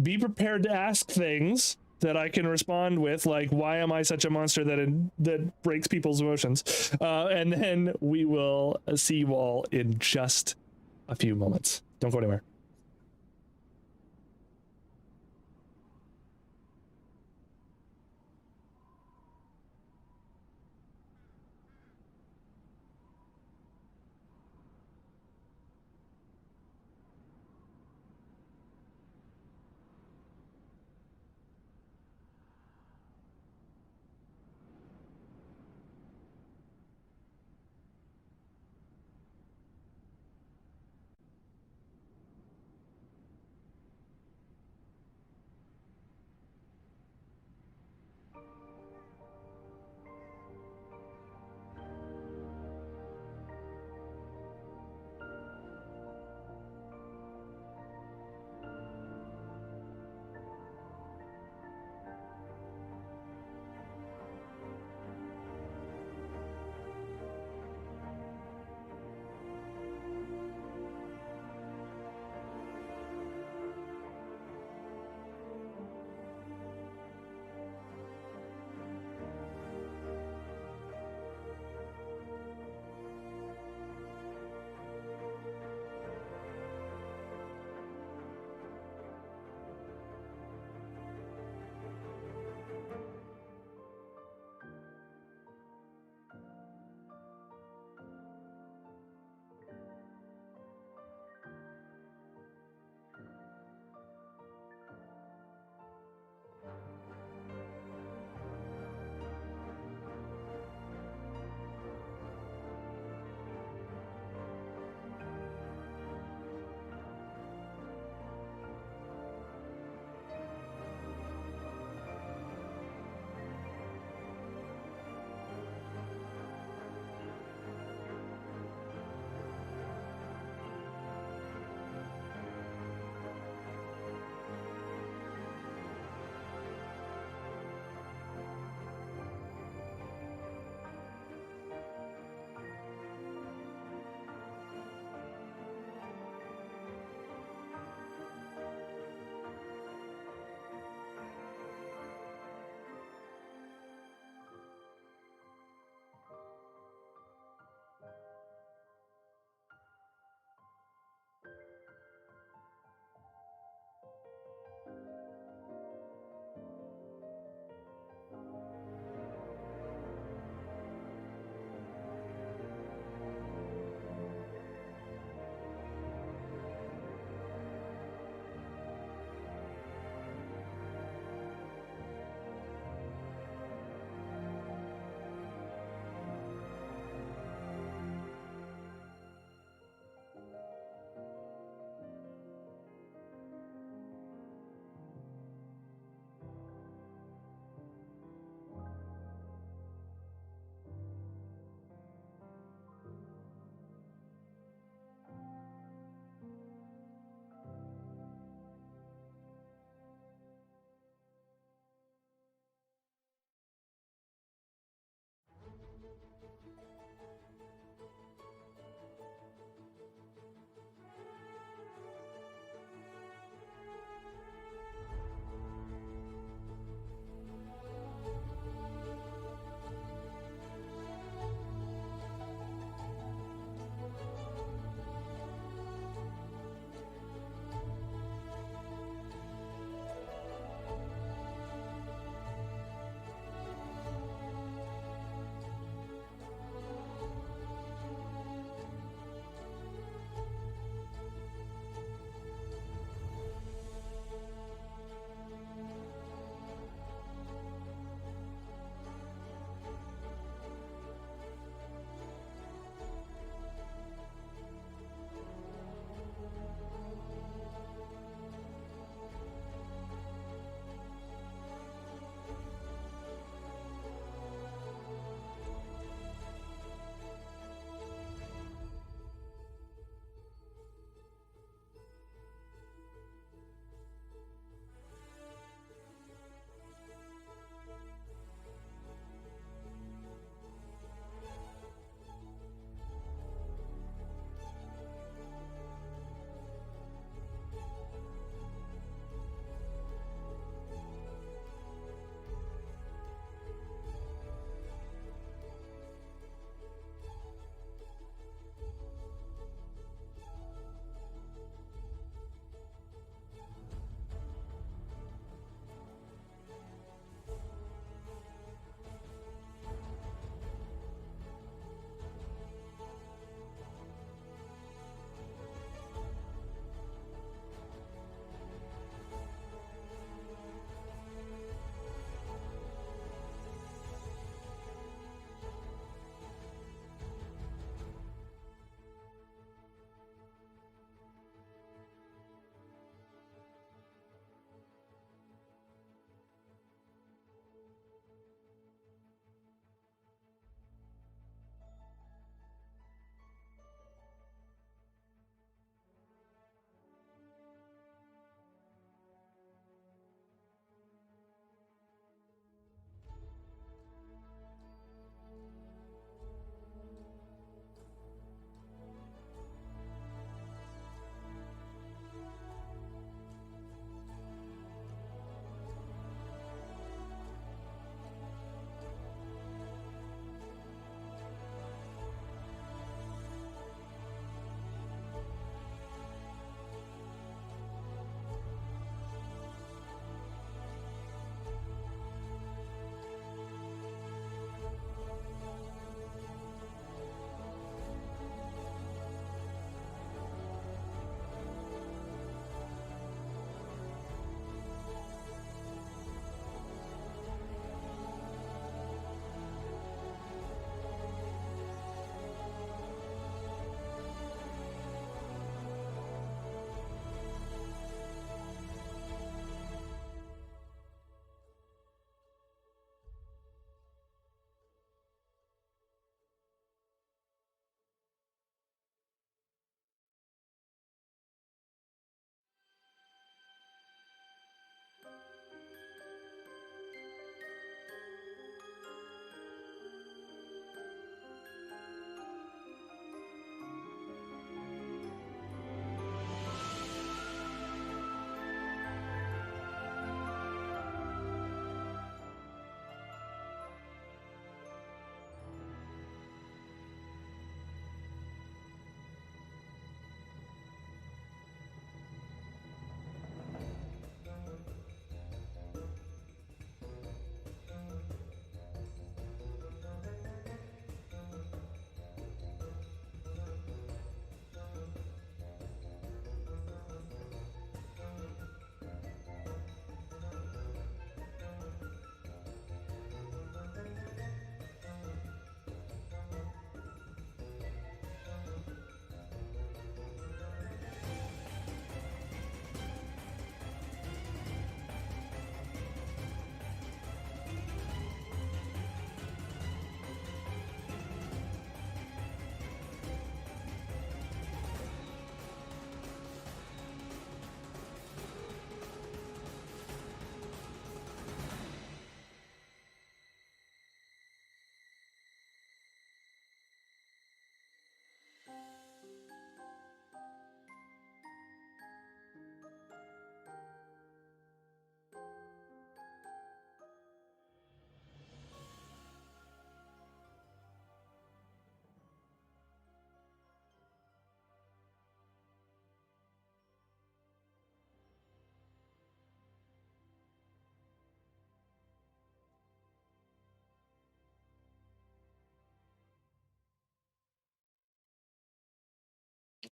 Be prepared to ask things that I can respond with, like, why am I such a monster that breaks people's emotions? And then we will see you all in just a few moments. Don't go anywhere.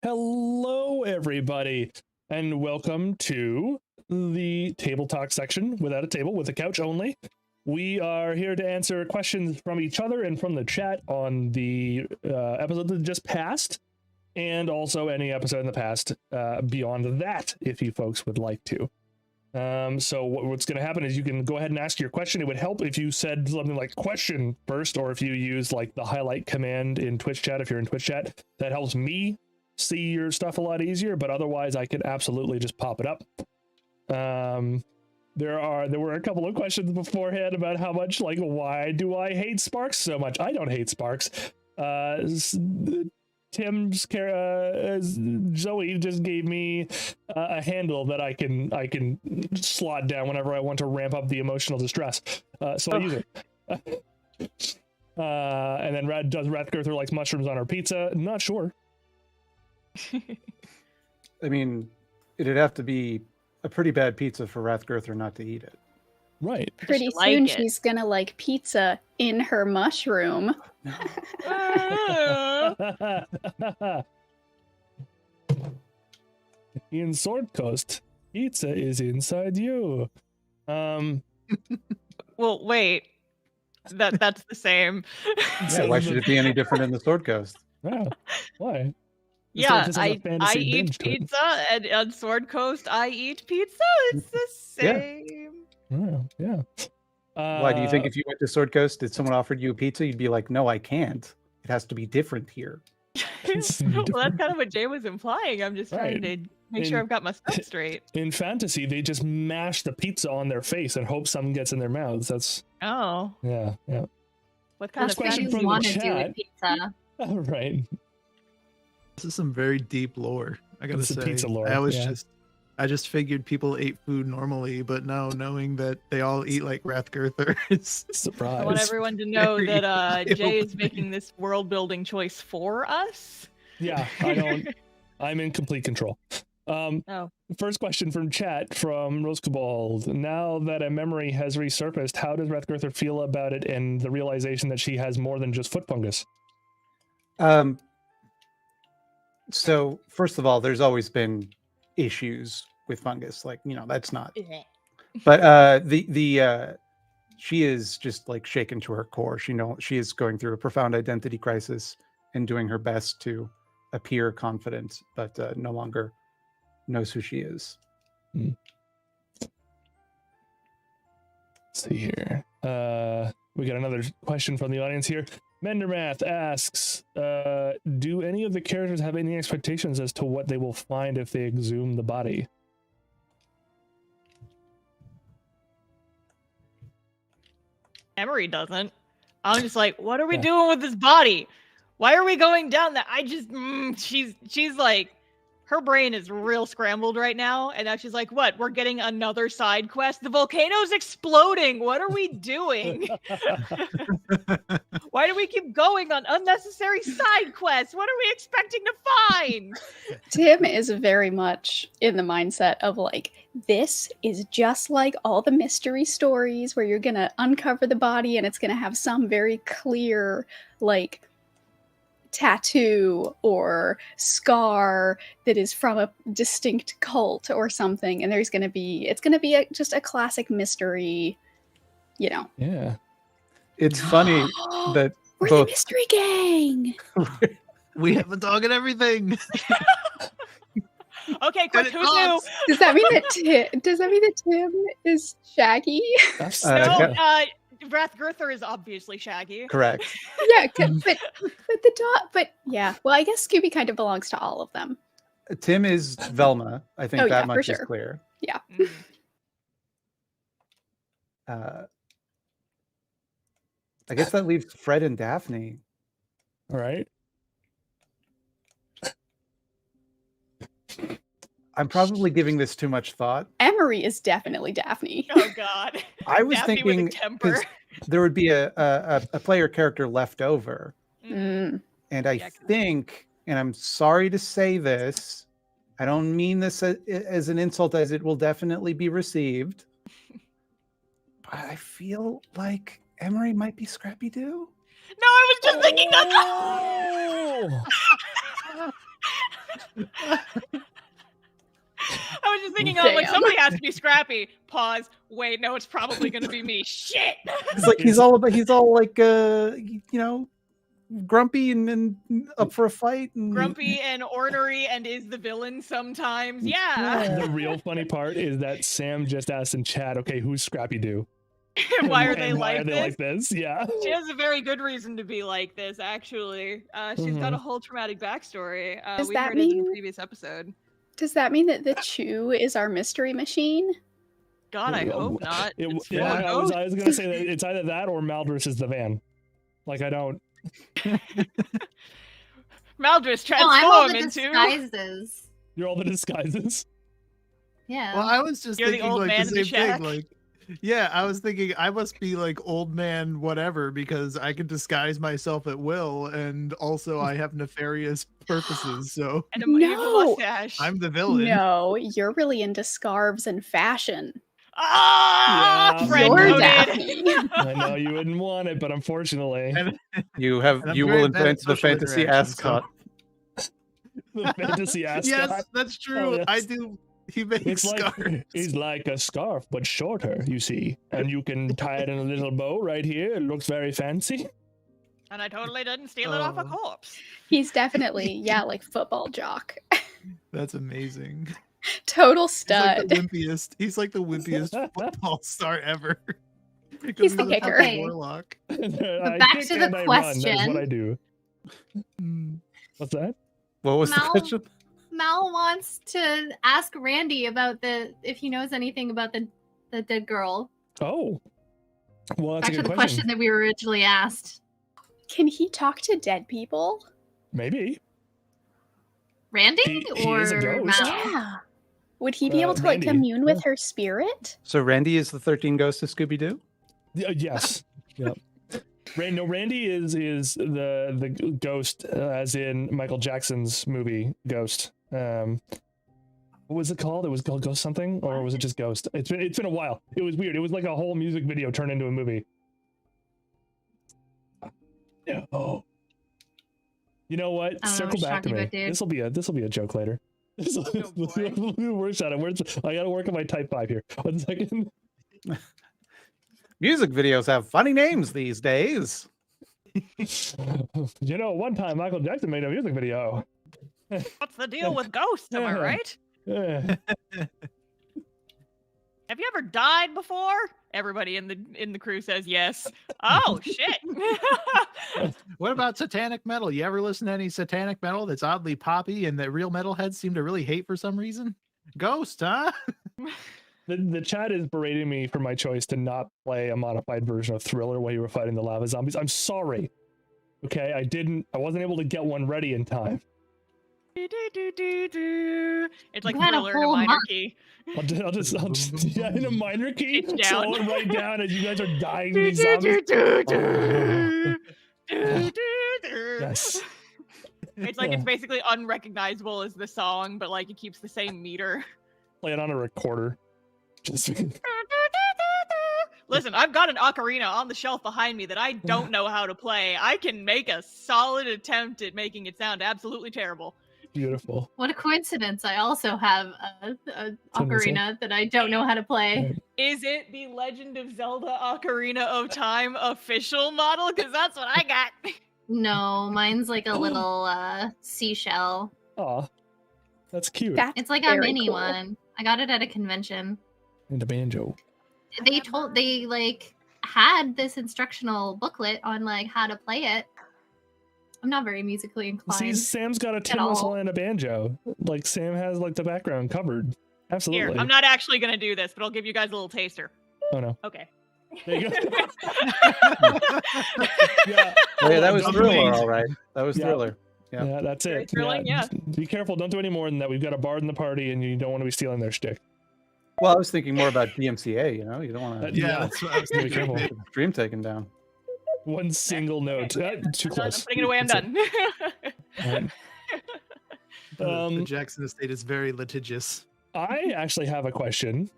Hello, everybody, and welcome to the Table Talk section without a table, with a couch only. We are here to answer questions from each other and from the chat on the episode that just passed, and also any episode in the past beyond that, if you folks would like to. So what's going to happen is you can go ahead and ask your question. It would help if you said something like question first, or if you use like the highlight command in Twitch chat, if you're in Twitch chat. That helps me see your stuff a lot easier, but otherwise I could absolutely just pop it up. There were a couple of questions beforehand about how much, like, why do I hate Sparks so much? I don't hate Sparks. Tim's Zoe just gave me a handle that I can slot down whenever I want to ramp up the emotional distress. So I use it. And then does Rathgurther likes mushrooms on her pizza? Not sure. I mean, it'd have to be a pretty bad pizza for Rathgurther not to eat it. Right. Pretty Just like soon it. she's gonna like pizza in her mushroom. In Sword Coast, pizza is inside you. Well, wait. That's the same. Yeah, why should it be any different in the Sword Coast? Wow. Why? The Yeah, Sword Coast has a I fantasy eat binge to it. pizza, and on Sword Coast, I eat pizza. It's the Yeah. same. Oh, yeah. Why do you think if you went to Sword Coast, if someone offered you a pizza, you'd be like, no, I can't. It has to be different here. It's Well, different. that's kind of what Jay was implying. I'm just trying to make sure In- I've got my stuff straight. In fantasy, they just mash the pizza on their face and hope something gets in their mouths. That's Oh, yeah. what kind First of question What fantasy? do from you the want to do chat. with pizza? All right. This is some very deep lore. I gotta It's a say, pizza lore, I yeah. just figured people ate food normally, but now knowing that they all eat like Rathgurther, it's Surprise. I want everyone to know Very that Jay is eye-opening. making this world building choice for us. Yeah, I'm in complete control. Oh. First question from chat from Rose Cabald. Now that a memory has resurfaced, how does Rathgurther feel about it and the realization that she has more than just foot fungus? So first of all, there's always been issues with fungus. Like, that's not. But she is just like shaken to her core. She is going through a profound identity crisis and doing her best to appear confident, but no longer knows who she is. Let's see here. We got another question from the audience here. Mendermath asks, do any of the characters have any expectations as to what they will find if they exhume the body? Emery doesn't. I'm just like, what are we Yeah. doing with this body? Why are we going down that? She's like, her brain is real scrambled right now, and now she's like, what? We're getting another side quest? The volcano's exploding. What are we doing? Why do we keep going on unnecessary side quests? What are we expecting to find? Tim is very much in the mindset of like, this is just like all the mystery stories where you're gonna uncover the body and it's gonna have some very clear, like, tattoo or scar that is from a distinct cult or something, and it's gonna be just a classic mystery, Yeah. It's funny that we're both the mystery gang. we have a dog and everything. Okay, quick, And who it knew? talks. Does that mean that Tim is Shaggy? That's, No, yeah. Rathgurther is obviously Shaggy. correct. Yeah, but the dog. But yeah, well, I guess Scooby kind of belongs to all of them. Tim is Velma. I think Oh, that yeah, for much is sure. clear. Mm. I guess that leaves Fred and Daphne. all right. I'm probably giving this too much thought. Emery is definitely Daphne. Oh God. I was Daphne thinking with a temper. 'cause there would be a player character left over, Mm. and I Yeah, 'cause- think, and I'm sorry to say this, I don't mean this as an insult, as it will definitely be received, but I feel like Emery might be Scrappy Doo. No, I was just thinking that. Oh! I was just thinking, oh, like Damn. somebody has to be scrappy. Pause. Wait, no, it's probably going to be me. Shit. It's like he's all like grumpy and up for a fight. And... Grumpy and ornery and is the villain sometimes. Yeah. The real funny part is that Sam just asked in chat, okay, who's Scrappy Doo? Why are they And like why are they this? like this? Yeah. She has a very good reason to be like this, actually. She's got a whole traumatic backstory. Does We that heard it in mean- the previous episode. Does that mean that the Chew is our mystery machine? God, I hope not. It's full Yeah, of I was ghosts. gonna say that it's either that or Maldris is the van. Like I don't. Maldris Oh, I'm all transform the into. disguises. You're all the disguises. Yeah. Well, I was just You're the thinking old like man the in the same thing. shack. Like, yeah, I was thinking I must be like old man whatever because I can disguise myself at will, and also I have nefarious purposes. So And a evil No. mustache. I'm the villain. No, you're really into scarves and fashion. Ah, Yeah, Fred You're noted. Daphne. I know you wouldn't want it, but unfortunately, And- You And I'm will very bad at invent the social fantasy interaction, so- ascot. the fantasy ascot. Yes, that's true. yes. I do. He makes It's scarves. it's like a scarf, but shorter, you see. And you can tie it in a little bow right here. It looks very fancy. And I totally didn't steal it off a Oh. corpse. He's definitely, yeah, like football jock. That's amazing. Total He's like stud. the wimpiest. He's like the wimpiest football star ever. Because He's the a kicker. fucking Okay. warlock. I back kick to the and I run. That is what question. I do. Mm. What's that? What was the Mal- question? Mal wants to ask Randy about if he knows anything about the dead girl. Oh. Well, that's Back a to good the question that we were originally asked. Can he talk to dead people? Maybe. Randy He or is a ghost. Mal? Yeah. Would he be able to Randy, like commune with yeah. her spirit? So Randy is the 13 Ghosts of Scooby Doo. Yes. Yep. Randy is the ghost, as in Michael Jackson's movie Ghost. What was it called? It was called Ghost something, or was it just Ghost? It's been a while. It was weird. It was like a whole music video turned into a movie. Yeah. Oh. You know what? I don't know Circle what you're back to talking me. about, dude. This will be a joke later. Oh, boy. Workshop it. I gotta work on my type 5 here. 1 second. Music videos have funny names these days. You know, one time Michael Jackson made a music video. What's the deal with ghosts? Am I Yeah. right? Eh. Have you ever died before? Everybody in the crew says yes. Oh shit! What about satanic metal? You ever listen to any satanic metal that's oddly poppy and that real metalheads seem to really hate for some reason? Ghost, huh? The chat is berating me for my choice to not play a modified version of Thriller while you were fighting the lava zombies. I'm sorry. Okay, I wasn't able to get one ready in time. It's like You had a Thriller in a whole minor month. key. I'll just yeah, in a minor key, Pitch down. slow it right down as you guys are dying to these zombies. Yes. It's like Yeah. it's basically unrecognizable as the song, but like it keeps the same meter. Play it on a recorder. Just Listen, I've got an ocarina on the shelf behind me that I don't know how to play. I can make a solid attempt at making it sound absolutely terrible. beautiful. What a coincidence! I also have a Same. ocarina that I don't know how to play. Is it the Legend of Zelda Ocarina of Time official model? Because that's what I got. No, mine's like a little seashell. Aw, that's cute. That's It's like a very mini cool. one. I got it at a convention. And a banjo. They like had this instructional booklet on like how to play it. I'm not very musically See, inclined. Sam's got a tin all. whistle and a banjo. Like Sam has like the background covered. Absolutely. Here, I'm not actually going to do this, but I'll give you guys a little taster. Oh no. Okay. There you go. Yeah. Oh, yeah, that was Don't Thriller, be- all right. That was Yeah. Thriller. Yeah. Yeah, that's Very it. thrilling, yeah. Be careful. Don't do any more than that. We've got a bard in the party, and you don't want to be stealing their shtick. Well, I was thinking more about DMCA. You know, you don't want to Yeah. Yeah, that's what I was Be thinking. careful. dream taken down. One single note. Too I'm done. close. I'm putting it away. I'm That's done. it. The Jackson estate is very litigious. I actually have a question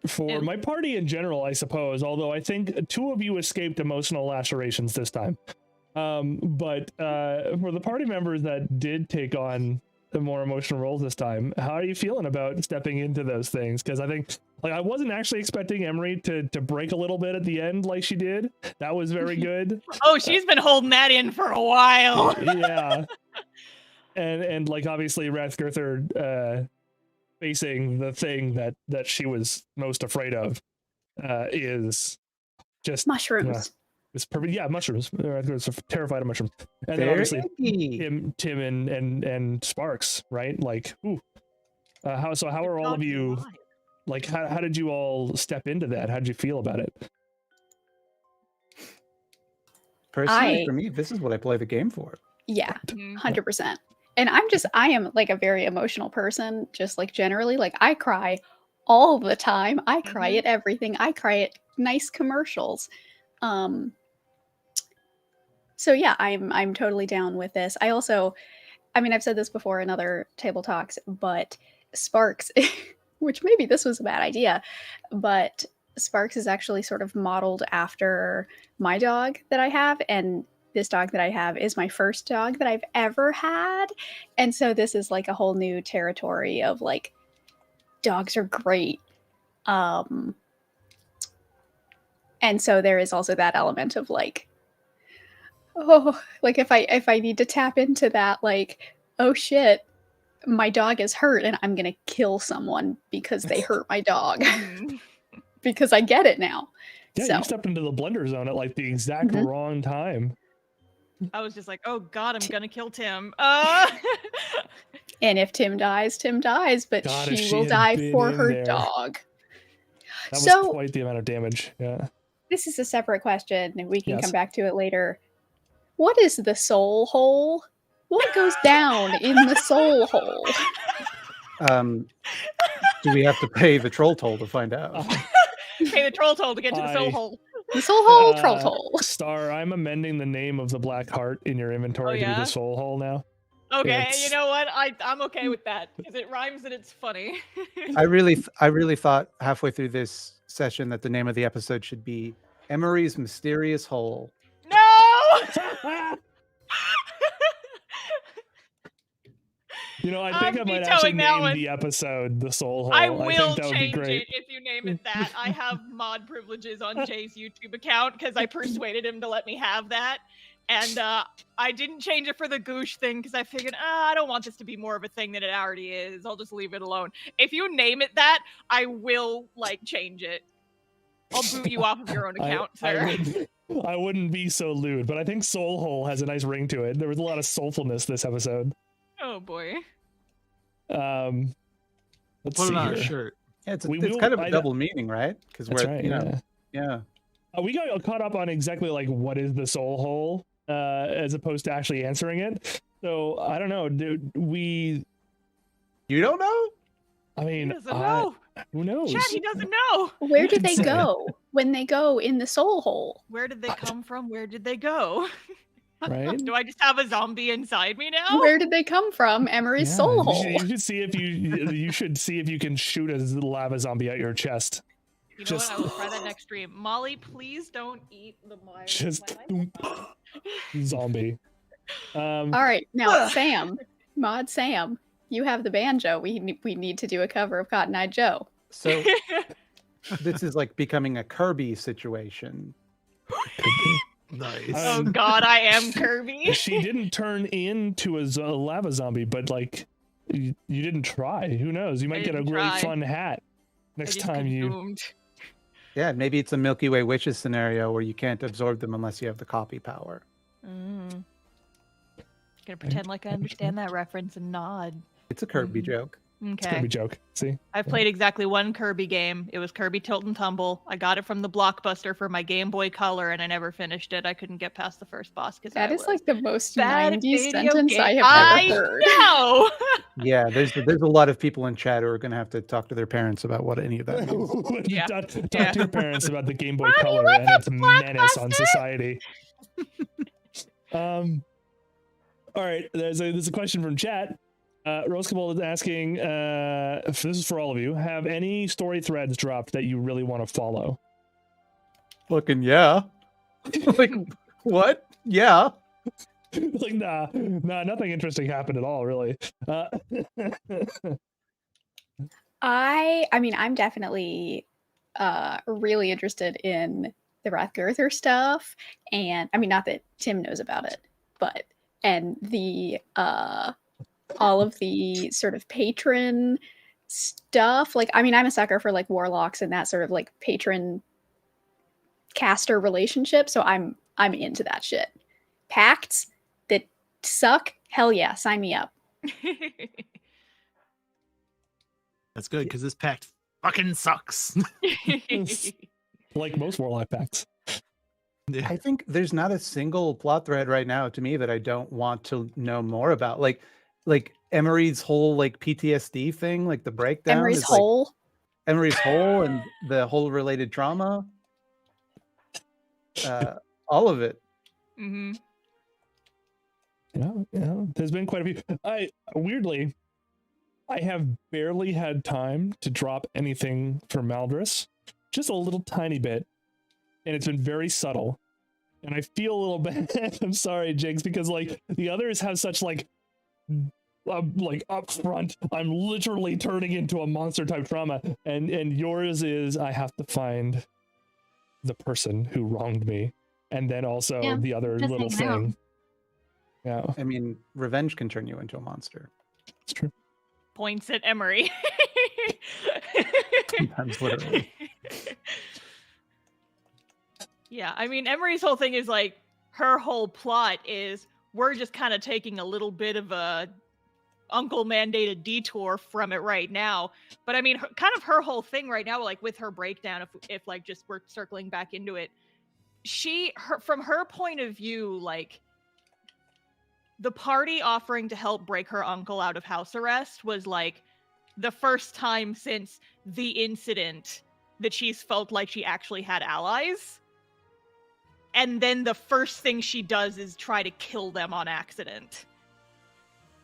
for Ew. my party in general, I suppose, although I think 2 of you escaped emotional lacerations this time. But for the party members that did take on more emotional roles this time. How are you feeling about stepping into those things? Because I think, like, I wasn't actually expecting Emery to break a little bit at the end like she did. That was very good. Oh, she's been holding that in for a while. Yeah. And like, obviously, Rathgurther facing the thing that she was most afraid of is just Mushrooms. it's perfect. Yeah, mushrooms. Rathgurther's terrified of mushrooms. And then Very obviously icky. Tim and Sparks, right? Like, ooh. How are all of you? Like, how did you all step into that? How did you feel about it? Personally, for me, this is what I play the game for. Yeah, Mhm. 100%. And I am like a very emotional person, just like generally. Like I cry all the time. I cry at everything. I cry at nice commercials. So yeah, I'm totally down with this. I also, I mean, I've said this before in other table talks, but Sparks, which maybe this was a bad idea, but Sparks is actually sort of modeled after my dog that I have, and this dog that I have is my first dog that I've ever had. And so this is like a whole new territory of like, dogs are great. And so there is also that element of like, oh, like if I need to tap into that, like, oh shit, my dog is hurt and I'm gonna kill someone because they hurt my dog. Because I get it now. Yeah, So you stepped into the blender zone at like the exact wrong time. I was just like, oh god, I'm gonna kill Tim. And if Tim dies, but God, if she she will had die been for in her there. dog. That So- was quite the amount of damage. Yeah. This is a separate question, and we can Yes. come back to it later. What is the soul hole? What goes down in the soul hole? Do we have to pay the troll toll to find out? Pay the troll toll to get to the soul I- hole. The soul hole, troll hole. Star, I'm amending the name of the black heart in your inventory to be yeah? the soul hole now. Okay, It's- you know what? I'm okay with that because it rhymes and it's funny. I really thought halfway through this session that the name of the episode should be Emery's Mysterious Hole. No! You know, I I'm think I might actually vetoing that name one. the episode the soul hole. I think will that would be change great. it if you name it that. I have mod privileges on Jay's YouTube account because I persuaded him to let me have that. And I didn't change it for the goosh thing because I figured, I don't want this to be more of a thing than it already is. I'll just leave it alone. If you name it that, I will, like, change it. I'll boot you off of your own account, sir. I wouldn't be so lewd, but I think soul hole has a nice ring to it. There was a lot of soulfulness this episode. Oh, boy. Let's Put see it on here. a shirt. Yeah, it's We kind will- of a I- double meaning, right? Because That's we're, right, you know, yeah. yeah. We got caught up on exactly like what is the soul hole, as opposed to actually answering it. So I don't know. You don't know? I He mean, doesn't know. who knows? Chat, he doesn't know. Where did they Insane. go when they go in the soul hole? Where did they come from? Where did they go? Right? Do I just have a zombie inside me now? Where did they come from? Emery's Yeah, soul you hole. should see if you should see if you can shoot a lava zombie at your chest. You know Just- what? I will try that next stream. Molly, please don't eat the my. Just my zombie. All right, now Sam, Mod Sam, you have the banjo. We need to do a cover of Cotton Eye Joe. So this is like becoming a Kirby situation. Nice. Oh God, I am Kirby. She didn't turn into a lava zombie, but like you didn't try. Who knows? You might get a didn't really try. fun hat I next just time you. consumed. Yeah, maybe it's a Milky Way Witches scenario where you can't absorb them unless you have the copy power. Gonna pretend like I understand that reference and nod. It's a Kirby joke. It's gonna Okay. be a joke. See? I've played exactly one Kirby game. It was Kirby Tilt and Tumble. I got it from the Blockbuster for my Game Boy Color, and I never finished it. I couldn't get past the first boss because That is like the most bad 90s video sentence I game. have ever heard. know. Yeah, there's a lot of people in chat who are going to have to talk to their parents about what any of that means. Yeah. Talk to Yeah. your parents about the Game Boy Mommy, Color what's and a its menace on Blockbuster? society. All right, there's a question from chat. Rose Cabal is asking, if this is for all of you, have any story threads dropped that you really want to follow? Fucking yeah. Like, what? Yeah. Like, nah, nothing interesting happened at all, really. I mean, I'm definitely really interested in the Rathgirther stuff, and I mean, not that Tim knows about it, but and the all of the sort of patron stuff. Like, I mean, I'm a sucker for like warlocks and that sort of like patron caster relationship, so I'm into that shit. Pacts that suck, hell yeah, sign me up. That's good because this pact fucking sucks. Like most warlock pacts. Yeah. I think there's not a single plot thread right now to me that I don't want to know more about. Like Emery's whole like PTSD thing, like the breakdown. Emery's is, like, hole. Emery's hole and the whole related trauma. All of it. Mm-hmm. Yeah. There's been quite a few. Weirdly, I have barely had time to drop anything for Maldris. Just a little tiny bit. And it's been very subtle. And I feel a little bad. I'm sorry, Jigs, because like the others have such like up front, I'm literally turning into a monster type trauma. And yours is I have to find the person who wronged me. And then also the other just little hang out. thing. Yeah. I mean, revenge can turn you into a monster. It's true. Points at Emery. Sometimes literally. Yeah, I mean, Emery's whole thing is like, her whole plot is we're just kind of taking a little bit of a uncle mandated detour from it right now. But I mean, kind of her whole thing right now, like with her breakdown, if like just we're circling back into it, from her point of view, like the party offering to help break her uncle out of house arrest was like the first time since the incident that she's felt like she actually had allies. And then the first thing she does is try to kill them on accident.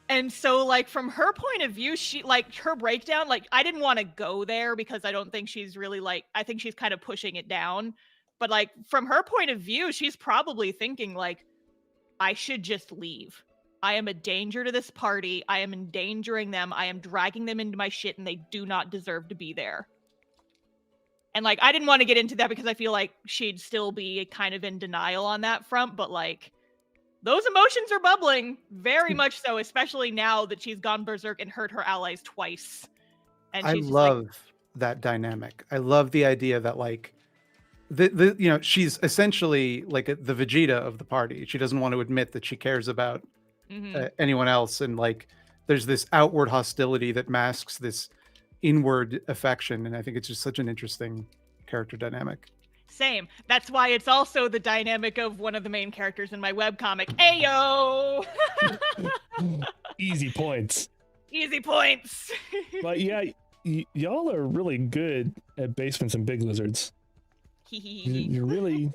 And so, like, from her point of view, she, like, her breakdown, like, I didn't want to go there because I don't think she's really, like, I think she's kind of pushing it down. But, like, from her point of view, she's probably thinking, like, I should just leave. I am a danger to this party. I am endangering them. I am dragging them into my shit, and they do not deserve to be there. And, like, I didn't want to get into that because I feel like she'd still be kind of in denial on that front. But, like, those emotions are bubbling very much so, especially now that she's gone berserk and hurt her allies twice. And I she's love that dynamic. I love the idea that, like, the you know, she's essentially like the Vegeta of the party. She doesn't want to admit that she cares about anyone else, and like there's this outward hostility that masks this inward affection, and I think it's just such an interesting character dynamic. Same. That's why it's also the dynamic of one of the main characters in my webcomic. Ayo! Easy points. Easy points. But yeah, y'all are really good at basements and big lizards. You're really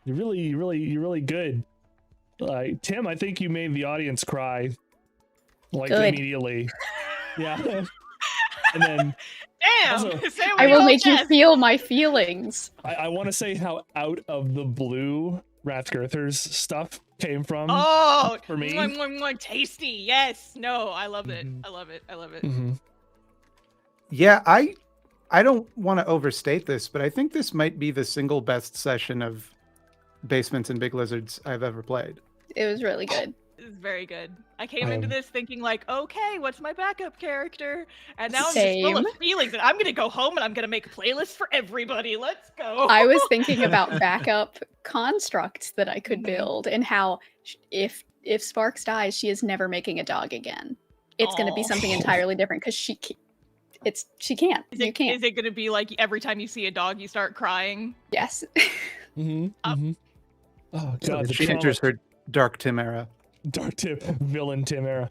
good. Tim, I think you made the audience cry, like Good. immediately. Yeah. And then Damn! also, I will make you feel my feelings. I want to say how out of the blue Rathgirther's stuff came from. Oh, for me. Tasty. Yes. No, I love it. I love it. I love it. Mm-hmm. Yeah, I don't want to overstate this, but I think this might be the single best session of Basements and Big Lizards I've ever played. It was really good. This is very good. I came into this thinking like, okay, what's my backup character? And now I'm just full of feelings, and I'm gonna go home and I'm gonna make playlists for everybody. Let's go. I was thinking about backup constructs that I could build, and how if Sparks dies, she is never making a dog again. It's going to be something entirely different because she can't. You can't. Is it going to be like every time you see a dog, you start crying? Yes. Oh god, She enters her Dark Tim era. Dark Tim, villain Tim era.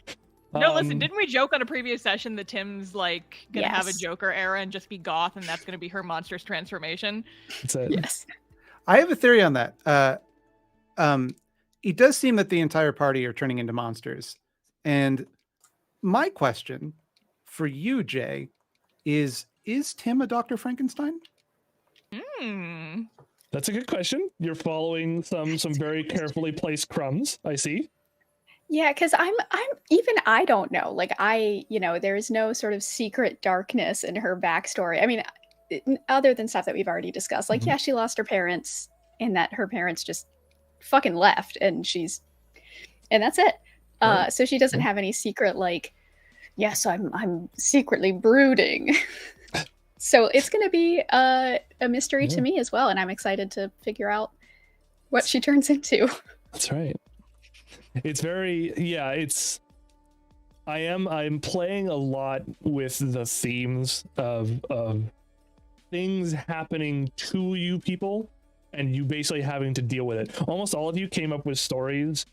No, listen, didn't we joke on a previous session that Tim's like gonna have a Yes. Joker era and just be goth, and that's gonna be her monstrous transformation? That's it. Yes. I have a theory on that. It does seem that the entire party are turning into monsters. And my question for you, Jay, is Tim a Dr. Frankenstein? That's a good question. You're following some very carefully placed crumbs, I see. Yeah, because I'm even I don't know. Like there's no sort of secret darkness in her backstory. I mean, other than stuff that we've already discussed. Like, Mhm. yeah, she lost her parents, and that her parents just fucking left, and that's it. Right. So she doesn't have any secret like, yes, I'm secretly brooding. So it's gonna be a mystery to me as well, and I'm excited to figure out what she turns into. That's right. It's very I'm playing a lot with the themes of things happening to you people and you basically having to deal with it. Almost all of you came up with stories.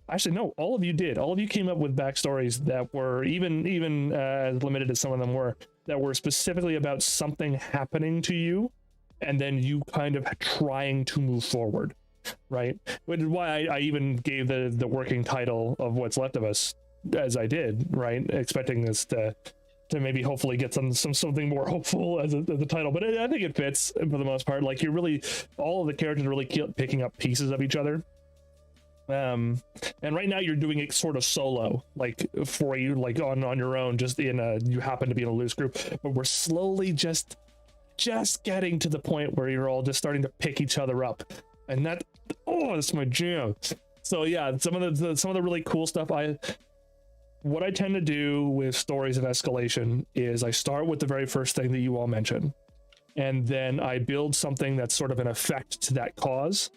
Actually, no, all of you did. All of you came up with backstories that were even as limited as some of them were, that were specifically about something happening to you and then you kind of trying to move forward. Right, which is why I even gave the working title of What's Left of Us as I did, right, expecting this to maybe hopefully get something more hopeful as a title, but I think it fits for the most part. Like, you're really, all of the characters are really picking up pieces of each other, and right now you're doing it sort of solo, like for you, like on your own, just you happen to be in a loose group, but we're slowly just getting to the point where you're all just starting to pick each other up. And that's my jam. So yeah, some of the really cool stuff. What I tend to do with stories of escalation is I start with the very first thing that you all mentioned, and then I build something that's sort of an effect to that cause,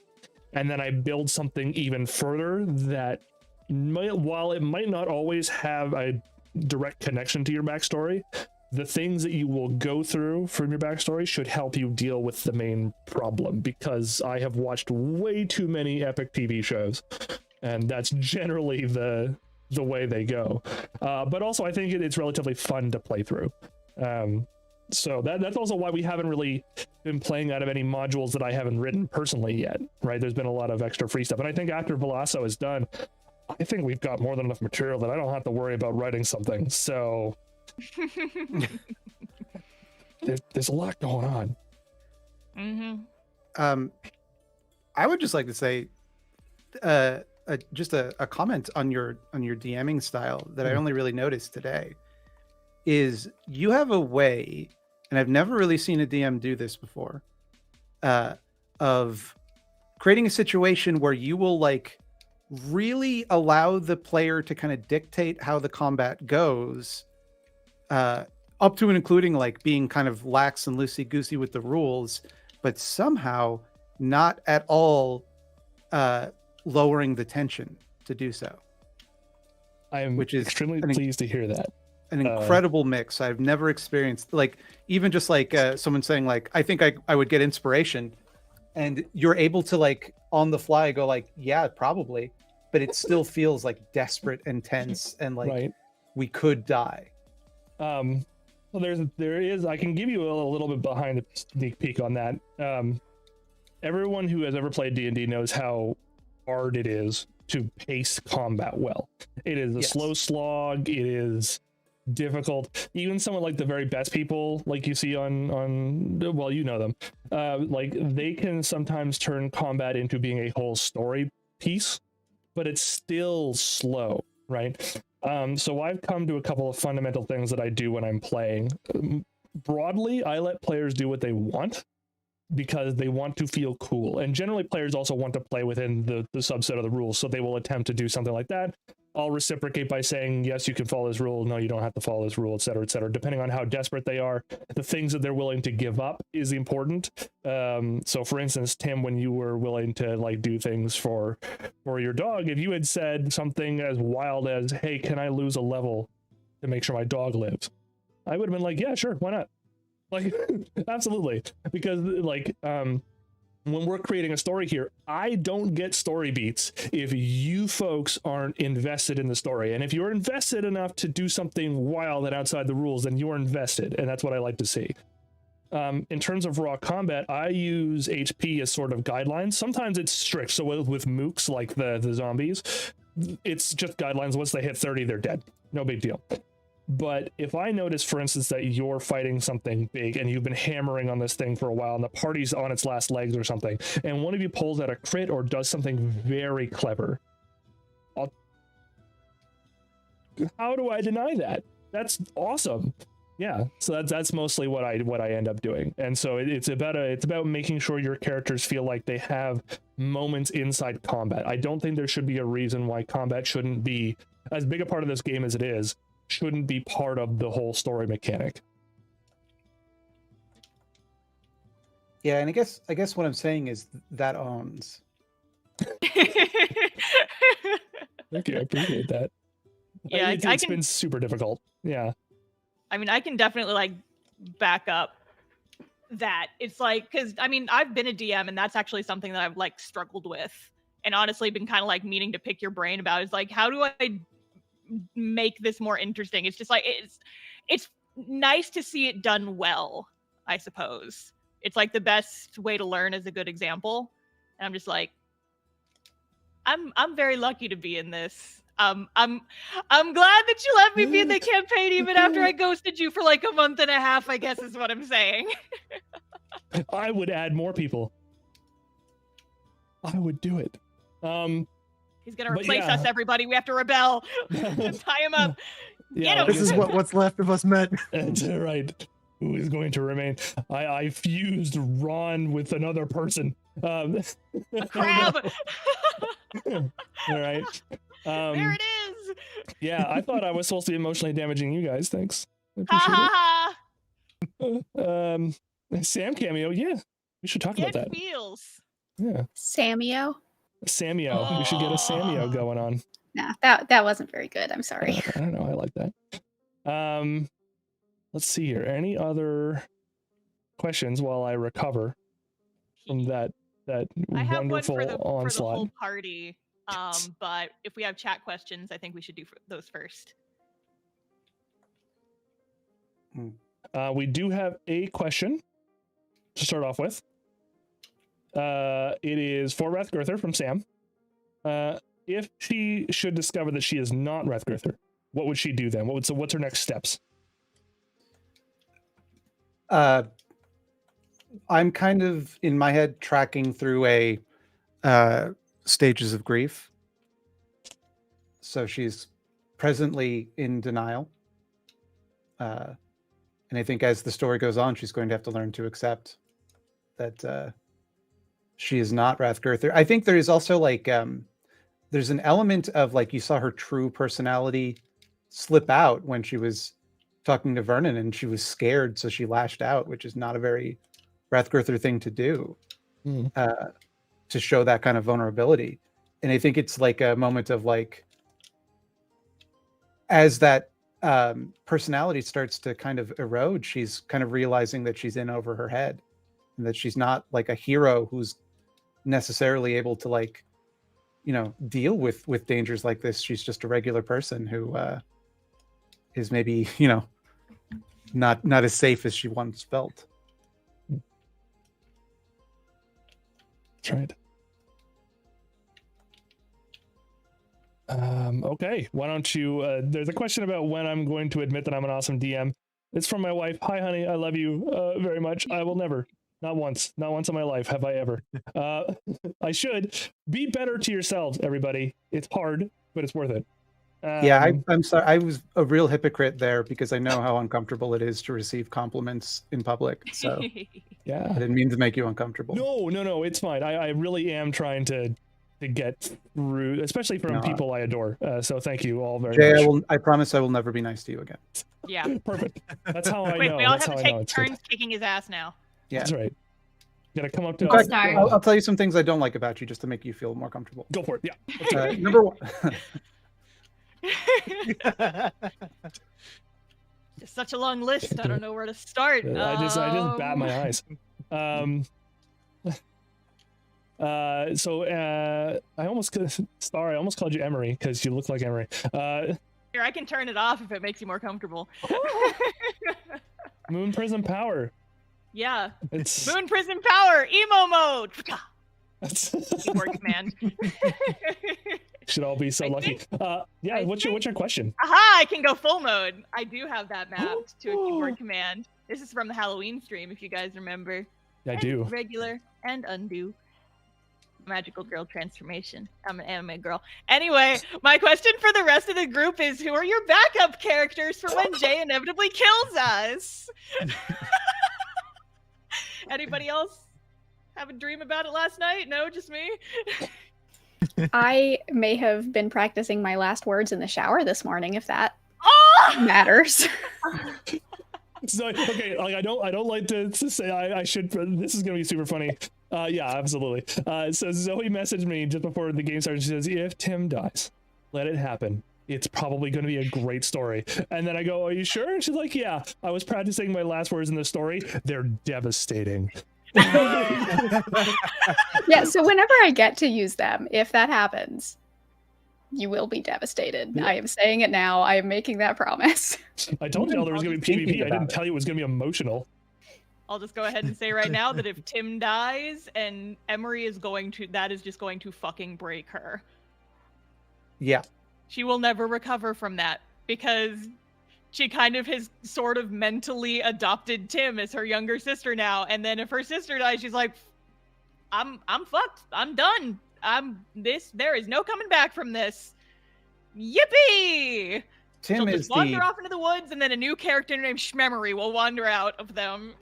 and then I build something even further that while it might not always have a direct connection to your backstory, the things that you will go through from your backstory should help you deal with the main problem, because I have watched way too many epic TV shows, and that's generally the way they go. But also, I think it's relatively fun to play through. So that's also why we haven't really been playing out of any modules that I haven't written personally yet, right? There's been a lot of extra free stuff. And I think after Veloso is done, I think we've got more than enough material that I don't have to worry about writing something. So... there's a lot going on. Mm-hmm. I would just like to say just a comment on your DMing style that I only really noticed today is you have a way, and I've never really seen a DM do this before, of creating a situation where you will like really allow the player to kind of dictate how the combat goes, up to and including like being kind of lax and loosey-goosey with the rules, but somehow not at all lowering the tension to do so. I am extremely pleased to hear that. An incredible mix. I've never experienced, like, even just like someone saying like, I think I would get inspiration, and you're able to like on the fly go like, yeah, probably, but it still feels like desperate and tense and like we could die. Well, there is, I can give you a little bit behind the sneak peek on that. Everyone who has ever played D&D knows how hard it is to pace combat well. It is a slow slog. It is difficult. Even someone like the very best people, like you see on well, you know them, like they can sometimes turn combat into being a whole story piece, but it's still slow, right? So I've come to a couple of fundamental things that I do when I'm playing. Broadly, I let players do what they want because they want to feel cool. And generally players also want to play within the subset of the rules, so they will attempt to do something like that. I'll reciprocate by saying, yes, you can follow this rule. No, you don't have to follow this rule, et cetera, depending on how desperate they are. The things that they're willing to give up is important. So for instance, Tim, when you were willing to like do things for your dog, if you had said something as wild as, hey, can I lose a level to make sure my dog lives? I would have been like, yeah, sure, why not? Like, absolutely. Because like, when we're creating a story here, I don't get story beats if you folks aren't invested in the story. And if you're invested enough to do something wild and outside the rules, then you're invested. And that's what I like to see. In terms of raw combat, I use HP as sort of guidelines. Sometimes it's strict. So with mooks, like the zombies, it's just guidelines. Once they hit 30, they're dead. No big deal. But if I notice, for instance, that you're fighting something big and you've been hammering on this thing for a while and the party's on its last legs or something, and one of you pulls out a crit or does something very clever, how do I deny that? That's awesome. Yeah, so that's mostly what I end up doing. And so it's about making sure your characters feel like they have moments inside combat. I don't think there should be a reason why combat shouldn't be as big a part of this game as it is, shouldn't be part of the whole story mechanic. Yeah, and I guess what I'm saying is that owns. Thank you, I appreciate that. Yeah, it's been super difficult. Yeah. I mean, I can definitely like back up that. It's like, because I mean, I've been a DM, and that's actually something that I've like struggled with, and honestly been kind of like meaning to pick your brain about. Is like, how do I make this more interesting? It's just like it's nice to see it done well, I suppose. It's like the best way to learn is a good example. And I'm just like, I'm very lucky to be in this. I'm glad that you let me be in the campaign even after I ghosted you for like a month and a half, I guess is what I'm saying. I would add more people. I would do it. He's gonna replace us, everybody. We have to rebel. Tie him up. Yeah, this is what's left of us met. That's right. Who is going to remain? I fused Ron with another person. A crab. All right. There it is. Yeah, I thought I was supposed to be emotionally damaging you guys. Thanks. I Ha appreciate ha it. Sam cameo. Yeah, we should talk about that. It feels. Yeah. Sameo? Sameo. We should get a Sameo going on. Nah, that wasn't very good. I'm sorry. I don't know. I like that. Let's see here. Any other questions while I recover from that I have wonderful one for the onslaught? whole party. But if we have chat questions, I think we should do those first. We do have a question to start off with. It is for Rathgirther from Sam. If she should discover that she is not Rathgirther, what would she do then? What's her next steps? I'm kind of in my head tracking through a stages of grief. So she's presently in denial. And I think as the story goes on, she's going to have to learn to accept that she is not Rathgirther. I think there is also like there's an element of like you saw her true personality slip out when she was talking to Vernon and she was scared, so she lashed out, which is not a very Rathgirther thing to do, to show that kind of vulnerability. And I think it's like a moment of like, as that personality starts to kind of erode, she's kind of realizing that she's in over her head and that she's not like a hero who's necessarily able to like, you know, deal with dangers like this. She's just a regular person who is maybe, you know, not as safe as she once felt. That's right. Okay, why don't you, there's a question about when I'm going to admit that I'm an awesome DM. It's from my wife. Hi, honey, I love you very much. I will never, not once in my life have I ever. I should. Be better to yourselves, everybody. It's hard, but it's worth it. Yeah, I'm sorry. I was a real hypocrite there because I know how uncomfortable it is to receive compliments in public. So yeah, I didn't mean to make you uncomfortable. No, it's fine. I really am trying to get through, especially from people I adore. So thank you all very much. I promise I will never be nice to you again. Yeah. Perfect. That's how I Wait, know. we all That's have how to I know take it's turns good. kicking his ass now. Yeah. That's right. You gotta come up to In fact, I'll tell you some things I don't like about you just to make you feel more comfortable. Go for it. Yeah. Number one. Just such a long list. I don't know where to start. I just bat my eyes. I almost called you Emery because you look like Emery. Here, I can turn it off if it makes you more comfortable. Moon Prism Power. Yeah. It's Moon Prism Power, emo mode. that's Keyboard command. should all be so lucky. Yeah, what's your question? Aha, I can go full mode. I do have that mapped to a keyboard command. This is from the Halloween stream, if you guys remember. I do. Regular and undo. Magical girl transformation. I'm an anime girl. Anyway, my question for the rest of the group is, who are your backup characters for when Jay inevitably kills us? Anybody else have a dream about it last night? No, just me? I may have been practicing my last words in the shower this morning, if that matters. So, okay, like I don't like to say I should. This is gonna be super funny. Yeah, absolutely. So Zoe messaged me just before the game started. She says, "If Tim dies, let it happen. It's probably going to be a great story." And then I go, "Are you sure?" And she's like, "Yeah, I was practicing my last words in the story. They're devastating." Yeah, so whenever I get to use them, if that happens, you will be devastated. Yeah. I am saying it now. I am making that promise. I told y'all there was going to be PvP. I didn't tell you it was going to be emotional. I'll just go ahead and say right now that if Tim dies and Emery is going to, that is just going to fucking break her. Yeah. She will never recover from that because she kind of has sort of mentally adopted Tim as her younger sister now. And then if her sister dies, she's like, I'm fucked. I'm done. There is no coming back from this. Yippee! Tim She'll is just wander off into the woods, and then a new character named Shmemory will wander out of them.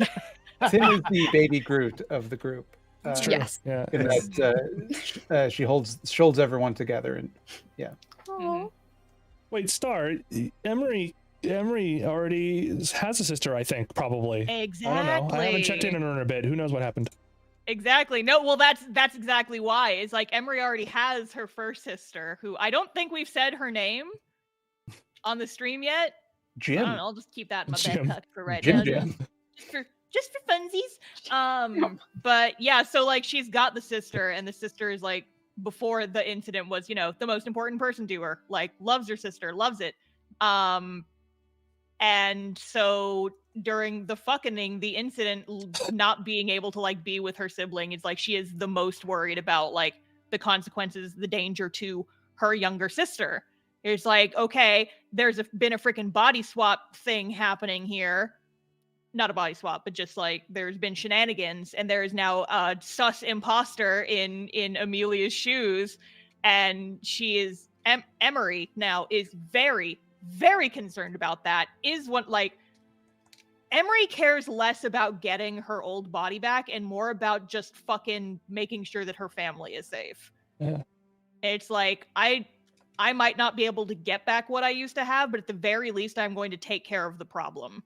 Tim is the baby Groot of the group. It's true. Yes. Yeah. In that she holds everyone together, and yeah. Mhm. Wait, Star, Emery already has a sister, I think, probably. Exactly. I don't know. I haven't checked in on her in a bit. Who knows what happened? Exactly. No, well, that's exactly why. It's like Emery already has her first sister, who I don't think we've said her name on the stream yet. I Jim. don't know. I'll just keep that in my Jim. back for right Jim. now. Jim. Just for funsies. But yeah, so like she's got the sister, and the sister is like, before the incident was, you know, the most important person to her, like loves her sister, loves it. And so during the fucking the incident, not being able to like be with her sibling is like she is the most worried about like the consequences, the danger to her younger sister. It's like, okay, there's been a freaking body swap thing happening here. Not a body swap, but just like there's been shenanigans, and there is now a sus imposter in Amelia's shoes, and she is Emery now is very, very concerned about that. Is what like Emery cares less about getting her old body back and more about just fucking making sure that her family is safe. Yeah. It's like I might not be able to get back what I used to have, but at the very least I'm going to take care of the problem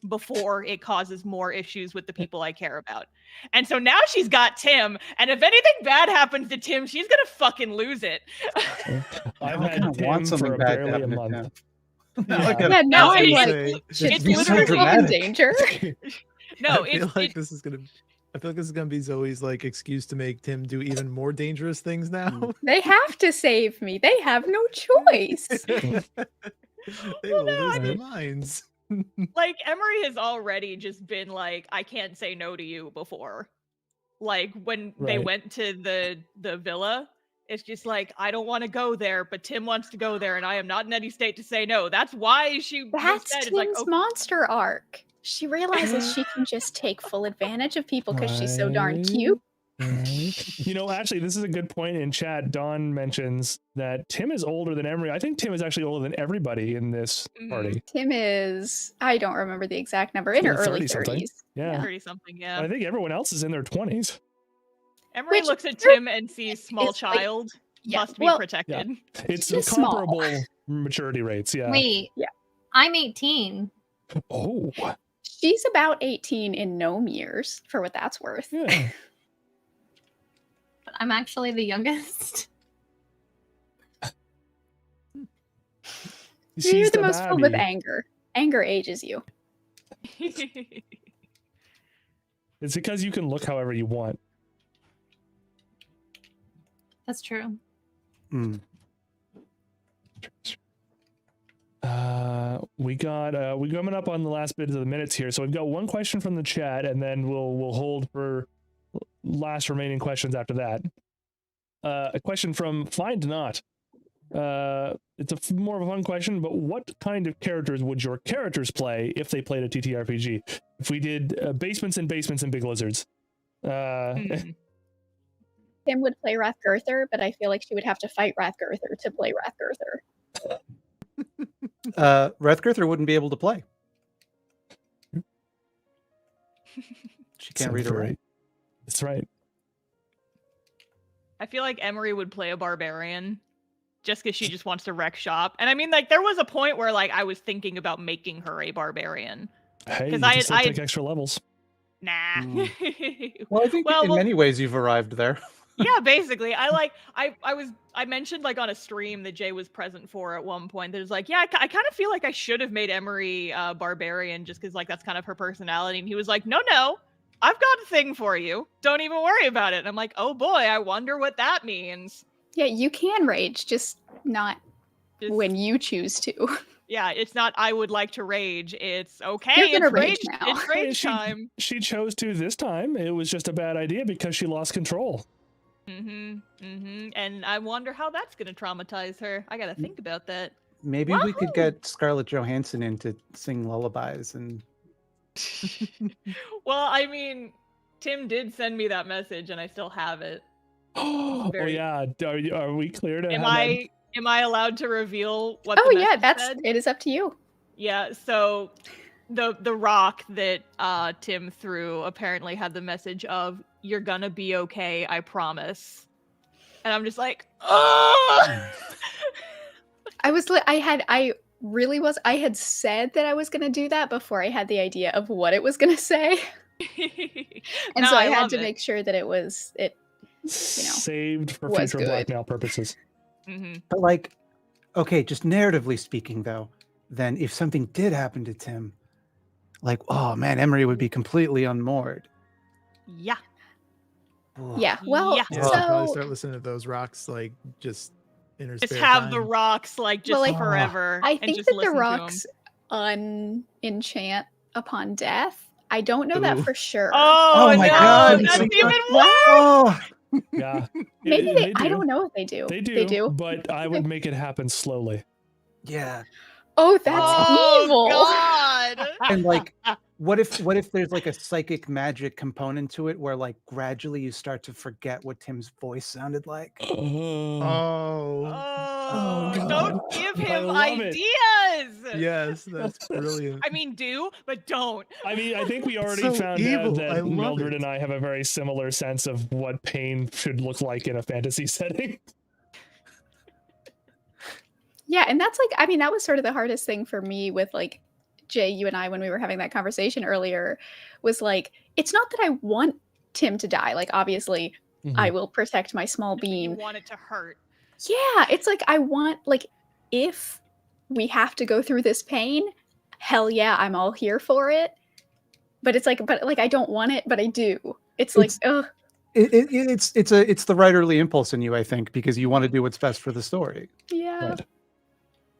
before it causes more issues with the people I care about. And so now she's got Tim, and if anything bad happens to Tim, she's gonna fucking lose it. I've I had kinda want Tim something for bad to barely a happen to month. Tim. Yeah, now I'm it's like, it's it's be so literally in dramatic. danger. No, I feel it's like this is gonna. I feel like this is gonna be Zoe's like excuse to make Tim do even more dangerous things now. They have to save me. They have no choice. They will Well, no, lose I their mean- minds. like Emery has already just been like, I can't say no to you before. Like when they Right. went to the villa, it's just like, I don't want to go there, but Tim wants to go there, and I am not in any state to say no. That's why she That's said, Tim's it's like, oh, monster arc. She realizes she can just take full advantage of people because she's so darn Right. cute. You know, actually, this is a good point in chat. Dawn mentions that Tim is older than Emery. I think Tim is actually older than everybody in this Mhm. party. Tim is, I don't remember the exact number, in her Like early 30-something. 30s. Yeah. 30 something, yeah. I think everyone else is in their 20s. Emery Which looks at they're- Tim and sees small is, like- child, yeah, must be well- protected. It's She's small. comparable maturity rates. Yeah. Wait. Yeah. I'm 18. Oh. She's about 18 in gnome years, for what that's worth. Yeah. But I'm actually the youngest. You're She's the most filled with baddie. anger. Anger ages you. It's because you can look however you want. That's true. Mm. We coming up on the last bit of the minutes here, so we've got one question from the chat, and then we'll hold for last remaining questions after that. A question from Find Not. It's more of a fun question, but what kind of characters would your characters play if they played a TTRPG? If we did basements and basements and big lizards. Hmm. Tim would play Rathgirther, but I feel like she would have to fight Rathgirther to play Rathgirther. Rathgirther wouldn't be able to play. She can't read or write. That's right. I feel like Emery would play a barbarian just because she just wants to wreck shop. And I mean, like, there was a point where, like, I was thinking about making her a barbarian. Hey, you can still take extra levels. Nah. Well, I think in many ways you've arrived there. Yeah, basically. I mentioned, like, on a stream that Jay was present for at one point. There's like, yeah, I kind of feel like I should have made Emery barbarian just because, like, that's kind of her personality. And he was like, no, I've got a thing for you. Don't even worry about it. And I'm like, oh boy, I wonder what that means. Yeah, you can rage, just not when you choose to. Yeah, it's not I would like to rage. It's okay. You're gonna it's rage now. It's rage time. She chose to this time. It was just a bad idea because she lost control. And I wonder how that's gonna traumatize her. I gotta think about that. Maybe we could get Scarlett Johansson in to sing lullabies and. Well, I mean, Tim did send me that message, and I still have it. Oh yeah, are we clear to? Am I allowed to reveal what? Oh the yeah, said? it is up to you. Yeah. So, the rock that Tim threw apparently had the message of "You're gonna be okay, I promise," and I'm just like, oh. I had said that I was going to do that before I had the idea of what it was going to say. And so I had to make sure that it was, saved for future blackmail purposes. But like, okay, just narratively speaking though, then if something did happen to Tim, like, oh man, Emery would be completely unmoored. Yeah. Yeah. Well, yeah, so probably start listening to those rocks, like just in her just spare have time. the rocks like just forever. I think that the rocks unenchant upon death. I don't know that for sure. Oh my god, that's even worse. Oh. Yeah. Maybe they I don't know if they do. They do. But I would make it happen slowly. Yeah. Oh, that's evil. God. And like, what if there's like a psychic magic component to it where like gradually you start to forget what Tim's voice sounded like? Don't give him ideas. Yes, that's brilliant. I mean, but don't. I mean, I think we already found out that Mildred and I have a very similar sense of what pain should look like in a fantasy setting. Yeah, and that's like, I mean, that was sort of the hardest thing for me with like Jay, you and I, when we were having that conversation earlier, was like, it's not that I want Tim to die. Like, obviously, I will protect my small being. You want it to hurt. Yeah, it's like, I want, like, if we have to go through this pain, hell yeah, I'm all here for it. But it's like, I don't want it, but I do. It's like, ugh. It's the writerly impulse in you, I think, because you want to do what's best for the story. Yeah. Right.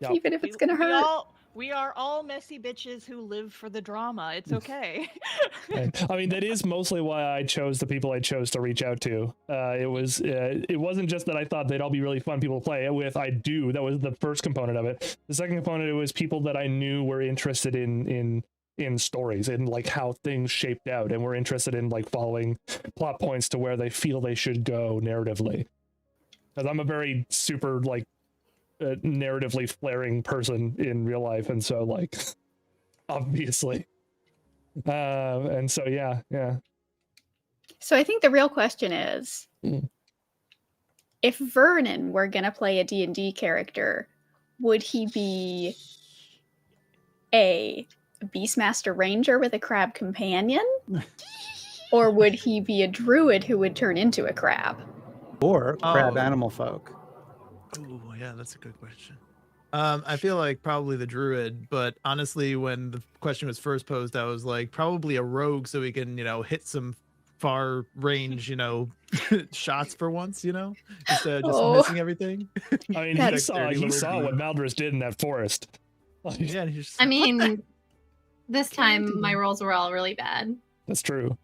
Yep. Even if it's gonna hurt. We are all messy bitches who live for the drama. It's okay. I mean, that is mostly why I chose the people I chose to reach out to. It wasn't just that I thought they'd all be really fun people to play it with. That was the first component of it. The second component, it was people that I knew were interested in stories and like how things shaped out, and were interested in like following plot points to where they feel they should go narratively. Because I'm a very super like narratively flaring person in real life, and so like obviously and so yeah. So I think the real question is, if Vernon were gonna play a D&D character, would he be a Beastmaster Ranger with a crab companion, or would he be a druid who would turn into a crab, or crab animal folk? Oh, yeah, that's a good question. I feel like probably the druid, but honestly, when the question was first posed, I was like, probably a rogue, so we can, hit some far range, shots for once, instead of just missing everything. I mean, he saw what Maldris did in that forest. Yeah, I mean, this time my rolls were all really bad. That's true.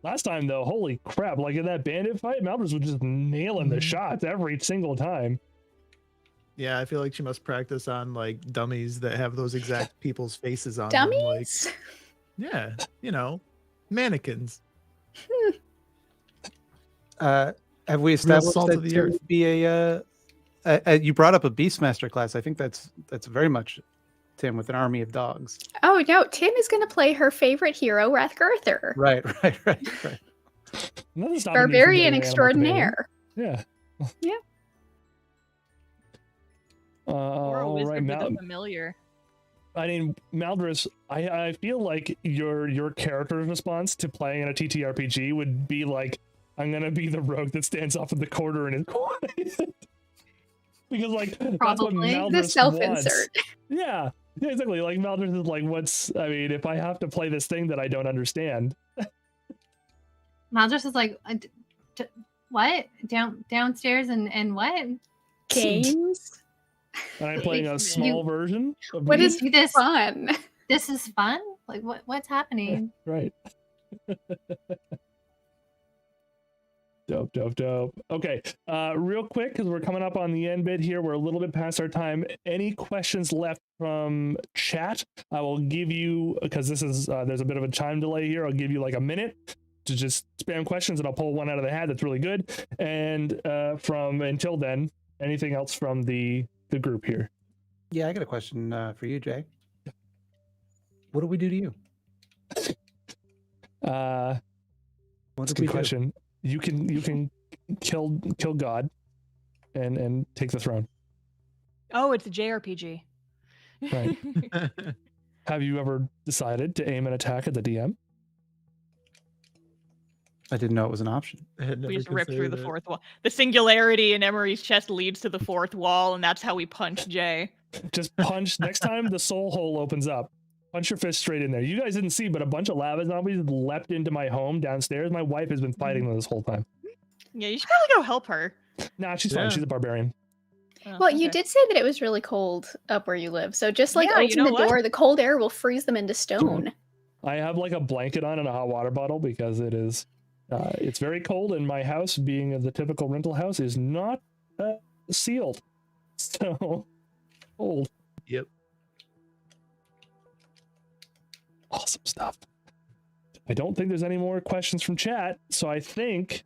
Last time though, holy crap! Like in that bandit fight, Maldris was just nailing the shots every single time. Yeah, I feel like she must practice on like dummies that have those exact people's faces on dummies. Them. Like, yeah, mannequins. Have we established salt that of the Tim earth. would be you brought up a Beastmaster class? I think that's very much Tim with an army of dogs. Oh no, Tim is going to play her favorite hero, Rathgirther, Right. Nothing's stopping me from barbarian getting animal companion. extraordinaire. Yeah. Yeah. Or a All wizard right, with a familiar. I mean, Maldris, I feel like your character's response to playing in a TTRPG would be like, I'm gonna be the rogue that stands off in the corner and is quiet. Because like that's what Probably. Maldris The wants. self-insert. Yeah, exactly. Like Maldris is like, I mean, if I have to play this thing that I don't understand. Maldris is like, what? Downstairs and what? Games. And I'm playing a small version of What these. is Do this? fun? This is fun. Like what's happening? Right. Dope. Okay, real quick, because we're coming up on the end bit here. We're a little bit past our time. Any questions left from chat? I will give you, because this is, there's a bit of a time delay here. I'll give you like a minute to just spam questions and I'll pull one out of the hat that's really good. And until then, anything else from the group here? Yeah, I got a question for you, Jay. What do we do to you? That's What a did we good do? question. You can kill God and take the throne. Oh, it's a JRPG. Right. Have you ever decided to aim an attack at the DM? I didn't know it was an option. We just rip through the fourth wall. The singularity in Emery's chest leads to the fourth wall, and that's how we punch Jay. Just punch. Next time the soul hole opens up, punch your fist straight in there. You guys didn't see, but a bunch of lava zombies leapt into my home downstairs. My wife has been fighting them this whole time. Yeah, you should probably go help her. Nah, she's fine. Yeah. She's a barbarian. Oh, Well, you okay. did say that it was really cold up where you live. So just like Yeah, you open know the what? door, the cold air will freeze them into stone. I have like a blanket on and a hot water bottle because it is, it's very cold, and my house, being the typical rental house, is not sealed. So cold. Yep. Awesome stuff. I don't think there's any more questions from chat, so I think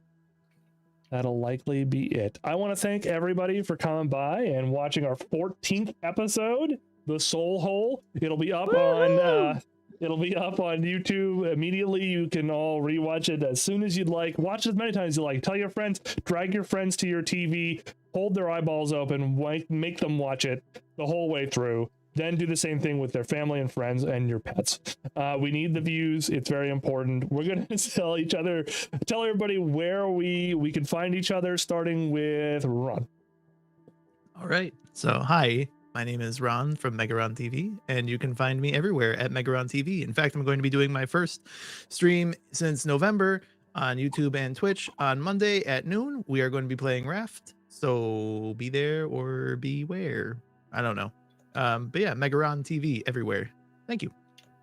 that'll likely be it. I want to thank everybody for coming by and watching our 14th episode, The Soul Hole. It'll be up on YouTube immediately. You can all rewatch it as soon as you'd like. Watch it as many times as you like. Tell your friends, drag your friends to your TV, hold their eyeballs open, make them watch it the whole way through. Then do the same thing with their family and friends and your pets. We need the views. It's very important. We're going to tell everybody where we can find each other, starting with Ron. All right. So, hi, my name is Ron from Megaron TV, and you can find me everywhere at Megaron TV. In fact, I'm going to be doing my first stream since November on YouTube and Twitch on Monday at noon. We are going to be playing Raft, so be there or beware. I don't know. But yeah, Megaron TV everywhere. Thank you.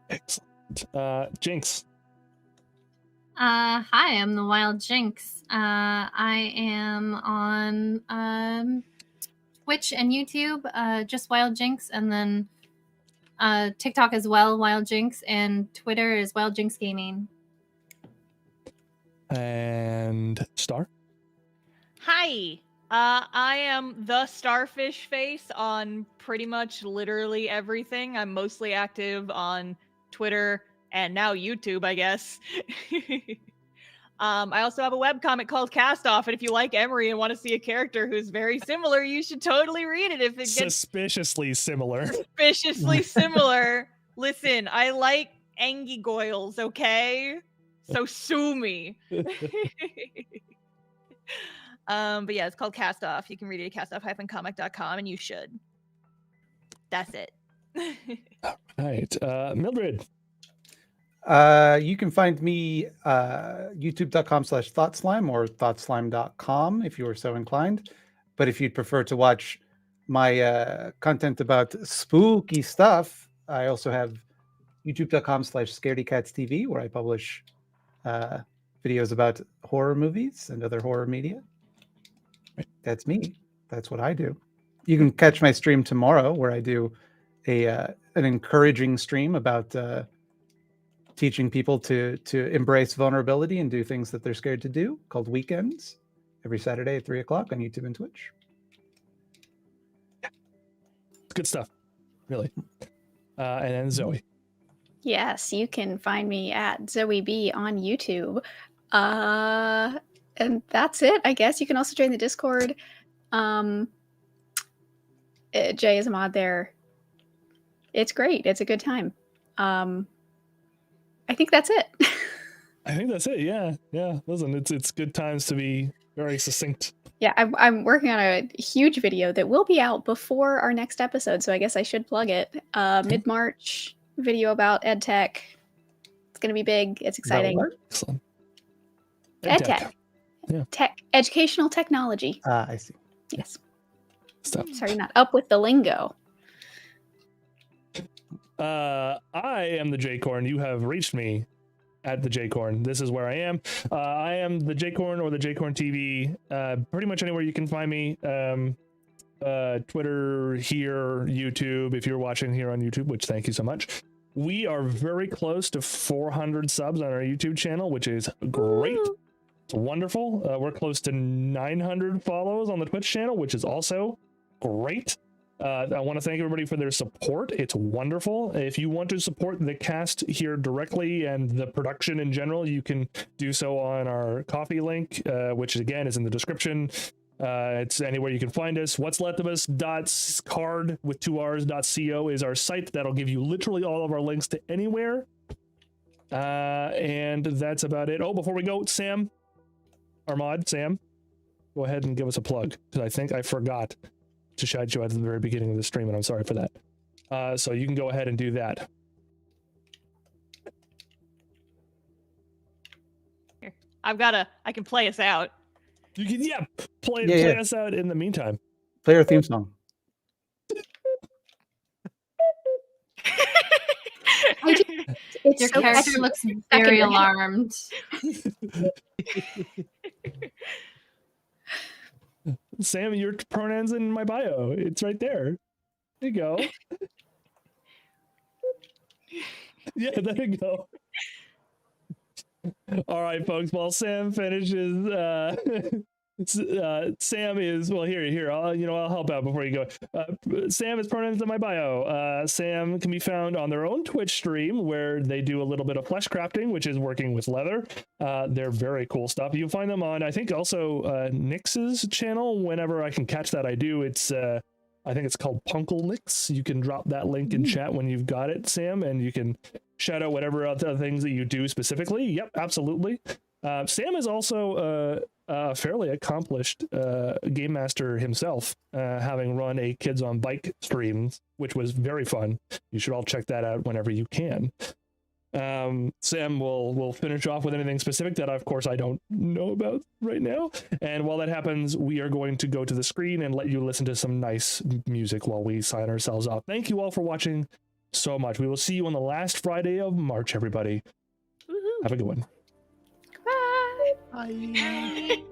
Excellent. Jinx. Hi, I'm the Wild Jinx. I am on Twitch and YouTube, just Wild Jinx, and then TikTok as well, Wild Jinx, and Twitter is Wild Jinx Gaming. And Star. Hi. I am the Starfish Face on pretty much literally everything. I'm mostly active on Twitter and now YouTube, I guess. I also have a webcomic called Cast Off, and if you like Emery and want to see a character who's very similar, you should totally read it if it gets Suspiciously similar. suspiciously similar. Listen, I like angigoils, okay? So sue me. But yeah, it's called Cast Off. You can read it at castoff-comic.com, and you should. That's it. All right. Mildred. You can find me youtube.com/thoughtslime or thoughtslime.com if you are so inclined. But if you'd prefer to watch my content about spooky stuff, I also have youtube.com/scaredycatstv, where I publish videos about horror movies and other horror media. That's me. That's what I do. You can catch my stream tomorrow, where I do an encouraging stream about teaching people to embrace vulnerability and do things that they're scared to do, called Weekends. every Saturday at 3 o'clock on YouTube and Twitch. It's good stuff, really. And then Zoe. Yes, you can find me at Zoe B on YouTube. And that's it, I guess. You can also join the Discord. Jay is a mod there. It's great. It's a good time. I think that's it. I think that's it. Yeah. Listen, it's good times to be very succinct. Yeah, I'm working on a huge video that will be out before our next episode, so I guess I should plug it. Mid-March video about EdTech. It's going to be big. It's exciting. Excellent. EdTech. Yeah. Tech. Educational technology. I see. Yes. Stuff. Sorry, not up with the lingo. I am the Jaycorn. You have reached me at the Jaycorn. This is where I am. I am the Jaycorn or the Jaycorn TV. Pretty much anywhere you can find me. Twitter, here, YouTube, if you're watching here on YouTube, which thank you so much. We are very close to 400 subs on our YouTube channel, which is great. It's wonderful. We're close to 900 follows on the Twitch channel, which is also great. I want to thank everybody for their support. It's wonderful. If you want to support the cast here directly and the production in general, you can do so on our Ko-fi link, which again is in the description. It's anywhere you can find us. What's left of us.card with 2 R's.co is our site. That'll give you literally all of our links to anywhere. And that's about it. Oh, before we go, Sam, our mod, Sam, go ahead and give us a plug, because I think I forgot to shout you out at the very beginning of the stream, and I'm sorry for that. So you can go ahead and do that. Here, I can play us out. You can, play us out in the meantime. Play our theme song. Your character looks very alarmed. Sam, your pronouns in my bio. It's right there. There you go. Yeah, there you go. All right, folks. While Sam finishes, Sam is here. I'll help out before you go. Sam is pronouns in my bio. Sam can be found on their own Twitch stream where they do a little bit of flesh crafting, which is working with leather. They're very cool stuff. You'll find them on, I think, also Nix's channel. Whenever I can catch that, I do. It's I think it's called Punkle Nix. You can drop that link in chat when you've got it, Sam, and you can shout out whatever other things that you do specifically. Yep, absolutely. Sam is also a fairly accomplished game master himself, having run a Kids on Bike streams, which was very fun. You should all check that out whenever you can. Sam will finish off with anything specific that, of course, I don't know about right now. And while that happens, we are going to go to the screen and let you listen to some nice music while we sign ourselves off. Thank you all for watching so much. We will see you on the last Friday of March, everybody. Woohoo. Have a good one. Bye. Bye.